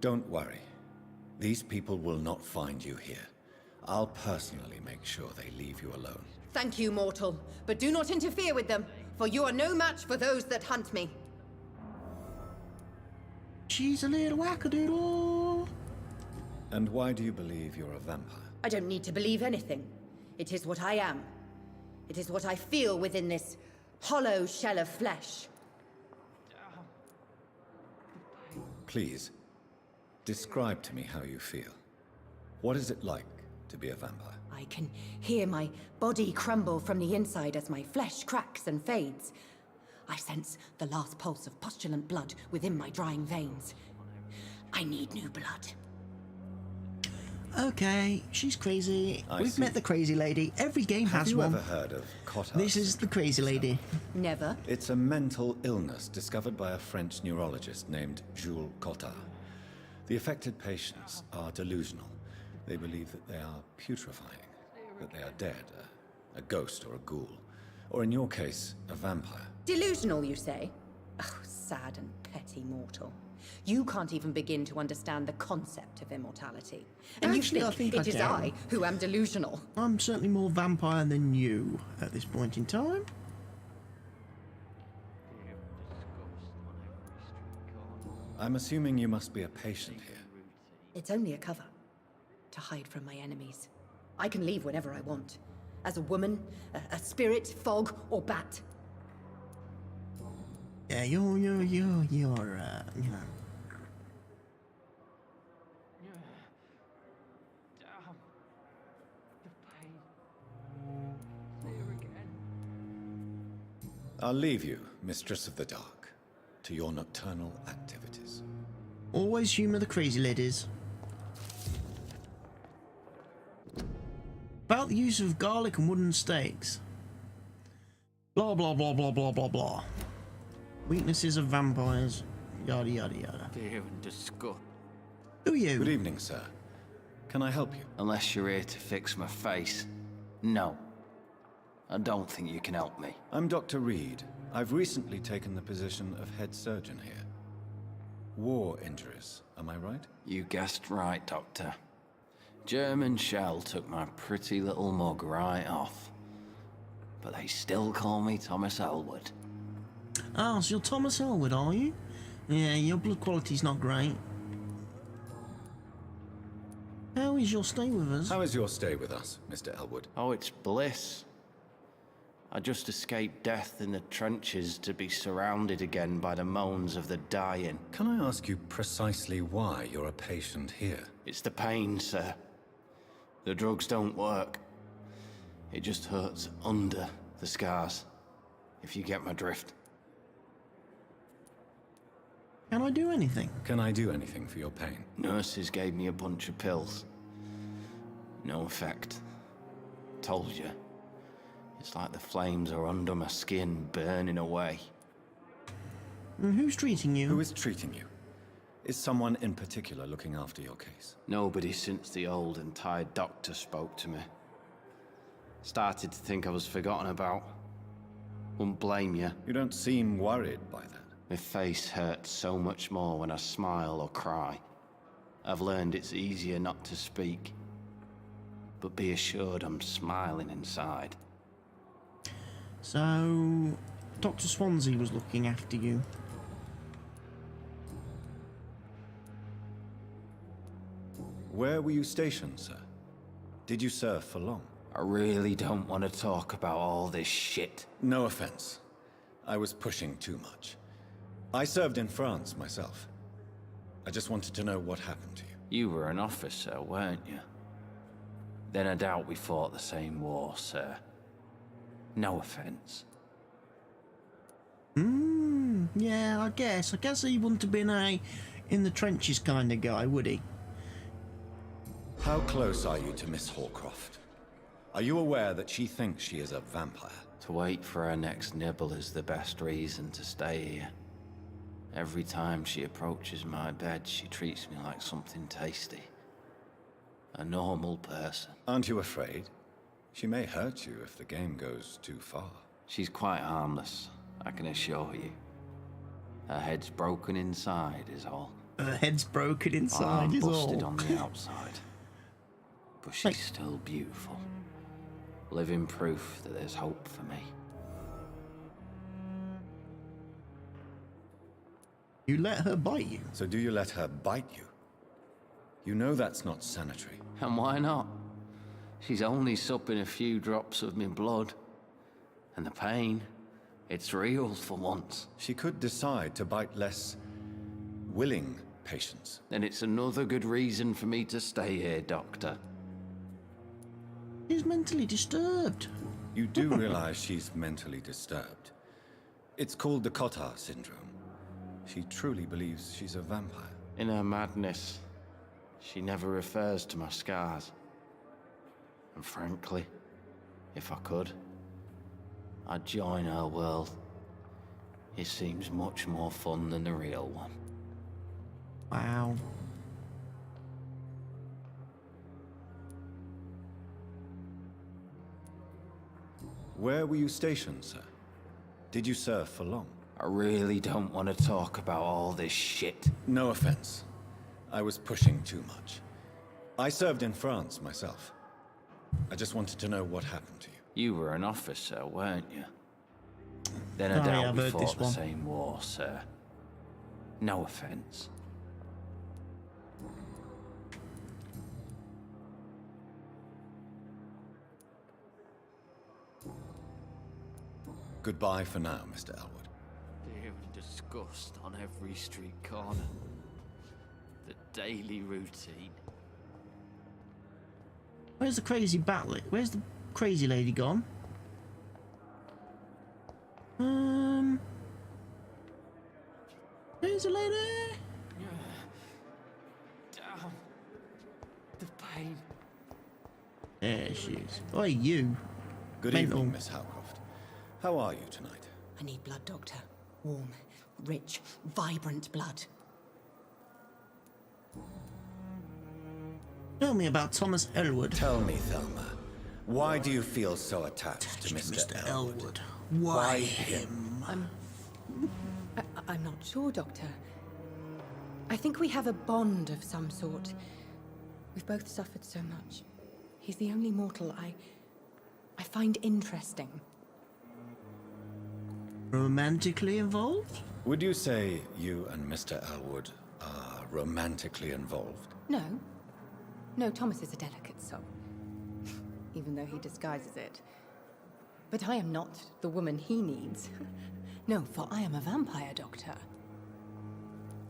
R: Don't worry. These people will not find you here. I'll personally make sure they leave you alone.
E: Thank you, mortal. But do not interfere with them, for you are no match for those that hunt me.
A: She's a little wackadoodle.
R: And why do you believe you're a vampire?
E: I don't need to believe anything. It is what I am. It is what I feel within this hollow shell of flesh.
R: Please, describe to me how you feel. What is it like to be a vampire?
E: I can hear my body crumble from the inside as my flesh cracks and fades. I sense the last pulse of postulant blood within my drying veins. I need new blood.
A: Okay, she's crazy. We've met the crazy lady. Every game
R: Have
A: has
R: you
A: one.
R: ever heard of Cotard?
A: This is the crazy lady.
E: Never.
R: It's a mental illness discovered by a French neurologist named Jules Cotard. The affected patients are delusional. They believe that they are putrefying, that they are dead, a ghost or a ghoul, or in your case, a vampire.
E: Delusional, you say? Oh, sad and petty mortal. You can't even begin to understand the concept of immortality. And
A: Actually,
E: you
A: I think
E: it is
A: can.
E: I who am delusional.
A: I'm certainly more vampire than you at this point in time.
R: I'm assuming you must be a patient here.
E: It's only a cover. To hide from my enemies. I can leave whenever I want. As a woman, a spirit, fog, or bat.
A: Yeah, you're, you know.
R: I'll leave you, Mistress of the Dark, to your nocturnal activities.
A: Always humour the crazy ladies. About the use of garlic and wooden stakes. Blah, blah, blah, blah, blah, blah, blah. Weaknesses of vampires. Yada, yada, yada.
D: Fear and disgust.
A: Who are you?
R: Good evening, sir. Can I help you?
D: Unless you're here to fix my face. No. I don't think you can help me.
R: I'm Dr. Reid. I've recently taken the position of head surgeon here. War injuries, am I right?
D: You guessed right, Doctor. German shell took my pretty little mug right off. But they still call me Thomas Elwood.
A: Ah, so you're Thomas Elwood, are you? Yeah, your blood quality's not great. How is your stay with us?
R: How is your stay with us, Mr. Elwood?
D: Oh, it's bliss. I just escaped death in the trenches to be surrounded again by the moans of the dying.
R: Can I ask you precisely why you're a patient here?
D: It's the pain, sir. The drugs don't work. It just hurts under the scars, if you get my drift.
A: Can I do anything?
R: Can I do anything for your pain?
D: Nurses gave me a bunch of pills. No effect. Told you. It's like the flames are under my skin, burning away.
A: And who's treating you?
R: Who is treating you? Is someone in particular looking after your case?
D: Nobody since the old and tired doctor spoke to me. Started to think I was forgotten about. Wouldn't blame you.
R: You don't seem worried by that.
D: My face hurts so much more when I smile or cry. I've learned it's easier not to speak. But be assured I'm smiling inside.
A: So, Dr. Swansea was looking after you.
R: Where were you stationed, sir? Did you serve for long?
D: I really don't want to talk about all this shit.
R: No offense. I was pushing too much. I served in France myself. I just wanted to know what happened to you.
D: You were an officer, weren't you? Then I doubt we fought the same war, sir. No offense.
A: Yeah, I guess. I guess he wouldn't have been a in the trenches kind of guy, would he?
R: How close are you to Miss Horcroft? Are you aware that she thinks she is a vampire?
D: To wait for her next nibble is the best reason to stay here. Every time she approaches my bed, she treats me like something tasty. A normal person.
R: Aren't you afraid? She may hurt you if the game goes too far.
D: She's quite harmless, I can assure you. Her head's broken inside is all.
A: Her head's broken inside
D: I'm
A: is
D: busted
A: all.
D: on the outside. But she's still beautiful. Living proof that there's hope for me.
A: You let her bite you?
R: So do you let her bite you? You know that's not sanitary.
D: And why not? She's only supping a few drops of my blood. And the pain, it's real for once.
R: She could decide to bite less willing patients.
D: Then it's another good reason for me to stay here, Doctor.
A: She's mentally disturbed.
R: You do realize she's mentally disturbed. It's called the Cotard syndrome. She truly believes she's a vampire.
D: In her madness, she never refers to my scars. And frankly, if I could, I'd join her world. It seems much more fun than the real one.
A: Wow.
R: Where were you stationed, sir? Did you serve for long?
D: I really don't want to talk about all this shit.
R: No offense. I was pushing too much. I served in France myself. I just wanted to know what happened to you.
D: You were an officer, weren't you? Then I doubt we fought the same war, sir. No offense.
R: Goodbye for now, Mr. Elwood.
D: Fear and disgust on every street corner. The daily routine.
A: Where's the crazy battle? Where's the crazy lady gone? Where's the lady?
D: Down. The pain.
A: There she is. Oi, you.
R: Good evening, Miss Howcroft. How are you tonight?
E: I need blood, Doctor. Warm, rich, vibrant blood.
A: Tell me about Thomas Elwood.
R: Tell me, Thelma. Why do you feel so attached to Mr. Elwood?
A: Why him?
E: I'm not sure, Doctor. I think we have a bond of some sort. We've both suffered so much. He's the only mortal I find interesting.
A: Romantically involved?
R: Would you say you and Mr. Elwood are romantically involved?
E: No. No, Thomas is a delicate soul. Even though he disguises it. But I am not the woman he needs. No, for I am a vampire, Doctor.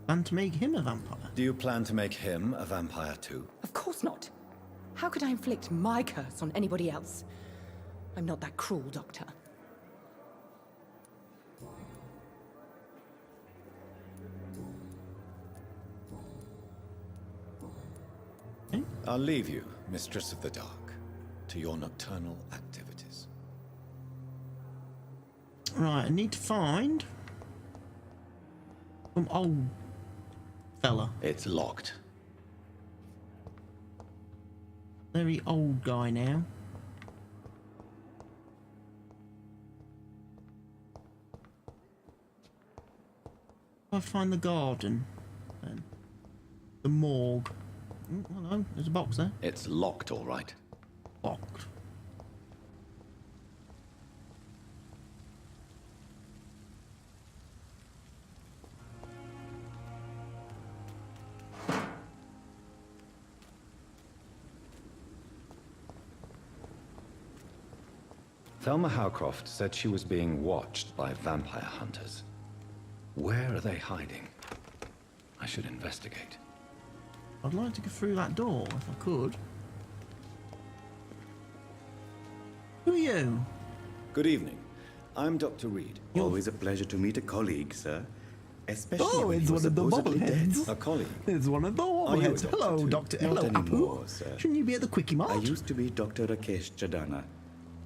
A: And to make him a vampire?
R: Do you plan to make him a vampire too?
E: Of course not. How could I inflict my curse on anybody else? I'm not that cruel, Doctor.
R: I'll leave you, Mistress of the Dark, to your nocturnal activities.
A: Right, I need to find some old fella.
H: It's locked.
A: Very old guy now. I'll find the garden then. The morgue. Oh, hello, there's a box there.
H: It's locked, all right.
A: Locked.
H: Thelma Howcroft said she was being watched by vampire hunters. Where are they hiding? I should investigate.
A: I'd like to go through that door if I could. Who are you?
R: Good evening. I'm Dr. Reid.
F: Always a pleasure to meet a colleague, sir. Especially
A: Oh,
F: when
A: it's
F: you're
A: one of the
F: supposedly
A: bobbleheads.
F: dead.
R: A colleague.
A: It's one of the
F: Are you a
A: bobbleheads.
F: doctor
A: Hello,
F: too?
A: Doctor.
F: Not
A: Hello,
F: anymore,
A: Apu.
F: sir.
A: Shouldn't you be at the Quickie Mart?
F: I used to be Dr. Rakesh Chadana.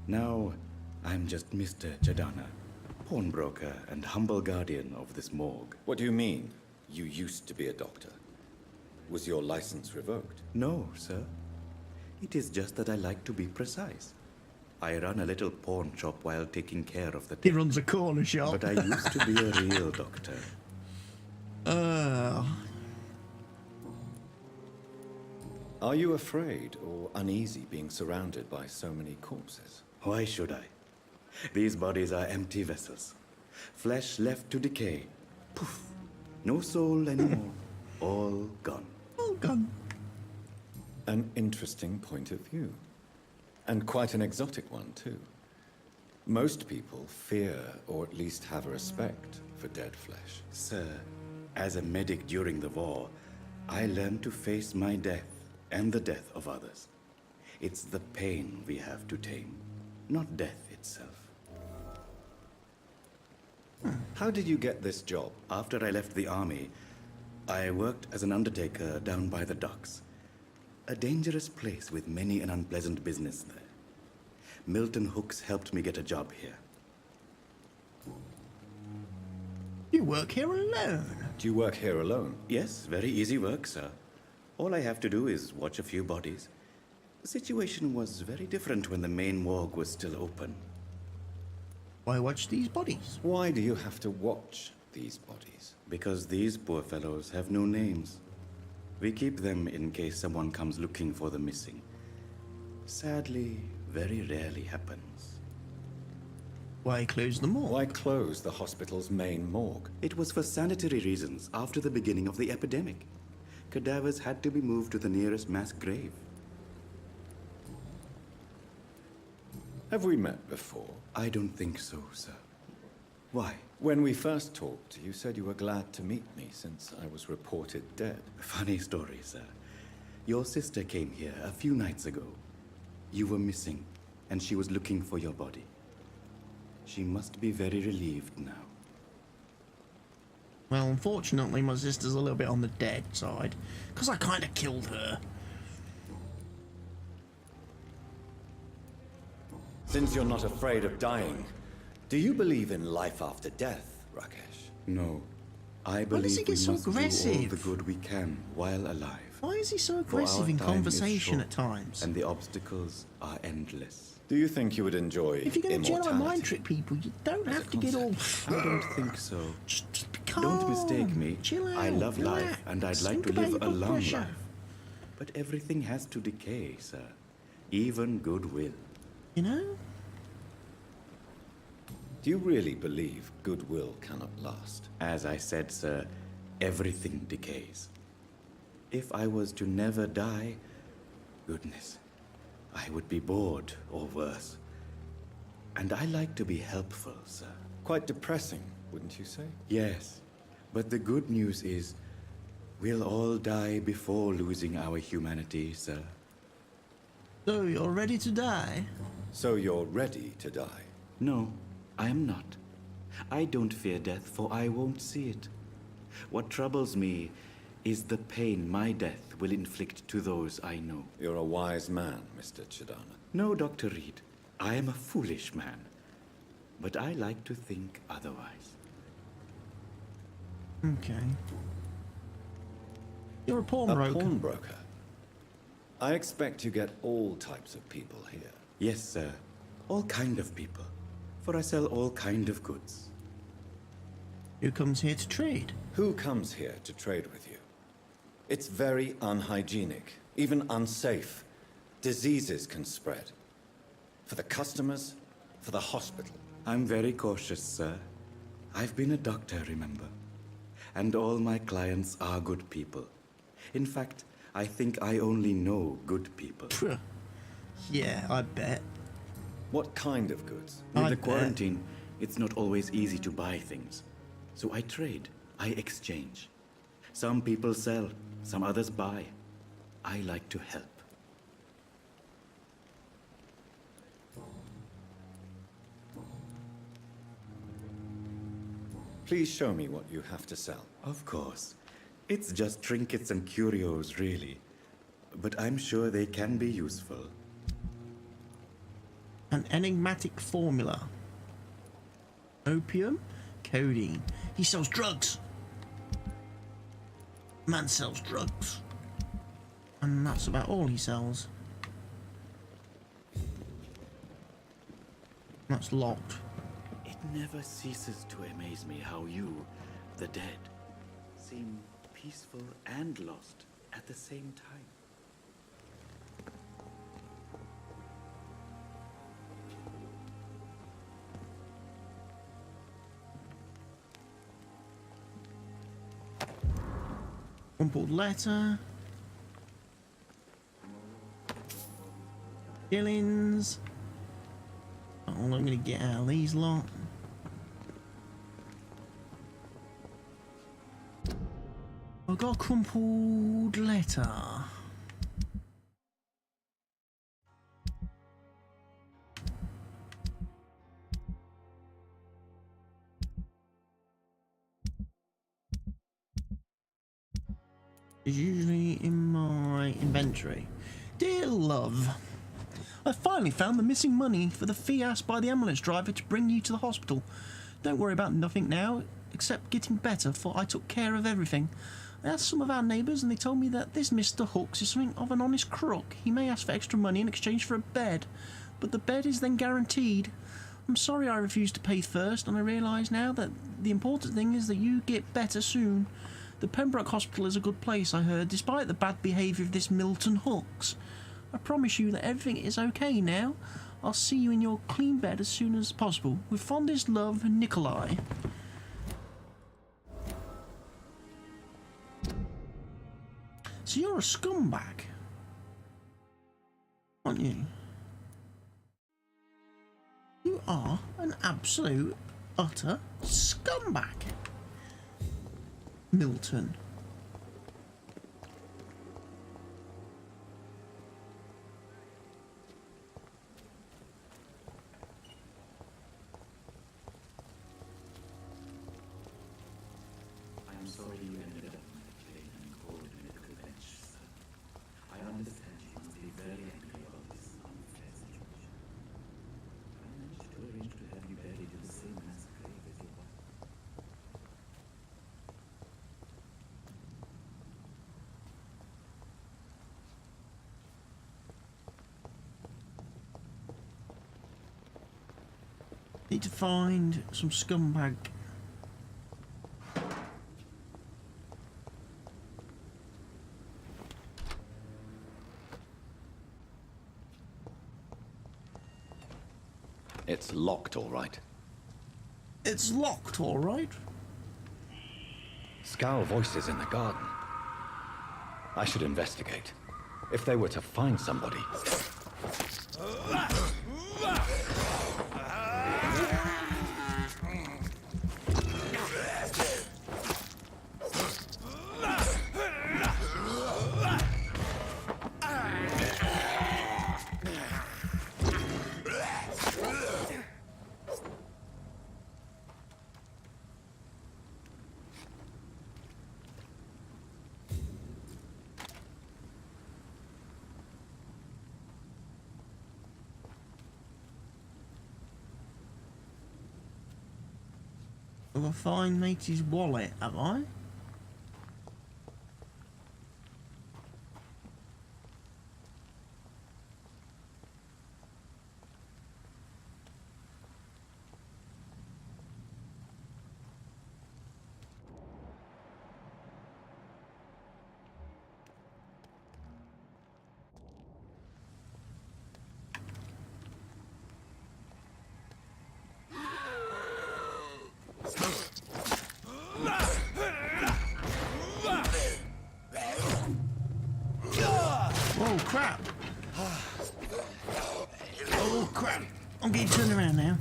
F: Now, I'm just Mr. Chadana, pawnbroker and humble guardian of this morgue.
R: What do you mean, you used to be a doctor? Was your license revoked?
F: No, sir. It is just that I like to be precise. I run a little pawn shop while taking care of the dead.
A: He runs a corner shop.
F: But I used to be a real doctor.
R: Are you afraid or uneasy being surrounded by so many corpses?
F: Why should I? These bodies are empty vessels. Flesh left to decay. Poof. No soul anymore. All gone.
A: All gone.
R: An interesting point of view. And quite an exotic one, too. Most people fear, or at least have a respect, for dead flesh.
F: Sir, as a medic during the war, I learned to face my death and the death of others. It's the pain we have to tame, not death itself.
R: How did you get this job?
F: After I left the army, I worked as an undertaker down by the docks. A dangerous place with many an unpleasant business there. Milton Hooks helped me get a job here.
A: You work here alone?
R: Do you work here alone?
F: Yes, very easy work, sir. All I have to do is watch a few bodies. The situation was very different when the main morgue was still open.
A: Why watch these bodies?
R: Why do you have to watch these bodies?
F: Because these poor fellows have no names. We keep them in case someone comes looking for the missing. Sadly, very rarely happens.
A: Why close the morgue?
R: Why close the hospital's main morgue?
F: It was for sanitary reasons after the beginning of the epidemic. Cadavers had to be moved to the nearest mass grave.
R: Have we met before?
F: I don't think so, sir. Why?
R: When we first talked, you said you were glad to meet me since I was reported dead.
F: Funny story, sir. Your sister came here a few nights ago. You were missing, and she was looking for your body. She must be very relieved now.
A: Well, unfortunately, my sister's a little bit on the dead side, because I kind of killed her.
R: Since you're not afraid of dying, do you believe in life after death, Rakesh?
F: No. I
A: Why does he
F: believe
A: get
F: we
A: so
F: must do all
A: aggressive?
F: the good we can while alive.
A: Why is he so
F: For our
A: aggressive in
F: time is
A: conversation
F: short,
A: at times?
F: And the obstacles are endless.
R: Do you think you would enjoy
A: If you're going to Jedi
R: immortality?
A: mind trick people, you don't have to get all...
F: I don't think so.
A: Just be calm.
F: Don't mistake me.
A: Chill out.
F: I love life,
A: relax,
F: and I'd like
A: think
F: to
A: about
F: live
A: your
F: a
A: blood
F: long
A: pressure.
F: life. But everything has to decay, sir. Even goodwill.
A: You know?
R: Do you really believe goodwill cannot last?
F: As I said, sir, everything decays. If I was to never die, goodness, I would be bored or worse. And I like to be helpful, sir.
R: Quite depressing, wouldn't you say?
F: Yes, but the good news is we'll all die before losing our humanity, sir.
A: So you're ready to die?
R: So you're ready to die?
F: No, I am not. I don't fear death, for I won't see it. What troubles me is the pain my death will inflict to those I know.
R: You're a wise man, Mr. Chidana.
F: No, Dr. Reid. I am a foolish man. but I like to think otherwise.
A: Okay. You're a pawnbroker.
R: A pawnbroker? I expect you get all types of people here.
F: Yes, sir. All kind of people. For I sell all kind of goods.
A: Who comes here to trade?
R: Who comes here to trade with you? It's very unhygienic, even unsafe. Diseases can spread. For the customers, for the hospital.
F: I'm very cautious, sir. I've been a doctor, remember? And all my clients are good people. In fact, I think I only know good people.
A: Yeah, I bet.
R: What kind of goods?
F: With the quarantine, it's not always easy to buy things. So I trade, I exchange. Some people sell, some others buy. I like to help.
R: Please show me what you have to sell.
F: Of course. It's just trinkets and curios, really. But I'm sure they can be useful.
A: An enigmatic formula. Opium? Codeine. He sells drugs. Man sells drugs. And that's about all he sells. That's locked.
F: It never ceases to amaze me how you, the dead, seem peaceful and lost at the same time.
A: Crumpled letter. Killings. All I'm gonna get out of these lot. I've got a crumpled letter. Is usually in my inventory. Dear love, I finally found the missing money for the fee asked by the ambulance driver to bring you to the hospital. Don't worry about nothing now, except getting better, for I took care of everything. I asked some of our neighbours and they told me that this Mr. Hooks is something of an honest crook. He may ask for extra money in exchange for a bed, but the bed is then guaranteed. I'm sorry I refused to pay first, and I realise now that the important thing is that you get better soon. The Pembroke Hospital is a good place, I heard, despite the bad behaviour of this Milton Hooks. I promise you that everything is okay now. I'll see you in your clean bed as soon as possible. With fondest love, Nikolai. So you're a scumbag, aren't you? You are an absolute, utter scumbag, Milton.
F: I'm sorry you ended up on a plane and cold medical bench, sir. I understand you must be very angry about this unfair situation. I managed to arrange to have you buried in the same mass grave as your wife.
A: Need to find some scumbag.
H: It's locked, all right.
A: It's locked, all right.
H: Scowl voices in the garden. I should investigate. If they were to find somebody...
A: Have I find mate's wallet, have I? Oh crap! Oh crap! I'm getting turned around now.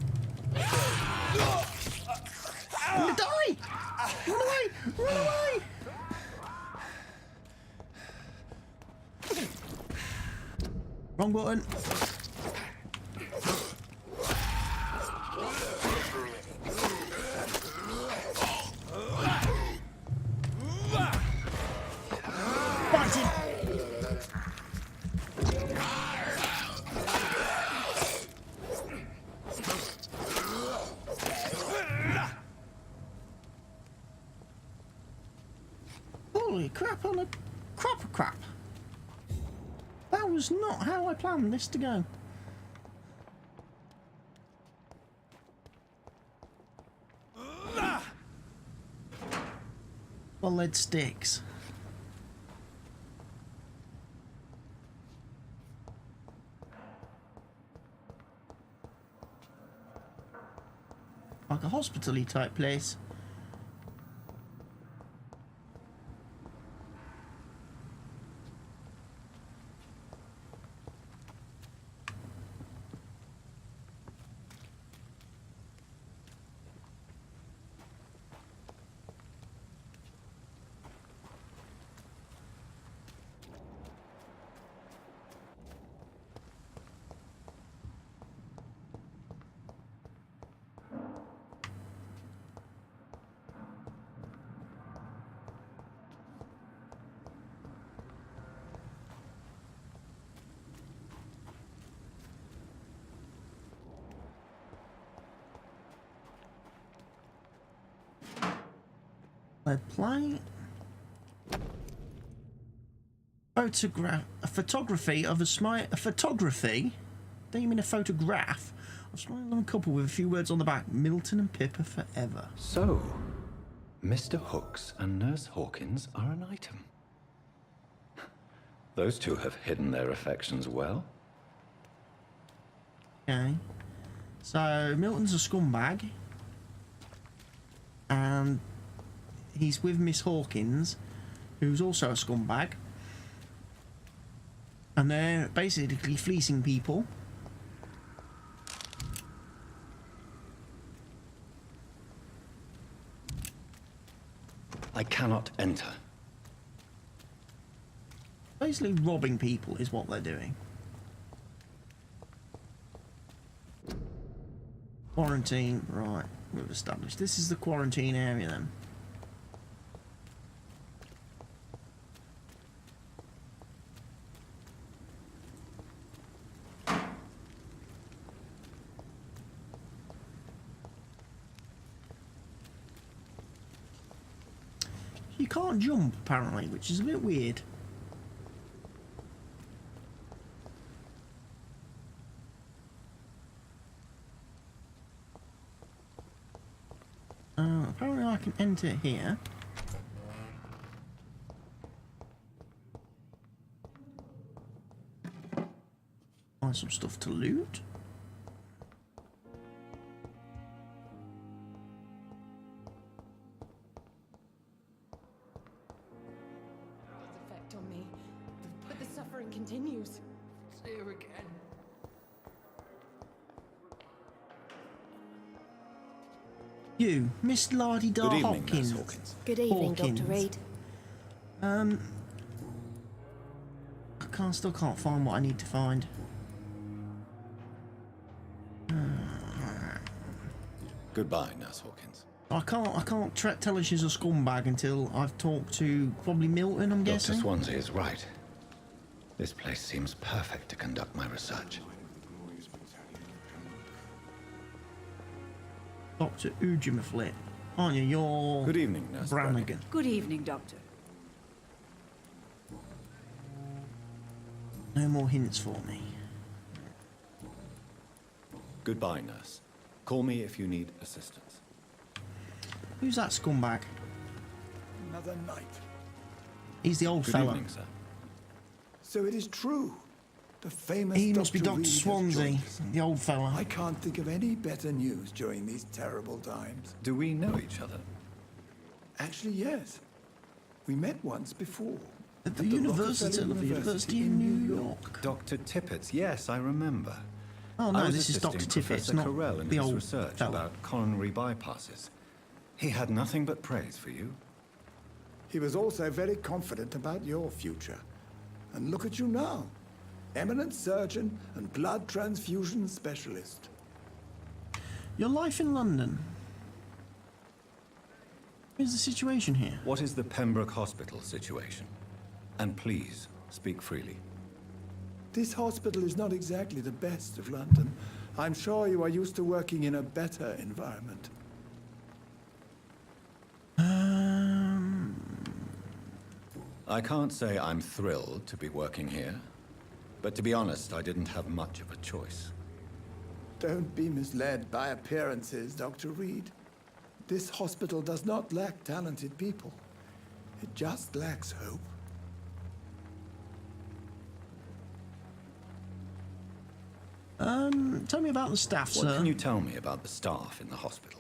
A: I'm gonna die! Run away! Run away! Wrong button. Fight him! Holy crap on a crop of crap. That was not how I planned this to go. Well, lead sticks. Like a hospital-y type place. Lead plate. A photography of a photography? Don't you mean a photograph? A smiling couple with a few words on the back. Milton and Pippa forever.
H: So, Mr. Hooks and Nurse Hawkins are an item. Those two have hidden their affections well.
A: Okay. So, Milton's a scumbag. And he's with Miss Hawkins, who's also a scumbag. And they're basically fleecing people.
H: I cannot enter.
A: Basically robbing people is what they're doing. Quarantine, right, we've established. This is the quarantine area then. You can't jump, apparently, which is a bit weird. Apparently I can enter here. Find some stuff to loot.
E: Effect on me, but the suffering continues.
I: It's here again.
A: You, Miss Lardy-Dar
H: Good evening,
A: Hopkins.
H: Nurse Hawkins.
K: Good evening,
A: Hawkins.
K: Dr. Reid.
A: I still can't find what I need to find.
H: Goodbye, Nurse Hawkins.
A: I can't tell her she's a scumbag until I've talked to probably Milton, I'm
H: Dr.
A: guessing.
H: Swansea is right. This place seems perfect to conduct my research.
A: Dr. Ujimaflit. aren't you? You're...
R: Good evening, Nurse
A: Brannigan.
P: Good evening, Doctor.
A: No more hints for me.
R: Goodbye, Nurse. Call me if you need assistance.
A: Who's that scumbag?
B: Another night.
A: He's the old
R: Good
A: fella.
R: evening, sir.
B: So it is true. The famous
A: He must be
B: Dr.
A: Dr.
B: Reid has
A: Swansea,
B: joined us.
A: the old fella.
B: I can't think of any better news during these terrible times.
R: Do we know each other?
B: Actually, yes. We met once before.
A: At the University in New York.
R: Dr. Tippett, yes, I remember.
A: Oh no,
R: I was
A: this is
R: assisting
A: Dr. Tippett,
R: Professor
A: not
R: Carell in
A: the
R: his
A: old
R: research
A: fella.
R: about coronary bypasses. He had nothing but praise for you.
B: He was also very confident about your future. And look at you now. Eminent surgeon and blood transfusion specialist.
A: Your life in London. Here's the situation here.
R: What is the Pembroke Hospital situation? And please, speak freely.
B: This hospital is not exactly the best of London. I'm sure you are used to working in a better environment.
R: I can't say I'm thrilled to be working here, but to be honest, I didn't have much of a choice.
B: Don't be misled by appearances, Dr. Reid. This hospital does not lack talented people. It just lacks hope.
A: Tell me about the staff, sir.
R: What can you tell me about the staff in the hospital?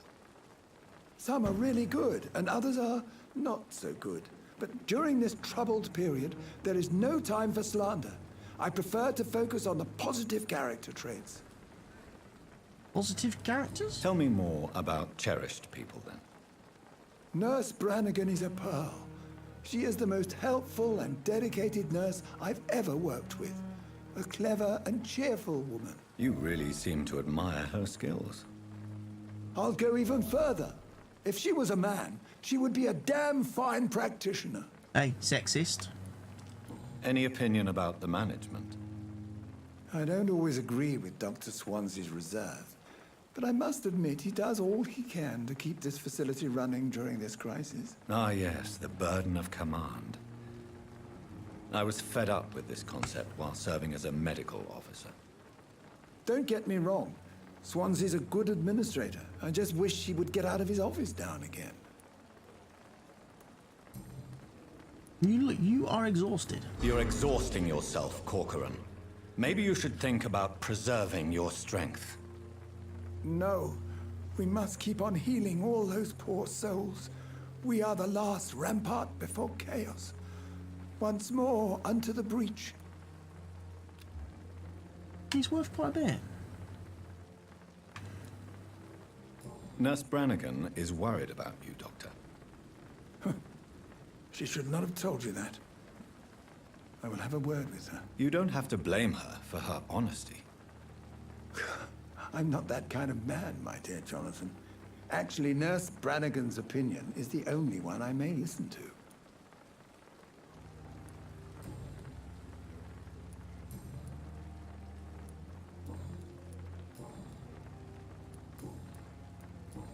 B: Some are really good, and others are not so good. But during this troubled period, there is no time for slander. I prefer to focus on the positive character traits.
A: Positive characters?
R: Tell me more about cherished people, then.
B: Nurse Brannigan is a pearl. She is the most helpful and dedicated nurse I've ever worked with. A clever and cheerful woman.
R: You really seem to admire her skills.
B: I'll go even further. If she was a man, she would be a damn fine practitioner.
A: Hey, sexist.
R: Any opinion about the management?
B: I don't always agree with Dr. Swansea's reserve, but I must admit he does all he can to keep this facility running during this crisis.
R: Ah, yes, the burden of command. I was fed up with this concept while serving as a medical officer.
B: Don't get me wrong. Swansea's a good administrator. I just wish he would get out of his office down again.
A: You are exhausted.
R: You're exhausting yourself, Corcoran. Maybe you should think about preserving your strength.
B: No. We must keep on healing all those poor souls. We are the last rampart before chaos. Once more, unto the breach.
A: He's worth quite a bit.
R: Nurse Brannigan is worried about you, Doctor.
B: She should not have told you that. I will have a word with her.
R: You don't have to blame her for her honesty.
B: I'm not that kind of man, my dear Jonathan. Actually, Nurse Brannigan's opinion is the only one I may listen to.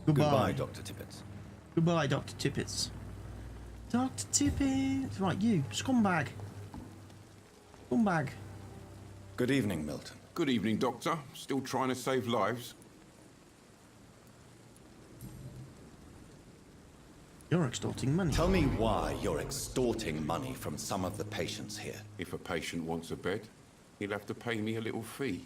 A: Goodbye,
R: Dr. Tippett.
A: Goodbye, Dr. Tippett. Dr. Tippett. Right, you, scumbag. Scumbag.
R: Good evening, Milton.
Q: Good evening, Doctor. Still trying to save lives?
A: You're extorting money.
M: Tell me why you're extorting money from some of the patients here.
Q: If a patient wants a bed, he'll have to pay me a little fee.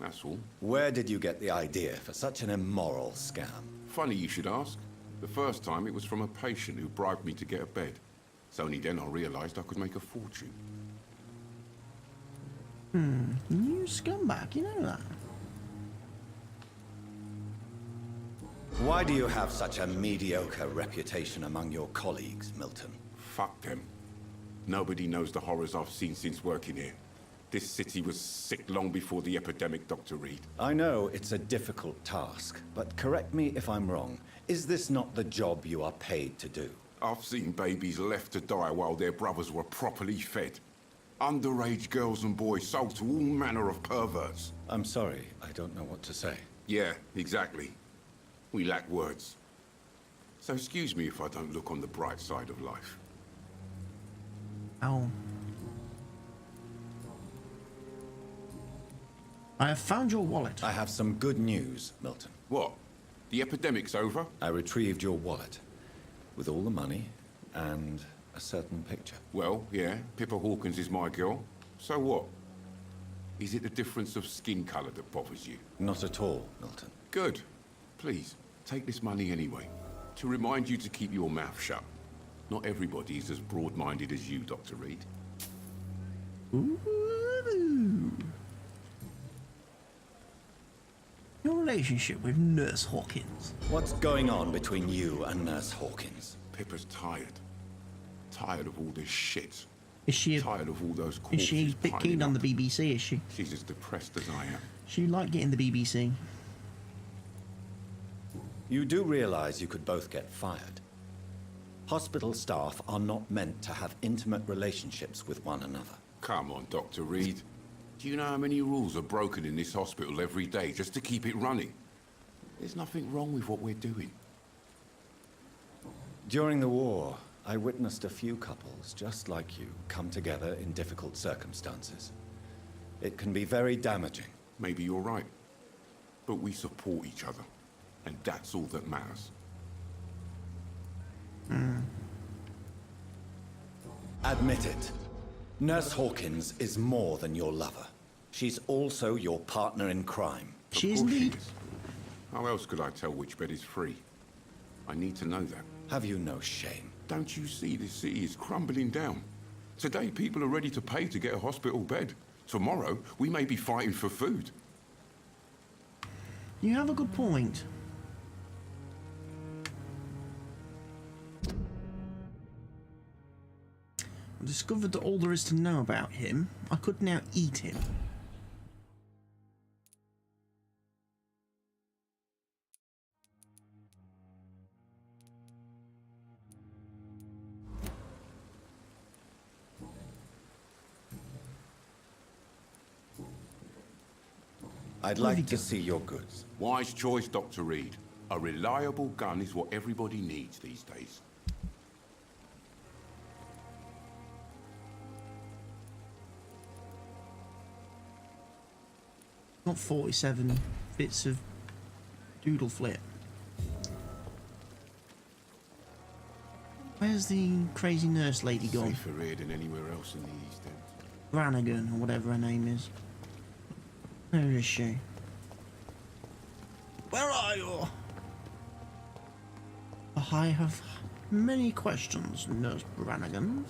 Q: That's all.
M: Where did you get the idea for such an immoral scam?
Q: Funny you should ask. The first time it was from a patient who bribed me to get a bed. It's only then I realized I could make a fortune.
A: You scumbag, you know that.
M: Why do you have such a mediocre reputation among your colleagues, Milton?
Q: Fuck them. Nobody knows the horrors I've seen since working here. This city was sick long before the epidemic, Dr. Reid.
R: I know it's a difficult task, but correct me if I'm wrong. Is this not the job you are paid to do?
Q: I've seen babies left to die while their brothers were properly fed. Underage girls and boys sold to all manner of perverts.
R: I'm sorry, I don't know what to say.
Q: Yeah, exactly. We lack words. So excuse me if I don't look on the bright side of life.
A: Oh. I have found your wallet.
R: I have some good news, Milton.
Q: What? The epidemic's over?
R: I retrieved your wallet, with all the money and a certain picture.
Q: Well, yeah, Pippa Hawkins is my girl. So what? Is it the difference of skin color that bothers you?
R: Not at all, Milton.
Q: Good. Please, take this money anyway. To remind you to keep your mouth shut. Not everybody is as broad-minded as you, Dr. Reid.
A: Ooh. Your relationship with Nurse Hawkins.
R: What's going on between you and Nurse Hawkins?
Q: Pippa's tired. Tired of all this shit.
A: Is she
Q: tired of all those
A: Is
Q: corpses
A: she a bit keen on the BBC, is she?
Q: She's as depressed as I am.
A: She like getting the BBC.
R: You do realize you could both get fired. Hospital staff are not meant to have intimate relationships with one another.
Q: Come on, Dr. Reid. Do you know how many rules are broken in this hospital every day just to keep it running? There's nothing wrong with what we're doing.
R: During the war, I witnessed a few couples just like you come together in difficult circumstances. It can be very damaging.
Q: Maybe you're right. But we support each other. And that's all that matters.
R: Admit it. Nurse Hawkins is more than your lover. She's also your partner in crime.
A: She is indeed.
Q: How else could I tell which bed is free? I need to know that.
R: Have you no shame?
Q: Don't you see this city is crumbling down? Today, people are ready to pay to get a hospital bed. Tomorrow, we may be fighting for food.
A: You have a good point. I discovered that all there is to know about him. I could now eat him.
R: I'd like to see your goods.
Q: Wise choice, Dr. Reid. A reliable gun is what everybody needs these days.
A: Not 47 bits of doodle flip. Where's the crazy nurse lady gone?
Q: Safer here than anywhere else in the East End.
A: Brannigan, or whatever her name is. Where is she? Where are you? I have many questions, Nurse Brannigan.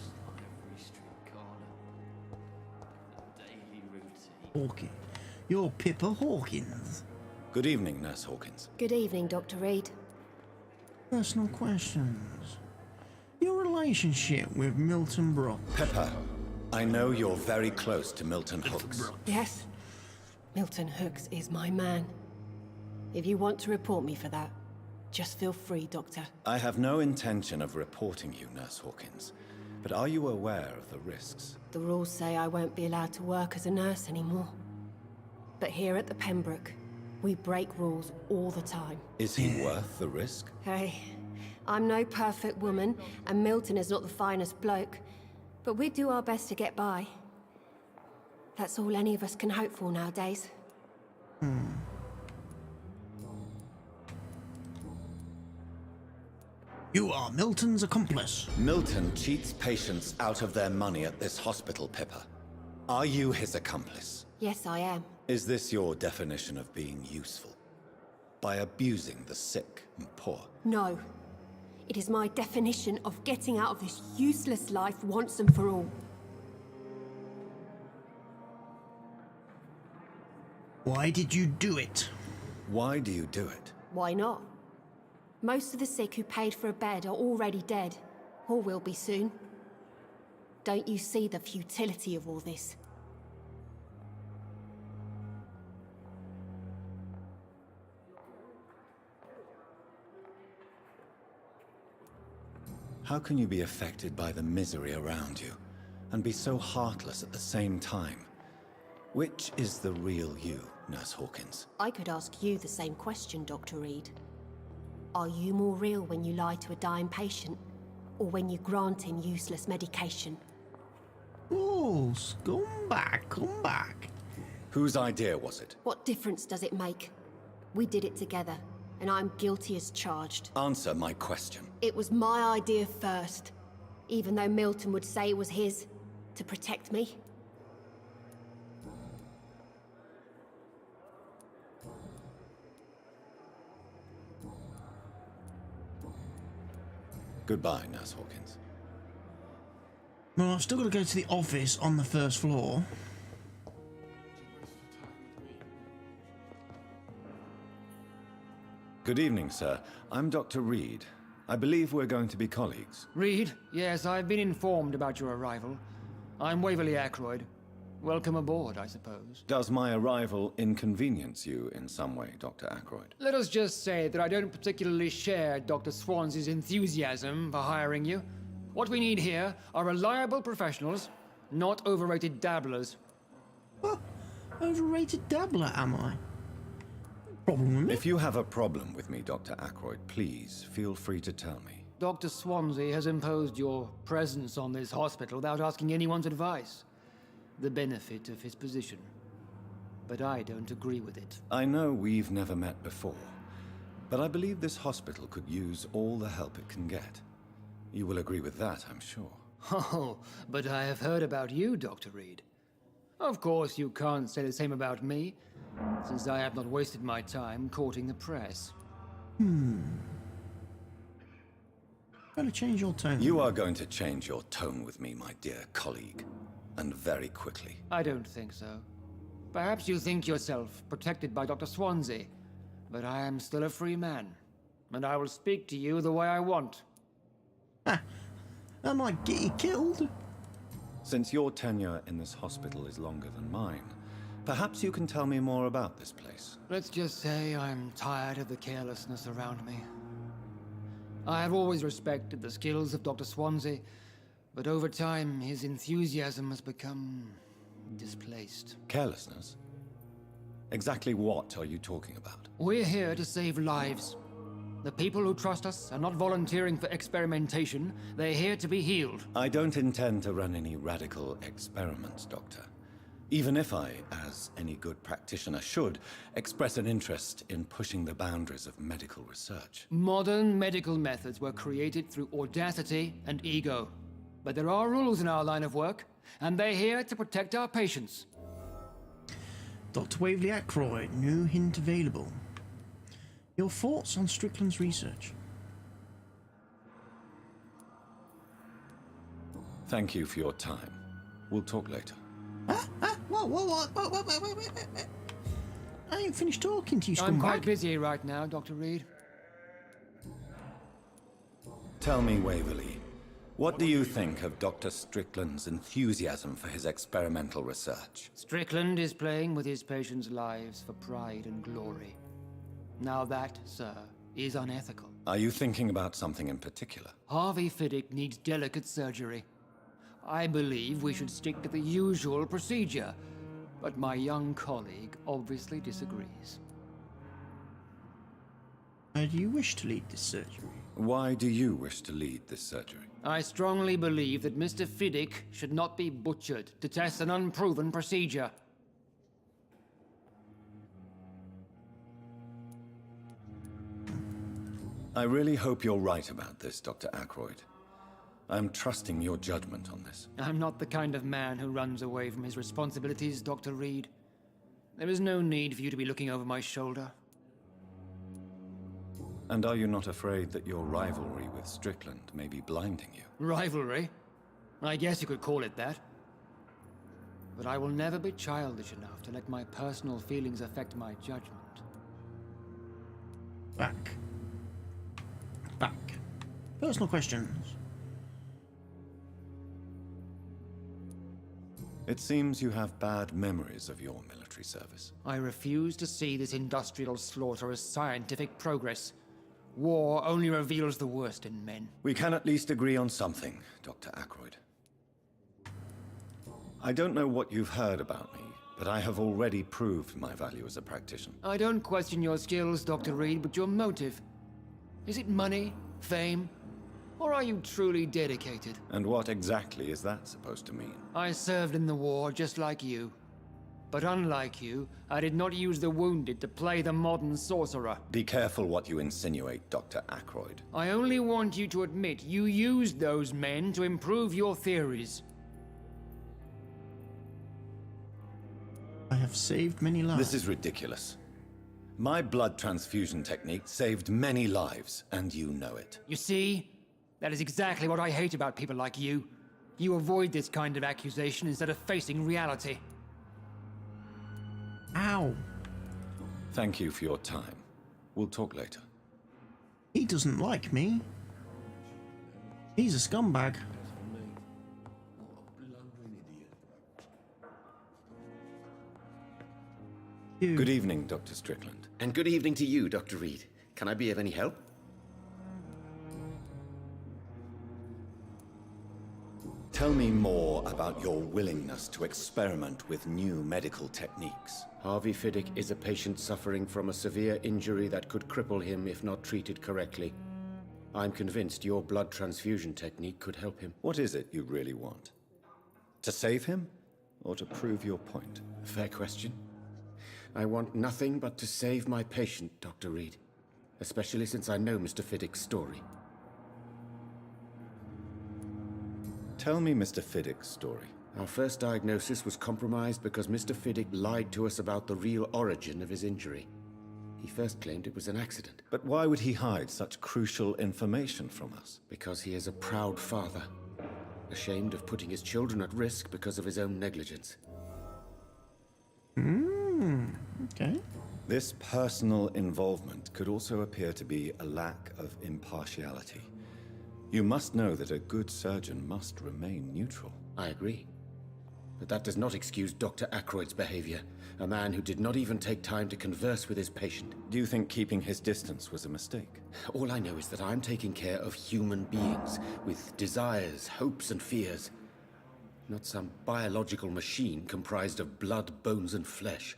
A: Hawkins. You're Pippa Hawkins.
R: Good evening, Nurse Hawkins.
K: Good evening, Dr. Reid.
A: Personal questions. Your relationship with Milton Brook.
R: Pippa, I know you're very close to Milton Hooks.
K: Yes. Milton Hooks is my man. If you want to report me for that, just feel free, Doctor.
R: I have no intention of reporting you, Nurse Hawkins. But are you aware of the risks?
K: The rules say I won't be allowed to work as a nurse anymore. But here at the Pembroke, we break rules all the time.
R: Is he worth the risk?
K: Hey, I'm no perfect woman, and Milton is not the finest bloke. But we do our best to get by. That's all any of us can hope for nowadays.
A: You are Milton's accomplice.
R: Milton cheats patients out of their money at this hospital, Pippa. Are you his accomplice?
K: Yes, I am.
R: Is this your definition of being useful? By abusing the sick and poor?
K: No. It is my definition of getting out of this useless life once and for all.
A: Why did you do it?
R: Why do you do it?
K: Why not? Most of the sick who paid for a bed are already dead, or will be soon. Don't you see the futility of all this?
R: How can you be affected by the misery around you, and be so heartless at the same time? Which is the real you, Nurse Hawkins?
K: I could ask you the same question, Dr. Reid. Are you more real when you lie to a dying patient, or when you grant him useless medication?
A: Oh, come back, come back.
M: Whose idea was it?
K: What difference does it make? We did it together, and I'm guilty as charged.
M: Answer my question.
K: It was my idea first, even though Milton would say it was his, to protect me.
R: Goodbye, Nurse Hawkins.
A: Well, I've still got to go to the office on the first floor.
R: Good evening, sir. I'm Dr. Reid. I believe we're going to be colleagues.
N: Reid? Yes, I've been informed about your arrival. I'm Waverly Ackroyd. Welcome aboard, I suppose.
R: Does my arrival inconvenience you in some way, Dr. Ackroyd?
N: Let us just say that I don't particularly share Dr. Swansey's enthusiasm for hiring you. What we need here are reliable professionals, not overrated dabblers.
A: Overrated dabbler, am I? Problem with me?
R: If you have a problem with me, Dr. Ackroyd, please feel free to tell me.
N: Dr. Swansey has imposed your presence on this hospital without asking anyone's advice. The benefit of his position. But I don't agree with it.
R: I know we've never met before, but I believe this hospital could use all the help it can get. You will agree with that, I'm sure.
N: Oh, but I have heard about you, Dr. Reid. Of course, you can't say the same about me, since I have not wasted my time courting the press.
A: Better change your tone.
R: You are going to change your tone with me, my dear colleague, and very quickly.
N: I don't think so. Perhaps you think yourself protected by Dr. Swansey, but I am still a free man, and I will speak to you the way I want.
A: I might get you killed.
R: Since your tenure in this hospital is longer than mine, perhaps you can tell me more about this place.
N: Let's just say I'm tired of the carelessness around me. I have always respected the skills of Dr. Swansey, but over time his enthusiasm has become displaced.
R: Carelessness? Exactly what are you talking about?
N: We're here to save lives. The people who trust us are not volunteering for experimentation. They're here to be healed.
R: I don't intend to run any radical experiments, Doctor. Even if I, as any good practitioner should, express an interest in pushing the boundaries of medical research.
N: Modern medical methods were created through audacity and ego. But there are rules in our line of work, and they're here to protect our patients.
A: Dr. Waverly Ackroyd, new hint available. Your thoughts on Strickland's research?
R: Thank you for your time. We'll talk later.
A: Wait. I ain't finished talking to you, scumbag.
N: I'm quite busy right now, Dr. Reid.
R: Tell me, Waverly, what do you think of Dr. Strickland's enthusiasm for his experimental research?
N: Strickland is playing with his patients' lives for pride and glory. Now that, sir, is unethical.
R: Are you thinking about something in particular?
N: Harvey Fiddick needs delicate surgery. I believe we should stick to the usual procedure, but my young colleague obviously disagrees.
A: How do you wish to lead this surgery?
R: Why do you wish to lead this surgery?
N: I strongly believe that Mr. Fiddick should not be butchered to test an unproven procedure.
R: I really hope you're right about this, Dr. Ackroyd. I'm trusting your judgment on this.
N: I'm not the kind of man who runs away from his responsibilities, Dr. Reid. There is no need for you to be looking over my shoulder.
R: And are you not afraid that your rivalry with Strickland may be blinding you?
N: Rivalry? I guess you could call it that. But I will never be childish enough to let my personal feelings affect my judgment.
A: Back. Personal questions.
R: It seems you have bad memories of your military service.
N: I refuse to see this industrial slaughter as scientific progress. War only reveals the worst in men.
R: We can at least agree on something, Dr. Ackroyd. I don't know what you've heard about me, but I have already proved my value as a practitioner.
N: I don't question your skills, Dr. Reid, but your motive. Is it money, fame, or are you truly dedicated?
R: And what exactly is that supposed to mean?
N: I served in the war just like you. But unlike you, I did not use the wounded to play the modern sorcerer.
R: Be careful what you insinuate, Dr. Ackroyd.
N: I only want you to admit you used those men to improve your theories.
A: I have saved many lives.
R: This is ridiculous. My blood transfusion technique saved many lives, and you know it.
N: You see? That is exactly what I hate about people like you. You avoid this kind of accusation instead of facing reality.
A: Ow.
R: Thank you for your time. We'll talk later.
A: He doesn't like me. He's a scumbag.
R: Good evening, Dr. Strickland.
U: And good evening to you, Dr. Reid. Can I be of any help?
R: Tell me more about your willingness to experiment with new medical techniques.
U: Harvey Fiddick is a patient suffering from a severe injury that could cripple him if not treated correctly. I'm convinced your blood transfusion technique could help him.
R: What is it you really want? To save him, or to prove your point?
U: Fair question. I want nothing but to save my patient, Dr. Reid. Especially since I know Mr. Fiddick's story.
R: Tell me Mr. Fiddick's story.
U: Our first diagnosis was compromised because Mr. Fiddick lied to us about the real origin of his injury. He first claimed it was an accident.
R: But why would he hide such crucial information from us?
U: Because he is a proud father, ashamed of putting his children at risk because of his own negligence.
A: Okay.
R: This personal involvement could also appear to be a lack of impartiality. You must know that a good surgeon must remain neutral.
U: I agree. But that does not excuse Dr. Ackroyd's behavior, a man who did not even take time to converse with his patient.
R: Do you think keeping his distance was a mistake?
U: All I know is that I'm taking care of human beings with desires, hopes, and fears. Not some biological machine comprised of blood, bones, and flesh.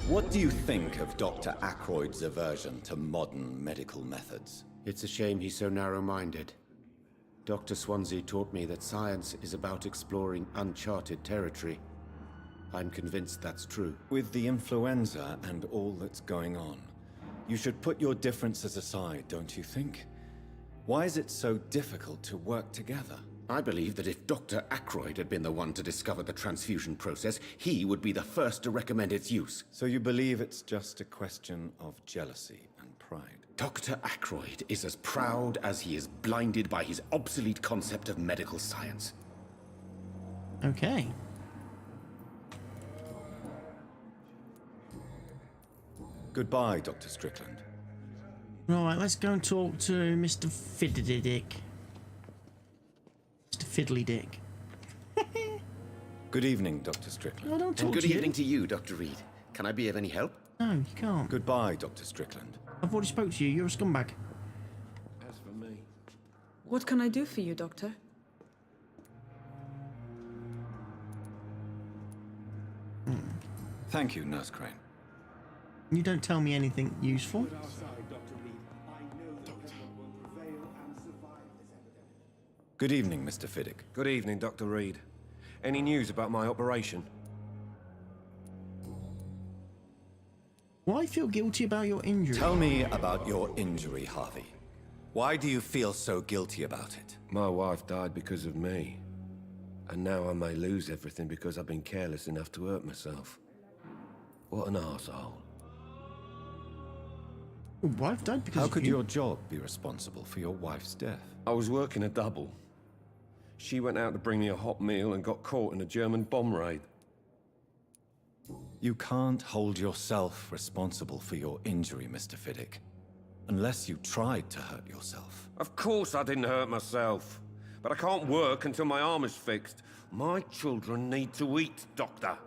R: What do you think of Dr. Ackroyd's aversion to modern medical methods?
U: It's a shame he's so narrow-minded. Dr. Swansea taught me that science is about exploring uncharted territory. I'm convinced that's true.
R: With the influenza and all that's going on, you should put your differences aside, don't you think? Why is it so difficult to work together?
U: I believe that if Dr. Ackroyd had been the one to discover the transfusion process, he would be the first to recommend its use.
R: So you believe it's just a question of jealousy and pride?
U: Dr. Ackroyd is as proud as he is blinded by his obsolete concept of medical science.
A: Okay.
R: Goodbye, Dr. Strickland.
A: Right, let's go and talk to Mr. Fiddly Dick.
R: Good evening, Dr. Strickland.
A: I don't talk
U: And good
A: to you.
U: evening to you, Dr. Reid. Can I be of any help?
A: No, you can't.
R: Goodbye, Dr. Strickland.
A: I've already spoke to you. You're a scumbag.
L: As for me,
O: What can I do for you, Doctor?
R: Thank you, Nurse Crane.
A: You don't tell me anything useful.
R: Good evening, Mr. Fiddick.
C: Good evening, Dr. Reid. Any news about my operation?
A: Why feel guilty about your injury?
R: Tell me about your injury, Harvey. Why do you feel so guilty about it?
C: My wife died because of me. And now I may lose everything because I've been careless enough to hurt myself. What an arsehole.
A: Your wife died because
R: How
A: of
R: could
A: you?
R: your job be responsible for your wife's death?
C: I was working a double. She went out to bring me a hot meal and got caught in a German bomb raid.
R: You can't hold yourself responsible for your injury, Mr. Fiddick. Unless you tried to hurt yourself.
C: Of course I didn't hurt myself. But I can't work until my arm is fixed. My children need to eat, Doctor.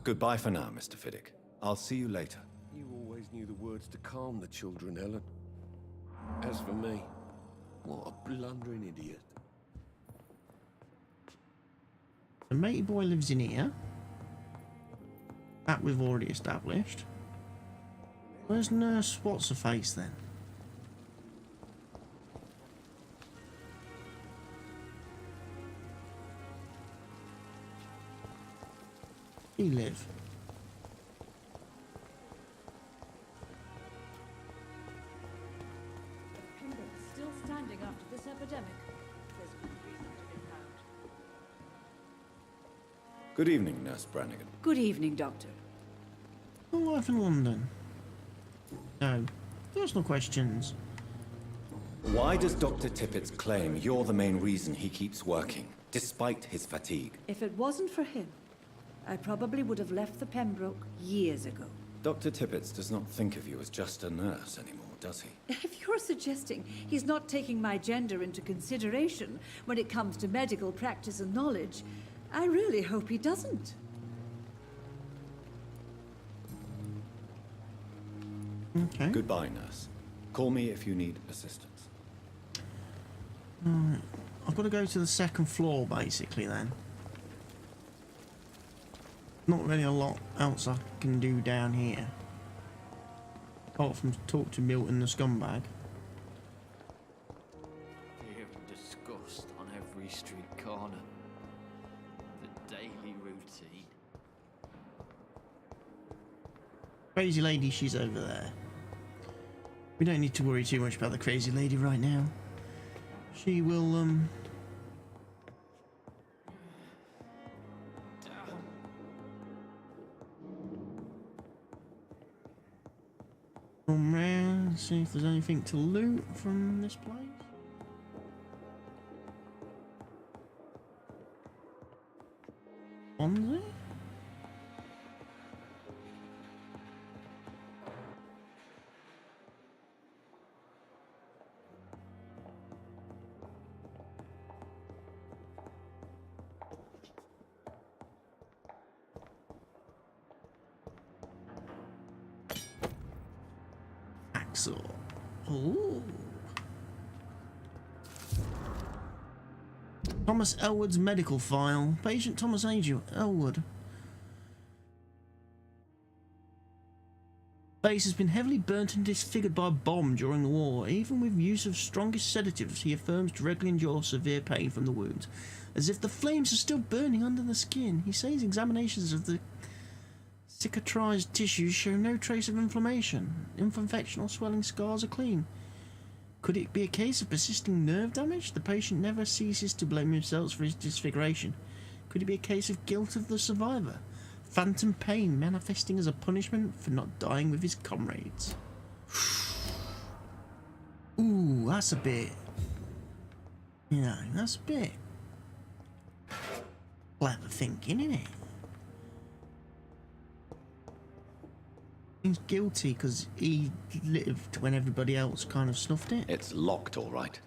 R: Goodbye for now, Mr. Fiddick. I'll see you later.
C: You always knew the words to calm the children, Ellen. As for me, what a blundering idiot.
A: The matey boy lives in here. That we've already established. Where's Nurse What's-Her-Face then? He live.
P: Still standing after this epidemic. There's good reason to be proud.
R: Good evening, Nurse Brannigan.
P: Good evening, Doctor.
A: My wife in London. No. Personal questions.
R: Why does Dr. Tippett's claim you're the main reason he keeps working, despite his fatigue?
P: If it wasn't for him, I probably would have left the Pembroke years ago.
R: Dr. Tippett does not think of you as just a nurse anymore, does he?
P: If you're suggesting he's not taking my gender into consideration when it comes to medical practice and knowledge, I really hope he doesn't.
A: Okay.
R: Goodbye, nurse. Call me if you need assistance.
A: Right. I've got to go to the second floor, basically, then. Not really a lot else I can do down here. Apart from talk to Milton the scumbag.
D: Fear and disgust on every street corner. The daily routine.
A: Crazy lady, she's over there. We don't need to worry too much about the crazy lady right now. She will, come round, see if there's anything to loot from this place. Swansea? Axel. Ooh. Thomas Elwood's medical file. Patient Thomas Elwood. Face has been heavily burnt and disfigured by a bomb during the war. Even with use of strongest sedatives, he affirms to regularly endure severe pain from the wounds, as if the flames are still burning under the skin. He says examinations of the cicatrized tissues show no trace of inflammation. Infection or swelling scars are clean. Could it be a case of persisting nerve damage? The patient never ceases to blame himself for his disfiguration. Could it be a case of guilt of the survivor? Phantom pain manifesting as a punishment for not dying with his comrades. Ooh, that's a bit... You know, that's a bit... clever thinking, isn't it? He's guilty because he lived when everybody else kind of snuffed it.
R: It's locked, all right.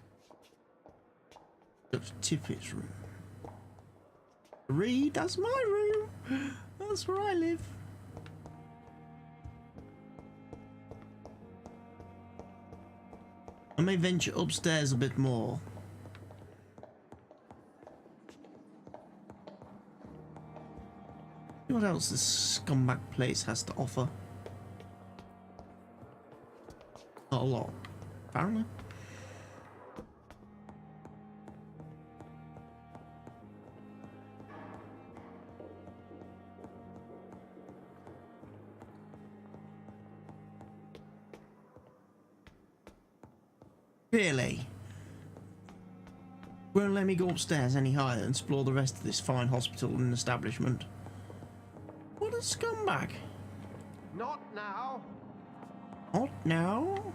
A: Dr. Tippett's room. Reid, that's my room. That's where I live. I may venture upstairs a bit more. See what else this scumbag place has to offer. Not a lot, apparently. Really? Won't let me go upstairs any higher and explore the rest of this fine hospital and establishment. What a scumbag.
J: Not now.
A: Not now?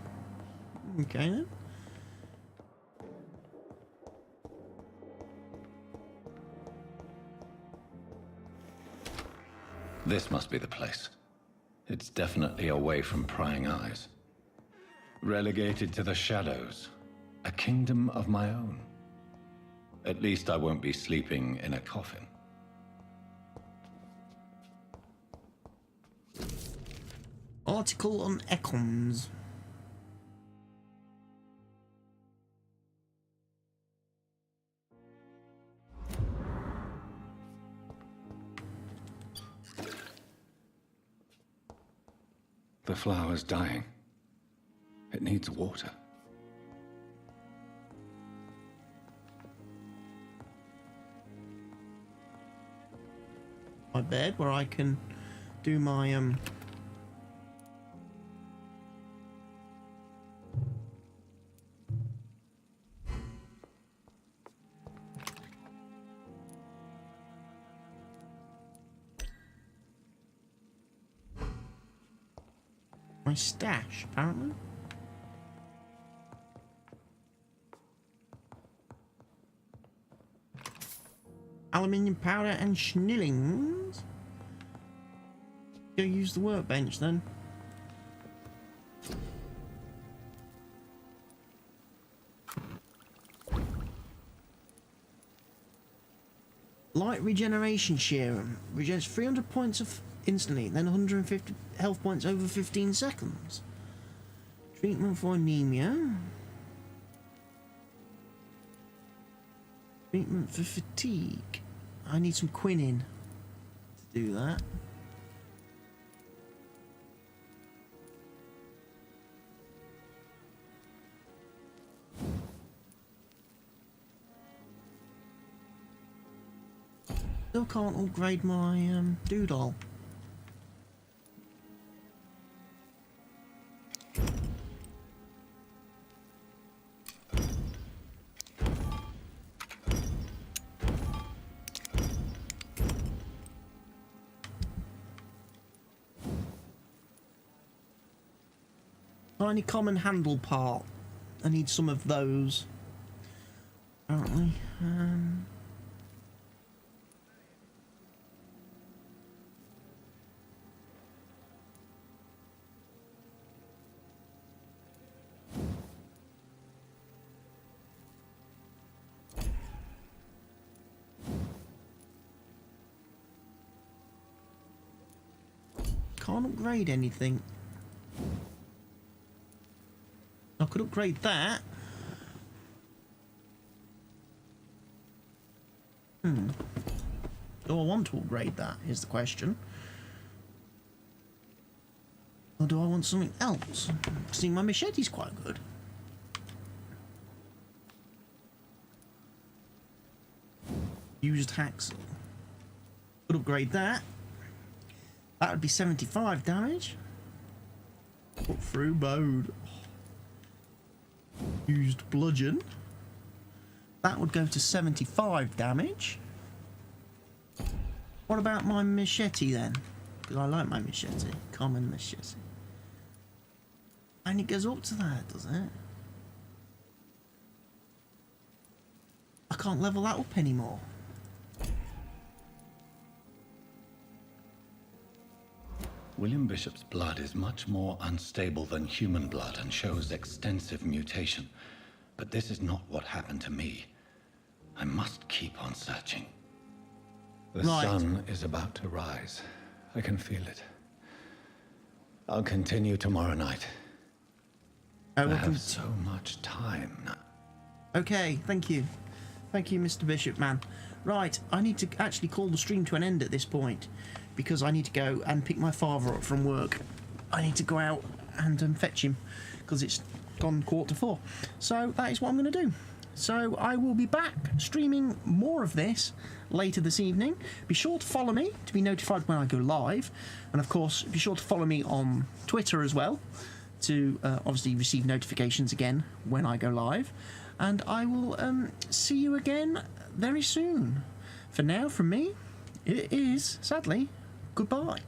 A: Okay then.
H: This must be the place. It's definitely away from prying eyes. Relegated to the shadows. A kingdom of my own. At least I won't be sleeping in a coffin.
A: Article on econs.
H: The flower's dying. It needs water.
A: My bed where I can do my my stash, apparently. Aluminium powder and schnillings. Go use the workbench then. Light regeneration serum regenerates 300 points of instantly, then 150 health points over 15 seconds. Treatment for anemia. Treatment for fatigue. I need some quinine to do that. Still can't upgrade my doodle. Tiny common handle part. I need some of those. Apparently. Can't upgrade anything. I could upgrade that. Do I want to upgrade that, is the question. Or do I want something else? See, my machete's quite good. Used hacksaw. Could upgrade that. That would be 75 damage. Put through bowed. Used bludgeon. That would go to 75 damage. What about my machete then? Because I like my machete. Common machete. And it goes up to that, does it? I can't level that up anymore.
H: William Bishop's blood is much more unstable than human blood and shows extensive mutation. But this is not what happened to me. I must keep on searching. The sun is about to rise. I can feel it. I'll continue tomorrow night. I have so much time now.
A: Okay, thank you. Thank you, Mr. Bishop, man. Right, I need to actually call the stream to an end at this point, because I need to go and pick my father up from work. I need to go out and fetch him, because it's gone 3:45. So that is what I'm going to do. So I will be back streaming more of this later this evening. Be sure to follow me to be notified when I go live. And of course, be sure to follow me on Twitter as well to obviously receive notifications again when I go live. And I will see you again very soon. For now, from me, it is, sadly, goodbye.